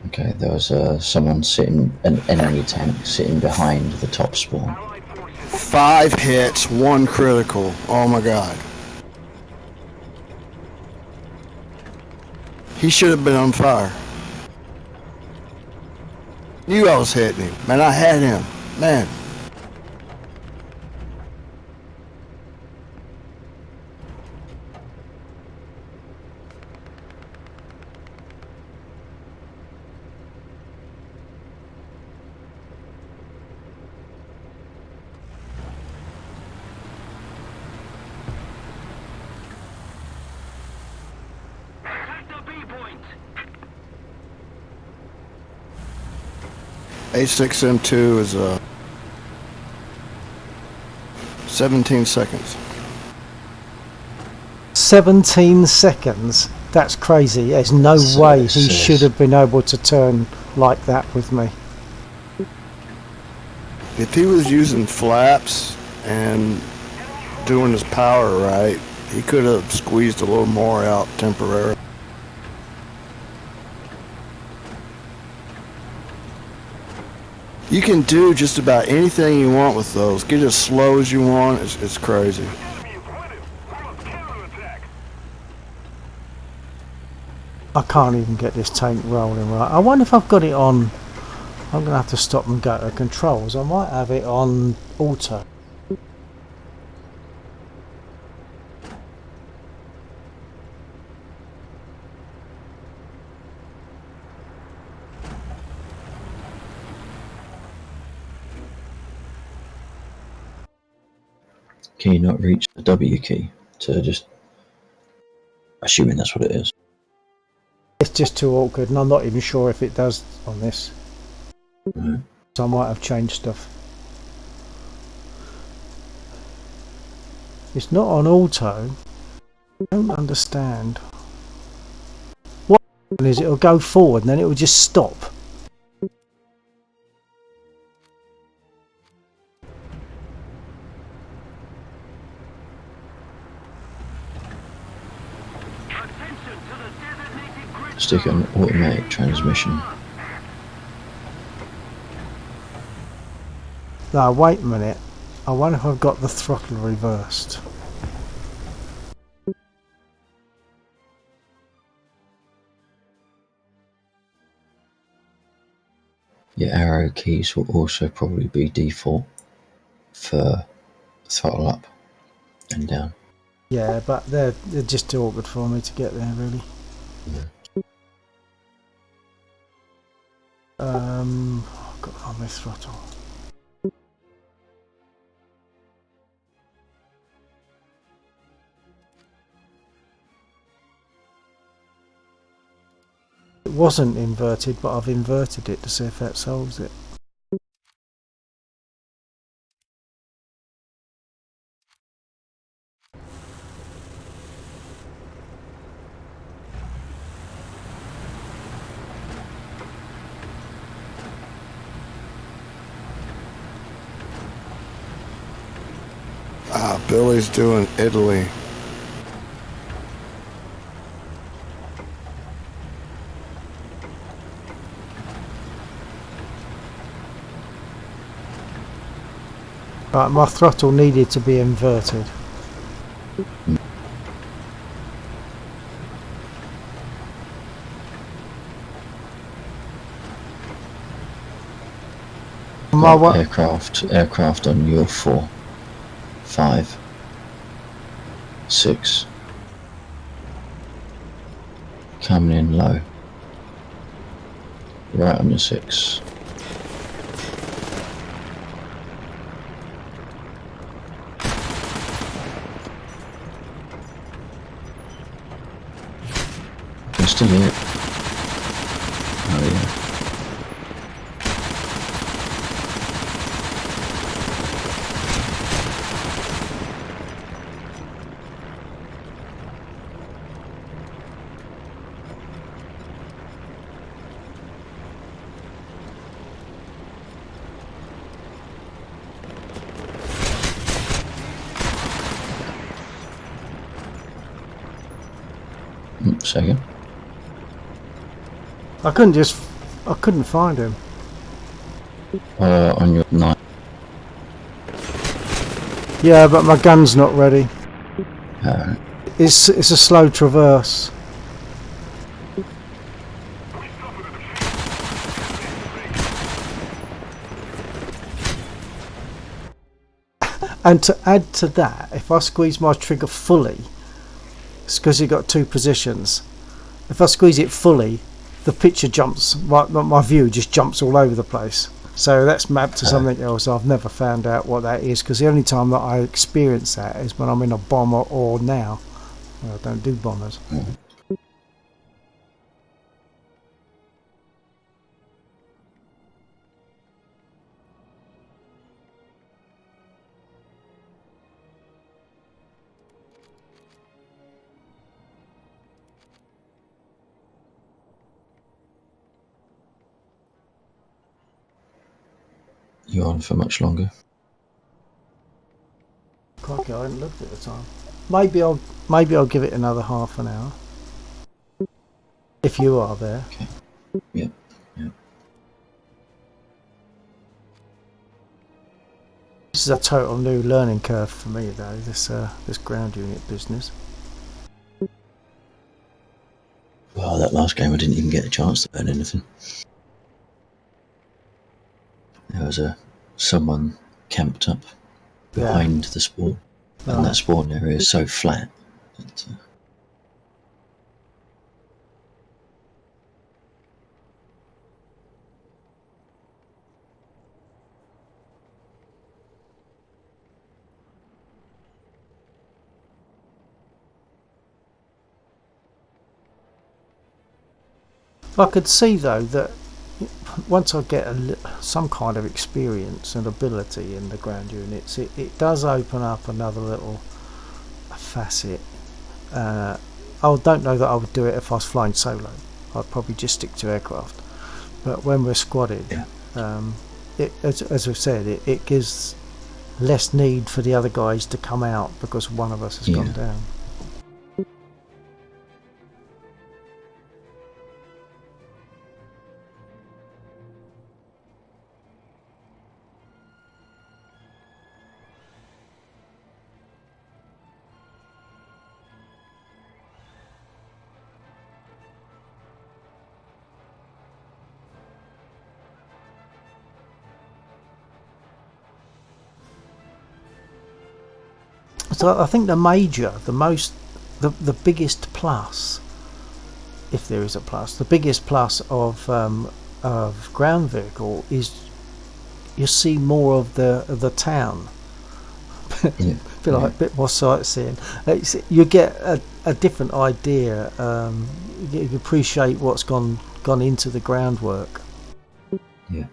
Okay, there was someone sitting, an enemy tank sitting behind the top spawn. 5 hits, 1 critical. Oh my god. He should have been on fire. Knew I was hitting him. Man, I had him. Man. Attack the B point. A6M2 is 17 seconds. 17 seconds. That's crazy. There's no So way it he says. should have been able to turn like that with me. If he was using flaps and doing his power right, he could have squeezed a little more out temporarily. You can do just about anything you want with those. Get as slow as you want. It's crazy. Enemy is winning. We must counterattack. I can't even get this tank rolling right. I wonder if I've got it on. I'm going to have to stop and go to controls. I might have it on auto. Can you not reach the W key to just... Assuming that's what it is. It's just too awkward, and I'm not even sure if it does on this. Right. So I might have changed stuff. It's not on auto. I don't understand. What is it'll go forward and then it will just stop. Attention to the designated grid Stick it on automatic transmission. No, wait a minute. I wonder if I've got the throttle reversed. Your arrow keys will also probably be default for throttle up and down. Yeah, but they're just too awkward for me to get there, really. I've got on my throttle. It wasn't inverted, but I've inverted it to see if that solves it. Billy's doing Italy. Right, my throttle needed to be inverted. Aircraft on your 4, 5, 6. Coming in low. Right on your 6. Can still hear it. Oh yeah. Second. I couldn't find him. On your 9. Yeah, but my gun's not ready. Alright. It's a slow traverse. And to add to that, if I squeeze my trigger fully, it's because you've got 2 positions. If I squeeze it fully, the picture jumps, my view just jumps all over the place. So that's mapped to something else. I've never found out what that is, because the only time that I experience that is when I'm in a bomber or now. Well, I don't do bombers. You on for much longer? Crikey, I hadn't looked at the time. Maybe I'll give it another half an hour. If you are there. Okay. Yep. Yep. This is a total new learning curve for me, though. This ground unit business. Well, that last game I didn't even get a chance to learn anything. There was someone camped up behind the spawn, and that spawn area is so flat. That, I could see though that once I get some kind of experience and ability in the ground units, it does open up another little facet. I don't know that I would do it if I was flying solo. I'd probably just stick to aircraft. But when we're squadded, as I've said, it gives less need for the other guys to come out because one of us has gone down. So I think the biggest plus, if there is a plus, the biggest plus of ground vehicle is you see more of the town. Feel like a bit more sightseeing. You get a different idea. You appreciate what's gone into the groundwork. Yeah.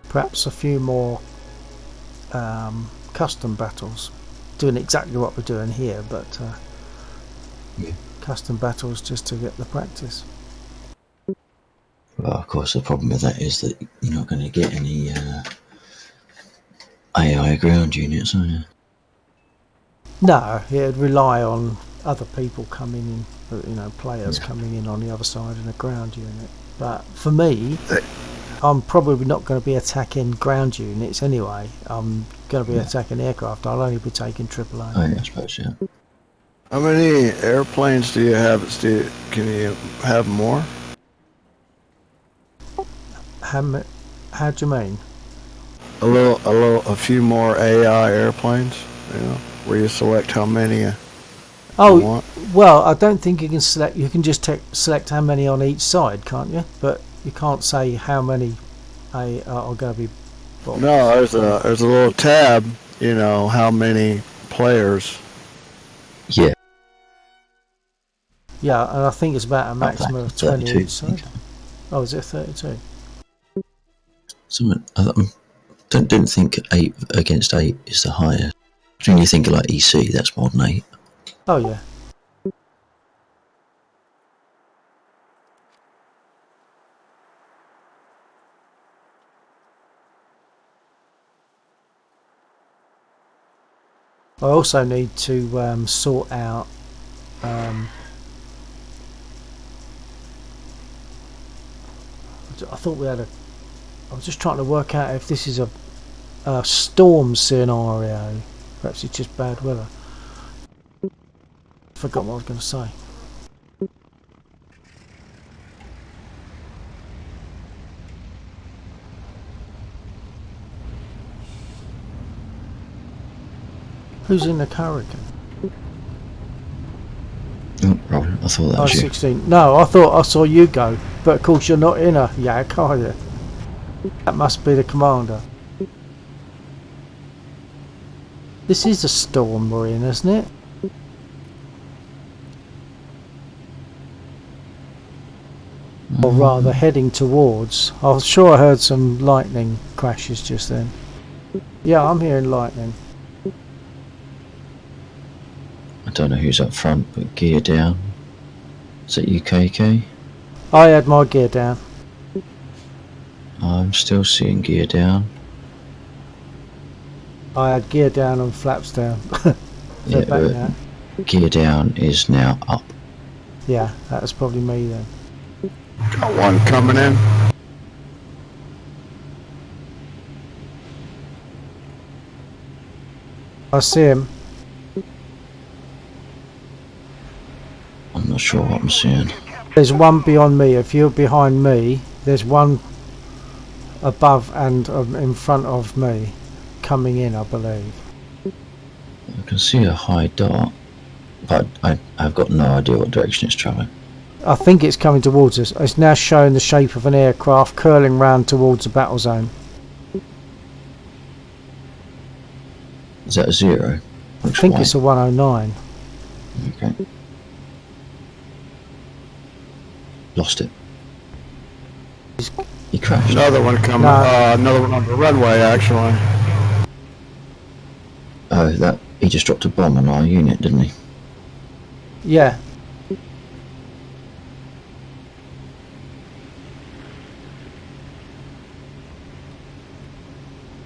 Perhaps a few more custom battles, doing exactly what we're doing here, but custom battles just to get the practice. Well, of course, the problem with that is that you're not going to get any AI ground units, are you? No, it'd rely on other people coming in, players coming in on the other side in a ground unit. But for me, I'm probably not going to be attacking ground units anyway. I'm going to be attacking aircraft. I'll only be taking AAA. Oh, yeah, I suppose, yeah. How many airplanes do you have, Steve? Can you have more? How do you mean? A few more AI airplanes, where you select how many you want. Well, I don't think you can select. You can just select how many on each side, can't you? But you can't say how many are going to be bought. No, there's a little tab. How many players. Yeah. Yeah, and I think it's about a maximum of 20 32, each side. Oh, is it 32? Don't think 8 against 8 is the highest. When you think of like EC, that's more than 8. Oh yeah. I also need to sort out I thought we had a I was just trying to work out if this is a storm scenario. Perhaps it's just bad weather. Forgot what I was going to say. Who's in the hurricane? Oh, Robin, I thought that was you. 16. No, I thought I saw you go, but of course you're not in a yak, are you? That must be the commander. This is a storm we're in, isn't it? Or rather heading towards. I'm sure I heard some lightning crashes just then. Yeah, I'm hearing lightning. I don't know who's up front, but gear down. Is that you, KK? I had my gear down. I'm still seeing gear down. I had gear down and flaps down. Yeah, They're back now. gear down is now up. Yeah, that was probably me then. Got one coming in. I see him. I'm not sure what I'm seeing. There's one beyond me. If you're behind me, there's one above and in front of me coming in, I believe. I can see a high dart, but I've got no idea what direction it's travelling. I think it's coming towards us. It's now showing the shape of an aircraft curling round towards the battle zone. Is that a 0? I think it's a 109. Okay. Lost it. He crashed. Another one coming. No. Another one on the runway, actually. Oh, that he just dropped a bomb on our unit, didn't he? Yeah.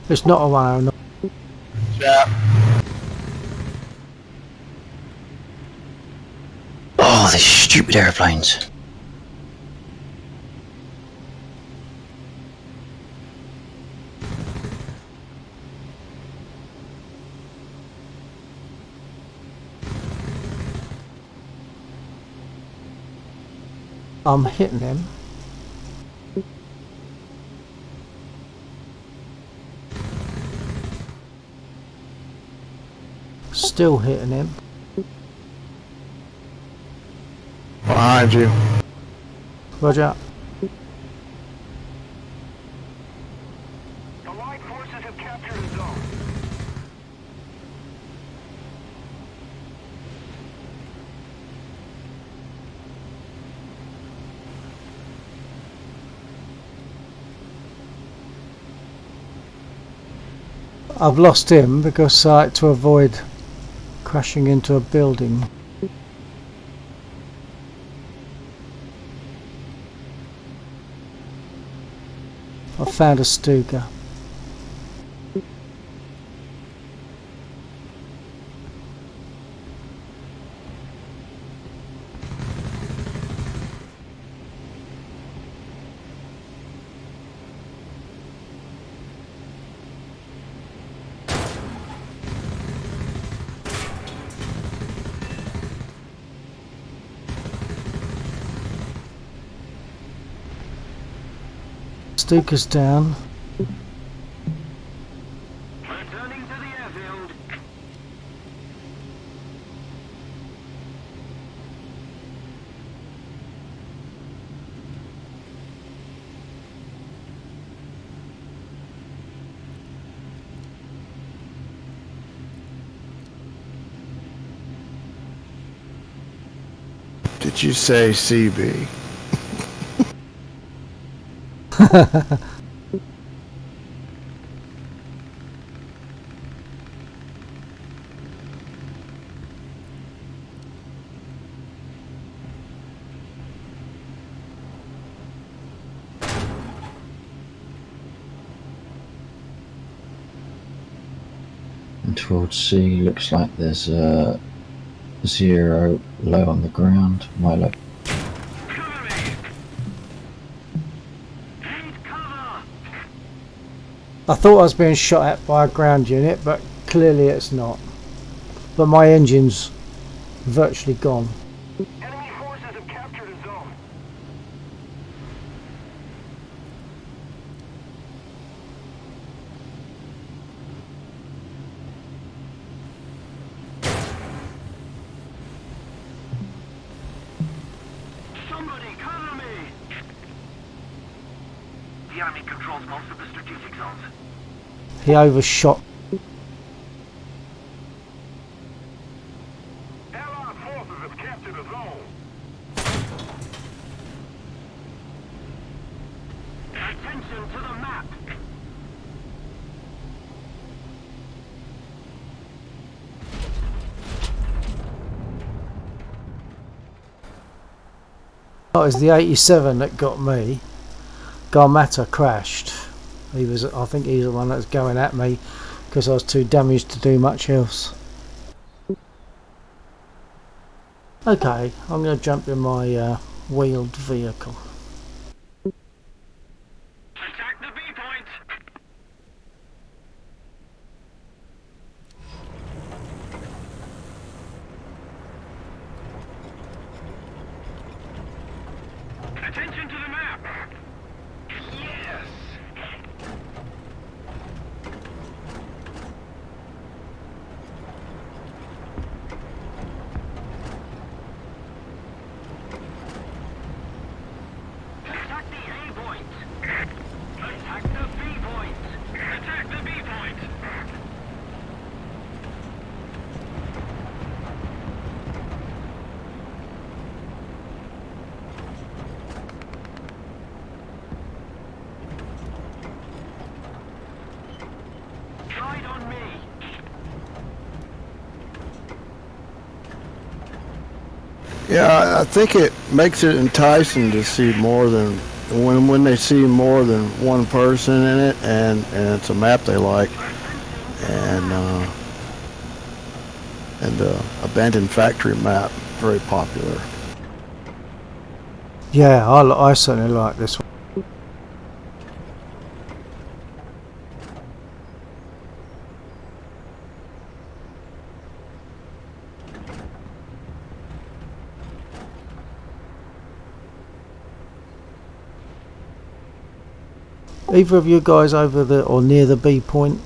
It's not a 109. Yeah. Oh, these stupid airplanes. I'm hitting him. Still hitting him. Behind you. Roger. Allied forces have captured a zone. I've lost him because I had to avoid crashing into a building. I found a Stuka. Stuka's down. Returning to the airfield. Did you say CB? heading towards C. Looks like there's a 0 low on the ground. Milo. Cover me! Need cover! I thought I was being shot at by a ground unit, but clearly it's not. But my engine's virtually gone. Enemy forces have captured a zone. Somebody cover me! The enemy controls most of the strategic zones. He overshot. Allied forces have captured a zone. Attention to the map. It was the 87 that got me. Garmata crashed. I think he's the one that was going at me because I was too damaged to do much else. Okay, I'm going to jump in my wheeled vehicle. Attack the B point. Attention to the map. Yes. Attack the A point. Attack the B point. Attack the B point. Guide on me. Yeah, I think it makes it enticing to see more than when they see more than one person in it, and it's a map they like, and the abandoned factory map, very popular. Yeah, I certainly like this one. Either of you guys over the or near the B point?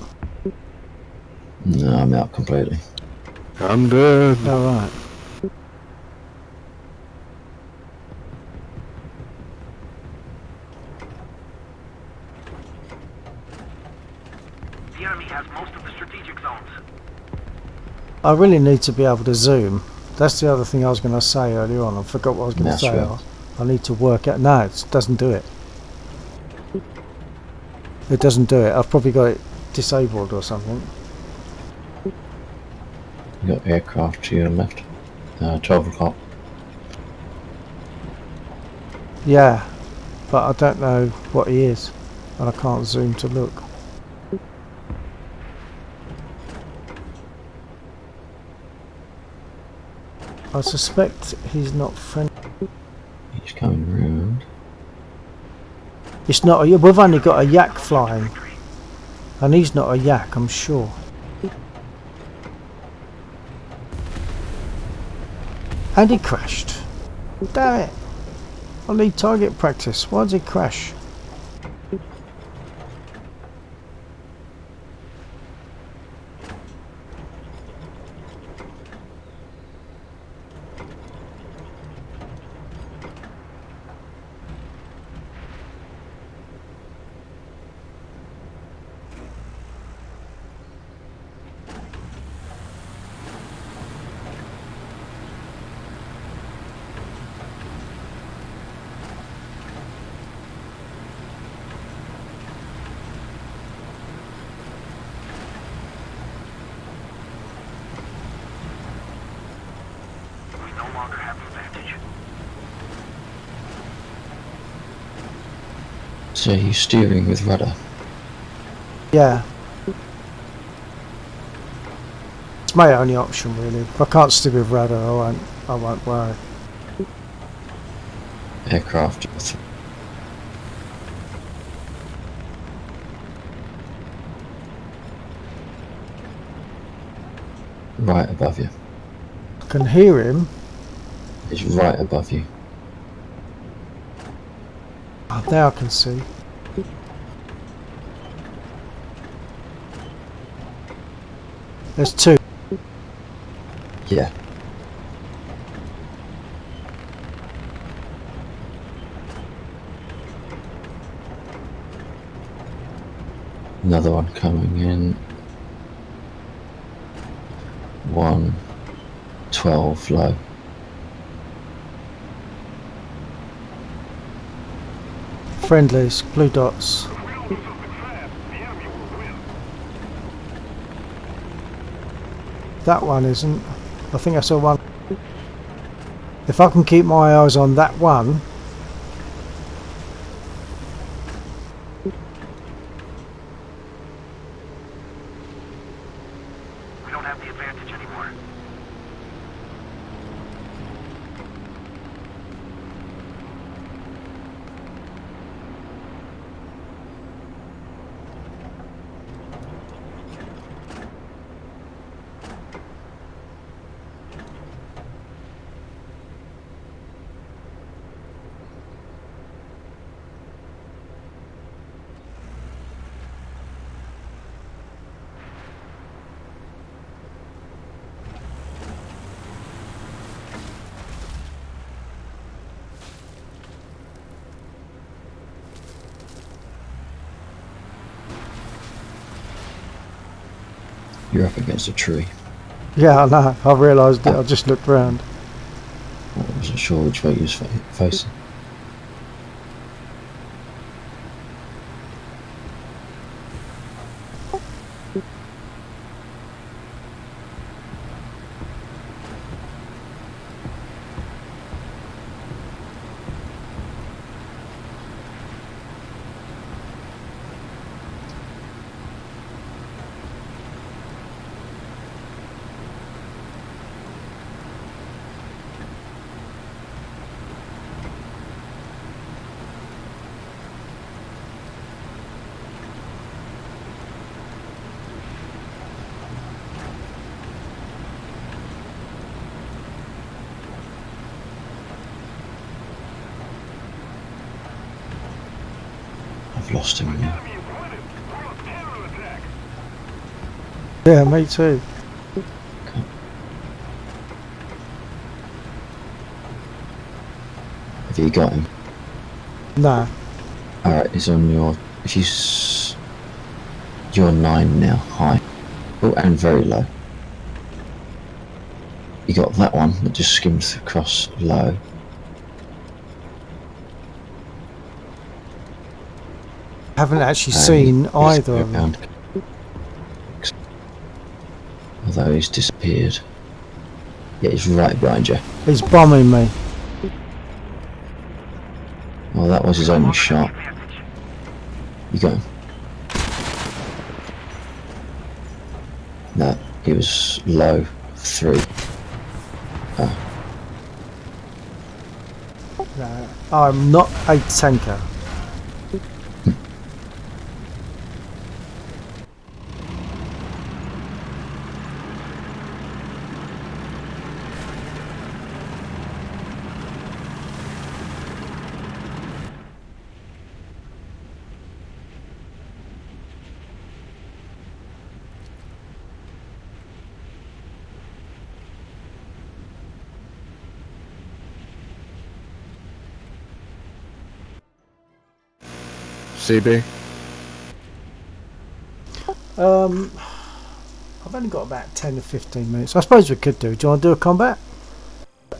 No, I'm out completely. I'm dead. Alright. The enemy has most of the strategic zones. I really need to be able to zoom. That's the other thing I was going to say earlier on. I forgot what I was going to That's say. right. I need to work out. No, it doesn't do it. It doesn't do it. I've probably got it disabled or something. You got aircraft to your left. 12 o'clock. Yeah, but I don't know what he is, and I can't zoom to look. I suspect he's not friendly. He's coming round. It's not. We've only got a yak flying, and he's not a yak, I'm sure. And he crashed. Damn it! I need target practice. Why does he crash? Longer have advantage. So he's steering with rudder. Yeah. my only option really. If I can't stick with radar, I won't worry. Aircraft. Right above you. I can hear him. It's right above you. Oh, there I can see. There's two. Yeah. Another one coming in. 112 low. Friendlies, blue dots. That one isn't. I think I saw one. If I can keep my eyes on that one. We don't have the advantage anymore. You're up against a tree. Yeah, I know. I realised it. I just looked round. I wasn't sure which way you was facing. I've lost him now. Yeah, me too. Have you got him? Nah. Alright, he's on your... If you... You're 9 now, high. Oh, and very low. You got that one that just skimmed across low. Haven't actually seen either of them. Although he's disappeared. Yeah, he's right behind you. He's bombing me. Well, that was his only shot. You got him. No, he was low. 3. Oh. No, I'm not a tanker. CB? I've only got about 10 to 15 minutes. I suppose we could do. Do you want to do a combat?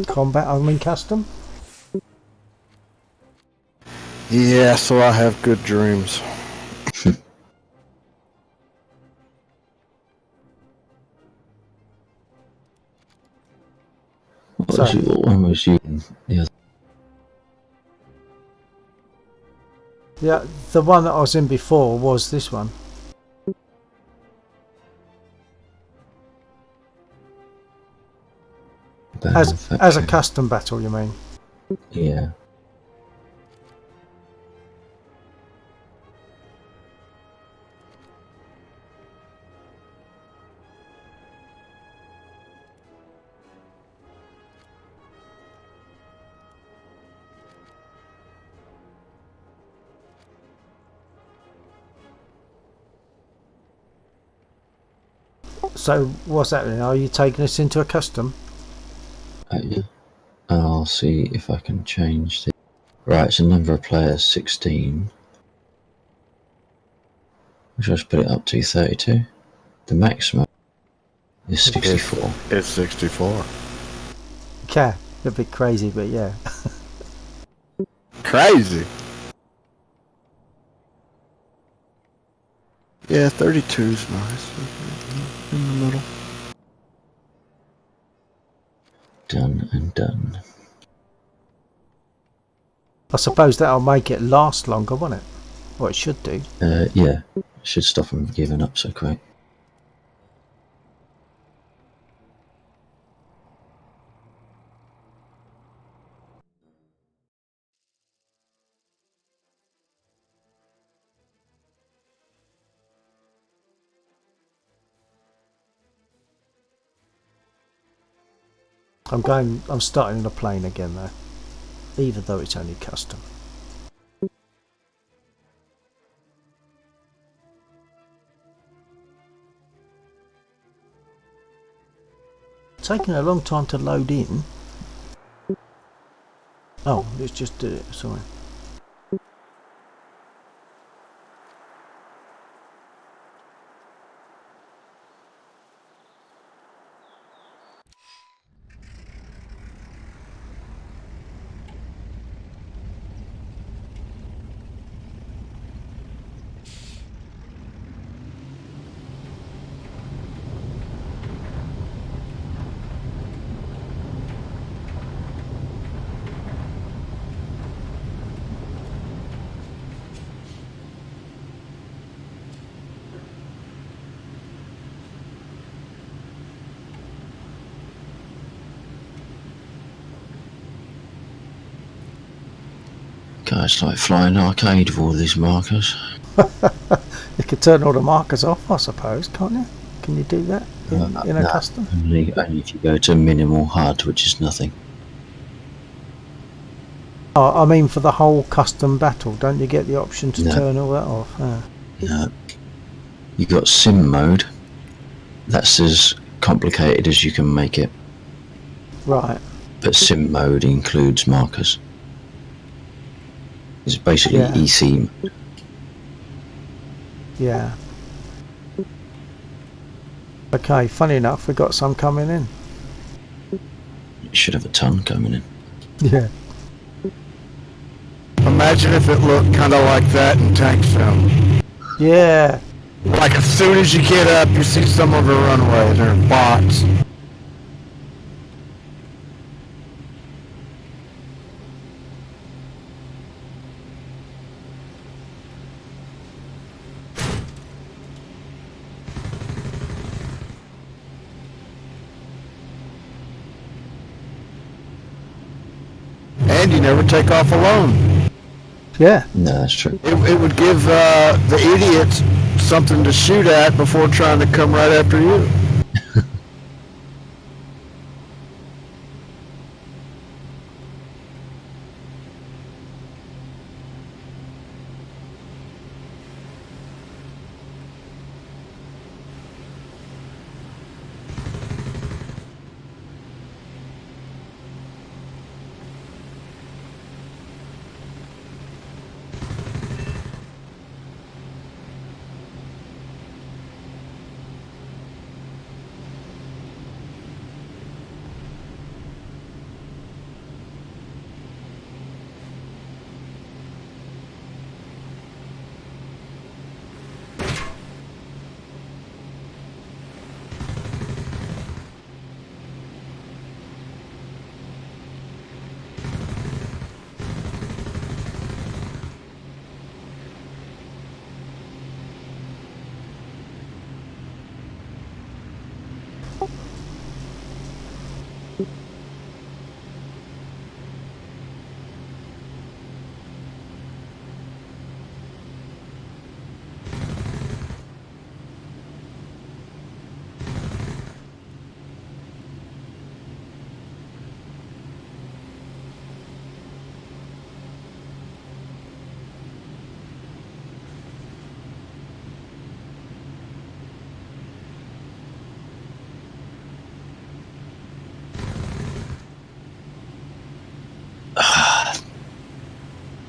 Combat, I mean custom? Yeah, so I have good dreams. One was you and the other. Yeah, the one that I was in before was this one. As a custom battle, you mean? Yeah. So what's happening? Are you taking us into a custom? Yeah. I'll see if I can change the. Right, it's a number of players 16. Which I'll just put it up to 32. The maximum is 64. It's 64. Yeah, a bit crazy, but yeah. Crazy. Yeah, 32's nice. In the middle. Done and done. I suppose that'll make it last longer, won't it? Well, it should do. Yeah. Should stop them giving up so quick. I'm starting the plane again though. Even though it's only custom. Taking a long time to load in. Oh, let's just do it, sorry. God, it's like flying arcade with all these markers. You could turn all the markers off, I suppose, can't you? Can you do that in a No, custom? only if you go to minimal HUD, which is nothing. Oh, I mean for the whole custom battle, don't you get the option to No. turn all that off? No. You got sim mode. That's as complicated as you can make it. Right. But sim mode includes markers. It's basically Yeah. EC. Yeah. Okay, funny enough, we got some coming in. You should have a ton coming in. Yeah. Imagine if it looked kind of like that in tank film. Yeah. Like as soon as you get up, you see some of the runway. They're bots. And you never take off alone. Yeah. No, that's true. It would give the idiots something to shoot at before trying to come right after you.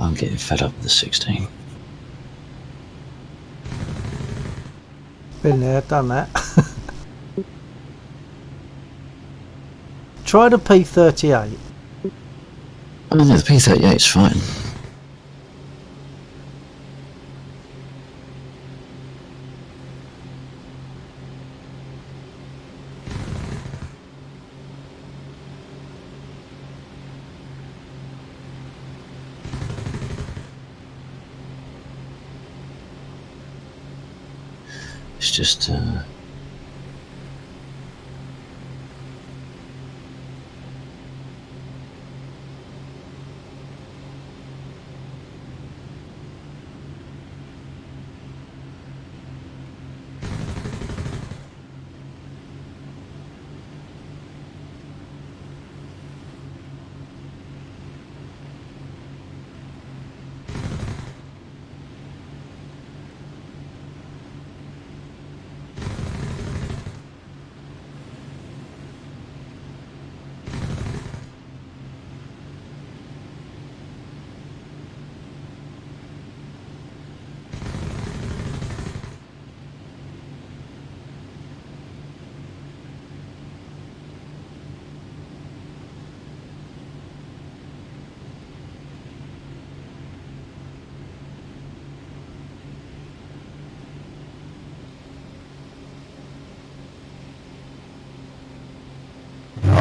I'm getting fed up with the 16. Been there, done that. Try the P38. Oh, no, the P38 is fine. It's just,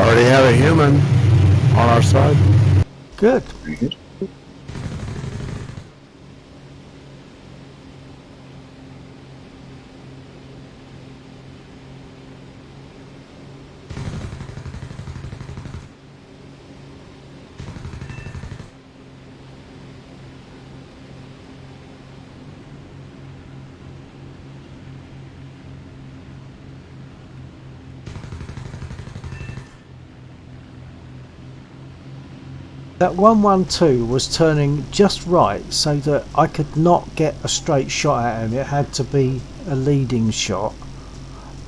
Already have a human on our side. Good. very good. That 112 was turning just right so that I could not get a straight shot at him. It had to be a leading shot.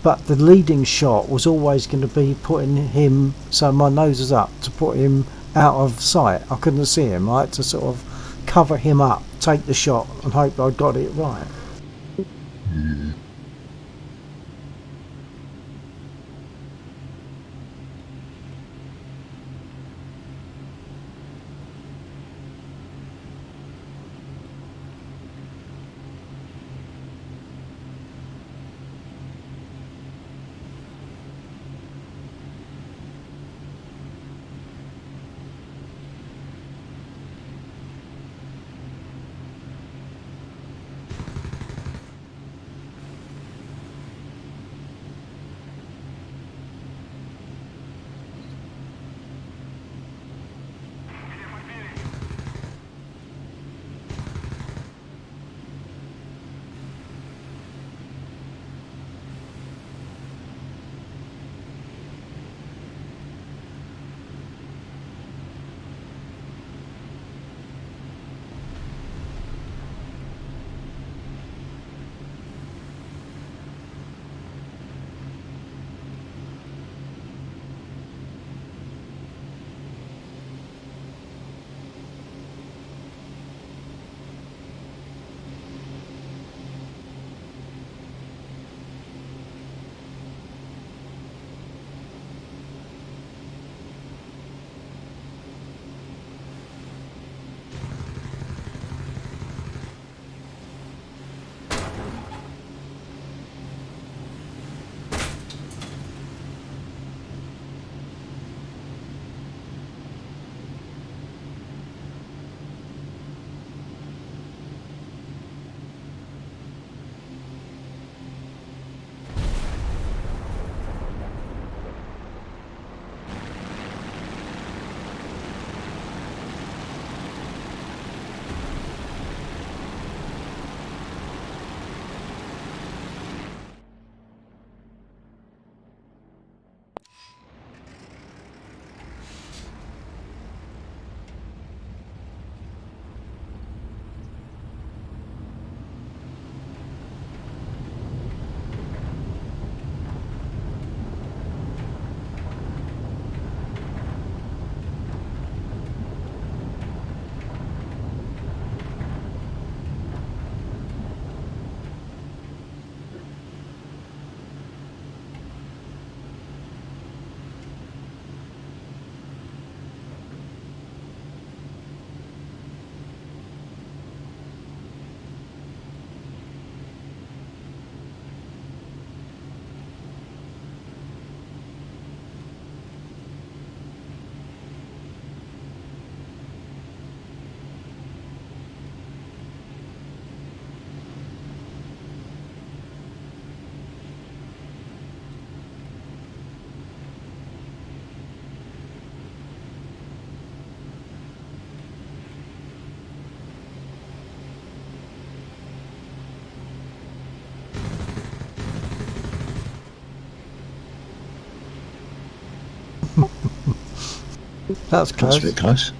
But the leading shot was always going to be putting him, so my nose is up, to put him out of sight. I couldn't see him. I had to sort of cover him up, take the shot and hope I got it right. That's That's a close. bit close.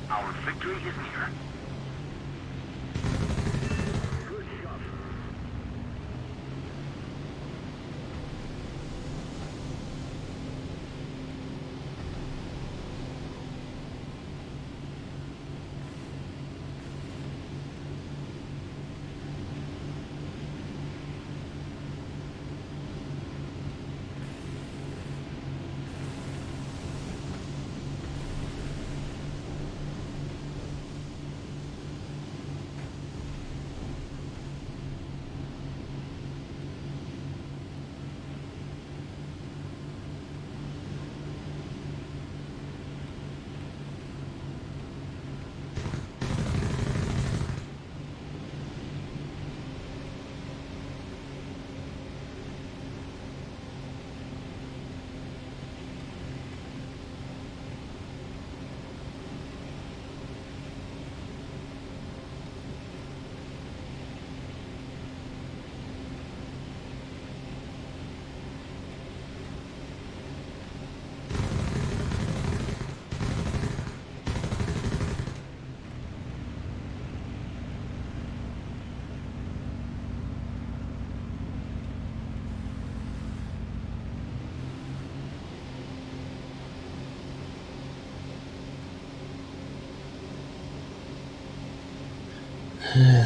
Our victory is near. Good shot.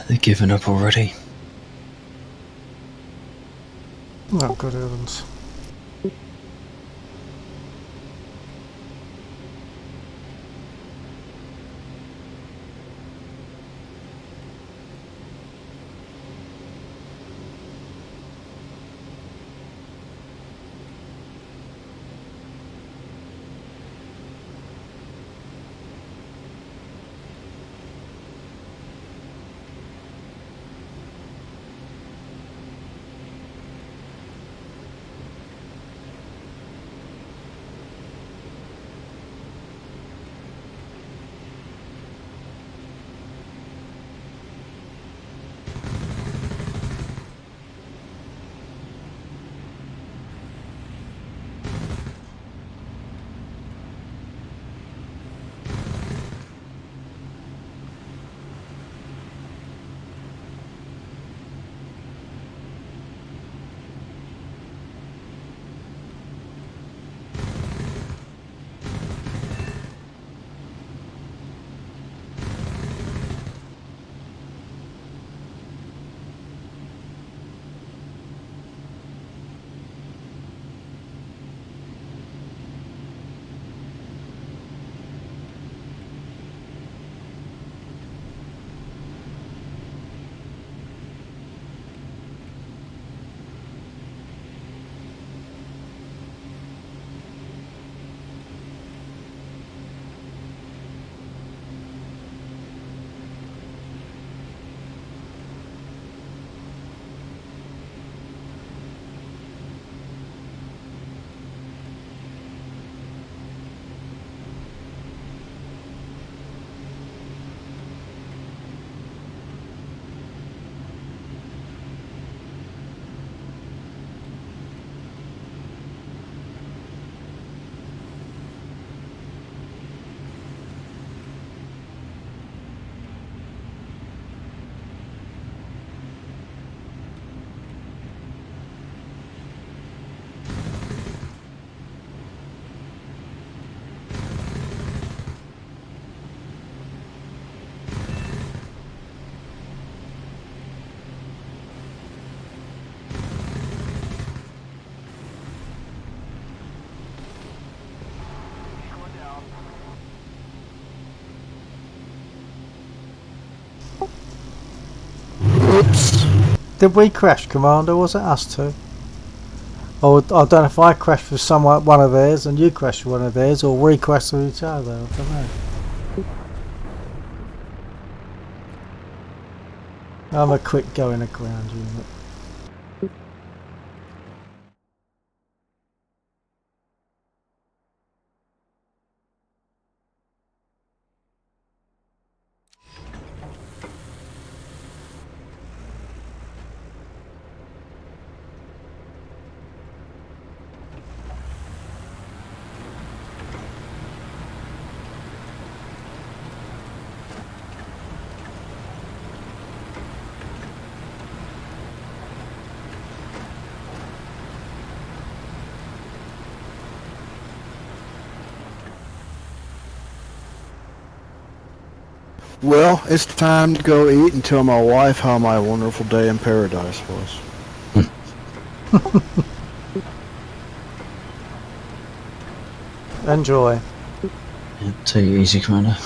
They're giving up already. Oh, good heavens. Whoops. Did we crash, Commander? Was it us two? Or I don't know if I crashed with one of theirs and you crashed with one of theirs, or we crashed with each other. I don't know. I'm a quick going aground unit. Well, it's time to go eat and tell my wife how my wonderful day in paradise was. Enjoy. Yeah, take it easy, Commander.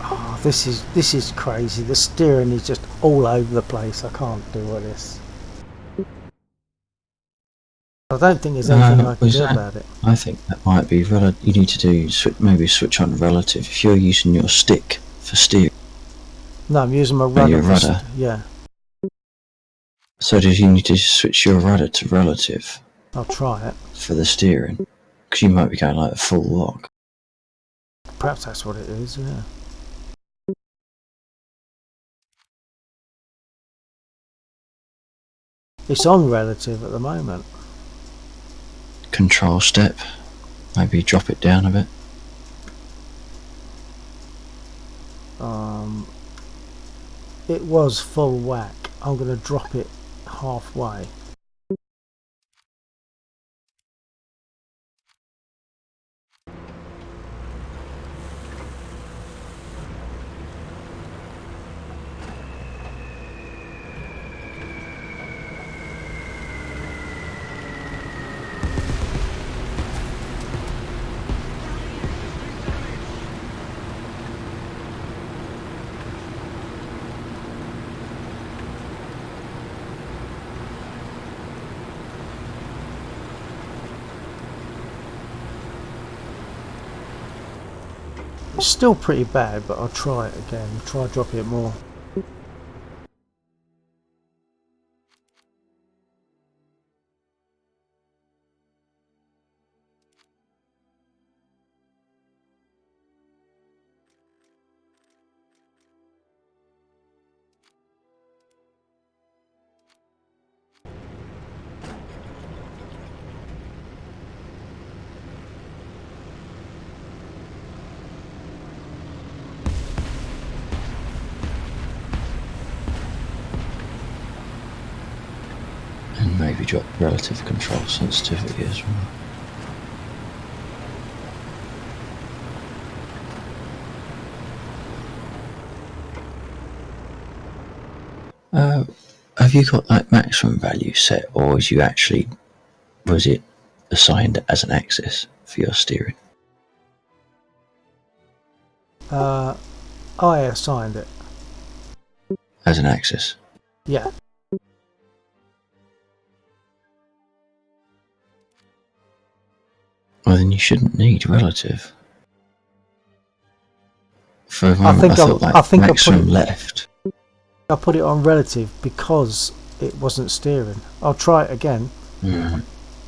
Oh, this is crazy. The steering is just all over the place. I can't do all this. I don't think there's anything I can do about it. I think that might be you need to do maybe switch on relative if you're using your stick for steering. No, I'm using my rudder. Your rudder. Yeah. So do you need to switch your rudder to relative? I'll try it. For the steering, because you might be going like a full lock. Perhaps that's what it is. Yeah. It's on relative at the moment. Control step. Maybe drop it down a bit. It was full whack. I'm going to drop it halfway. It's still pretty bad, but I'll try it again. Try dropping it more. And maybe drop relative control sensitivity as well. Have you got like maximum value set, or was it assigned as an axis for your steering? I assigned it. As an axis? Yeah. Well, then you shouldn't need relative. For a moment, I thought maximum left. I put it on relative because it wasn't steering. I'll try it again.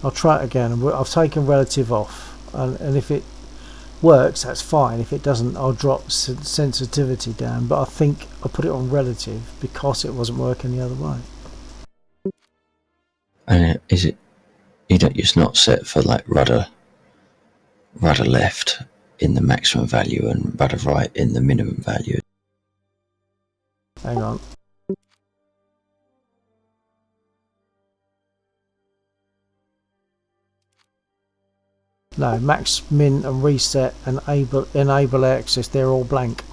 I'll try it again. I've taken relative off, and if it works, that's fine. If it doesn't, I'll drop sensitivity down. But I think I put it on relative because it wasn't working the other way. And it's not set for like rudder left in the maximum value and rudder right in the minimum value? Hang on. No, max, min and reset and enable access, they're all blank.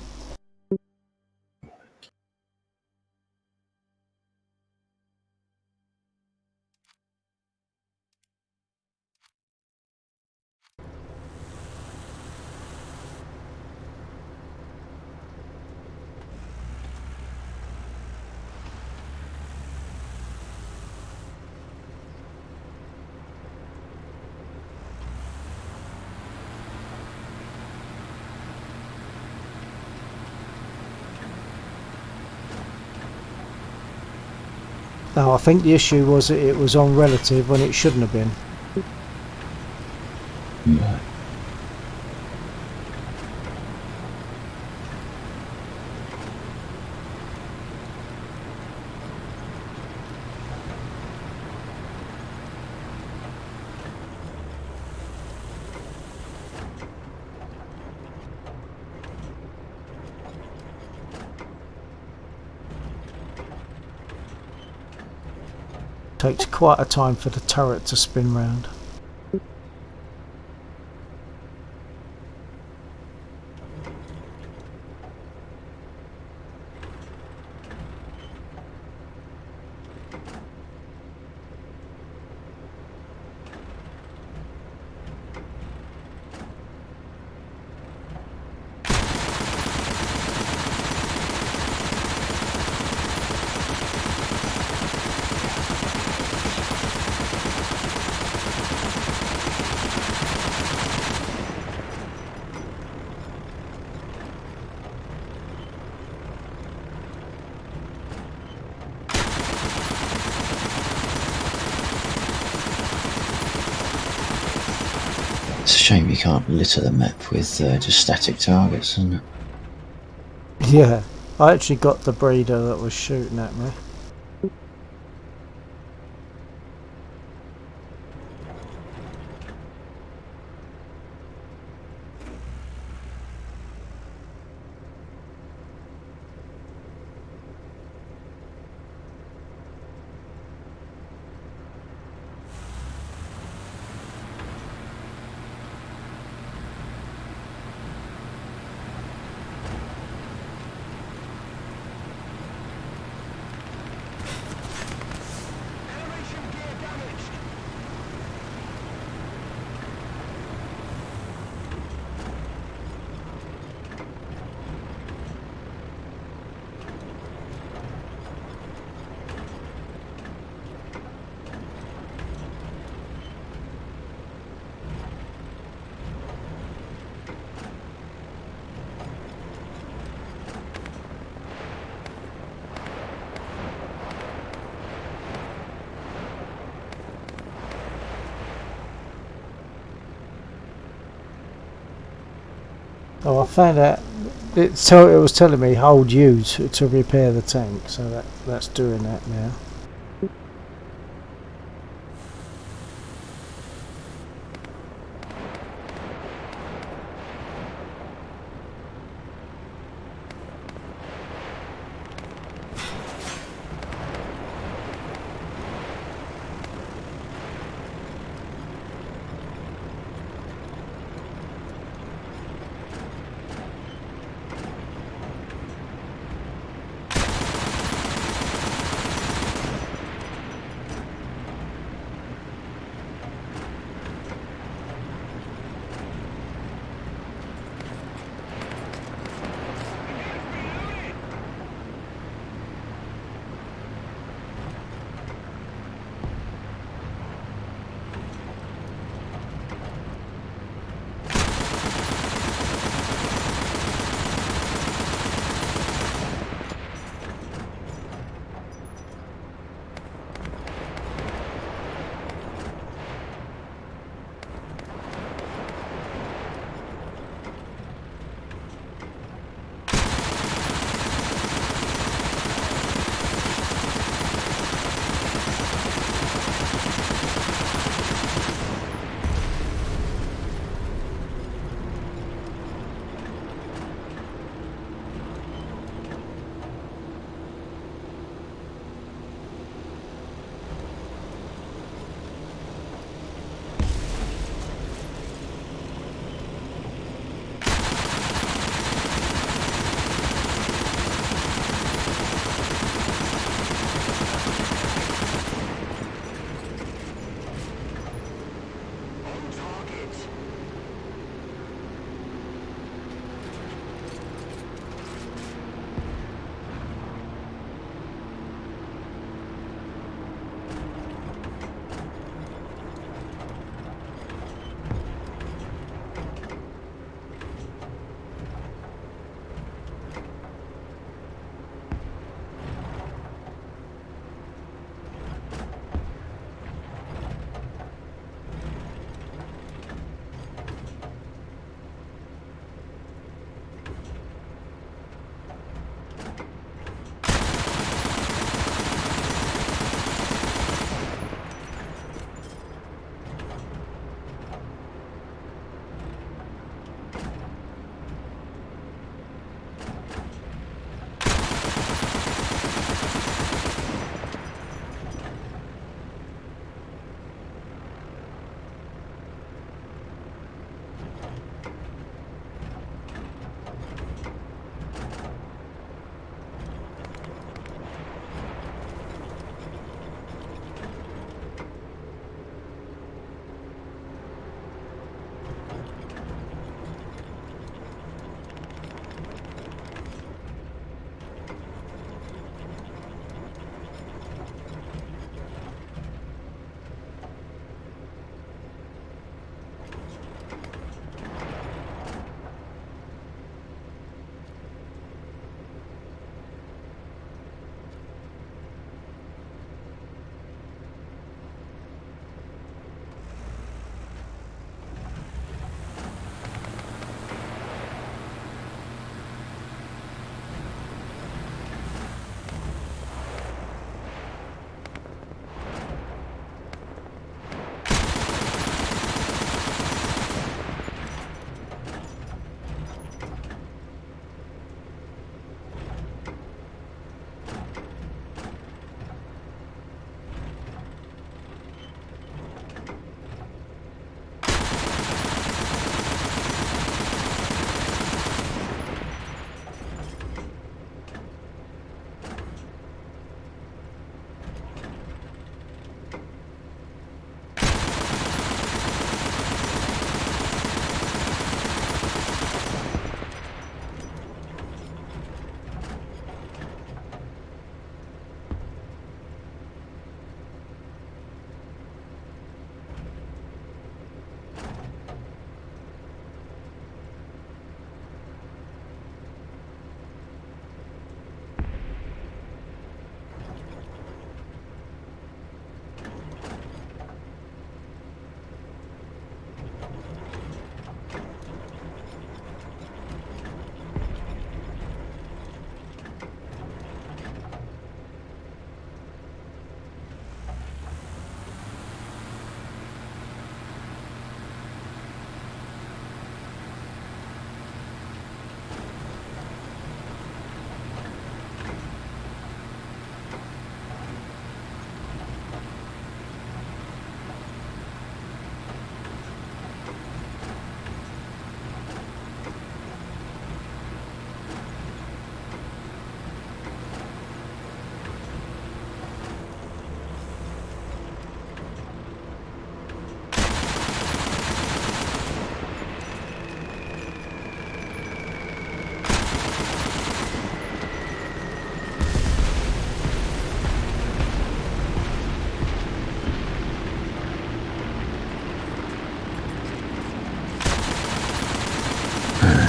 Now I think the issue was that it was on relative when it shouldn't have been. Right. Takes quite a time for the turret to spin round. It's a shame you can't litter the map with just static targets, isn't it? Yeah, I actually got the breeder that was shooting at me. Oh, I found out it was telling me hold U to repair the tank, so that's doing that now.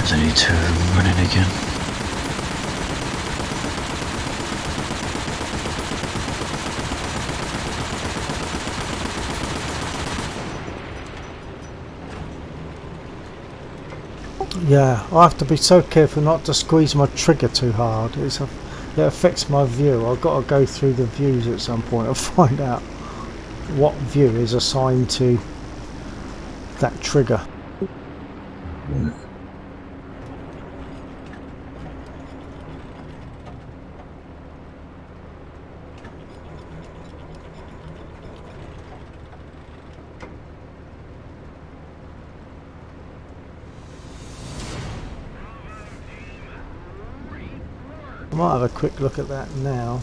There's only two of them running again. Yeah, I have to be so careful not to squeeze my trigger too hard. It affects my view. I've got to go through the views at some point and find out what view is assigned to that trigger. I might have a quick look at that now.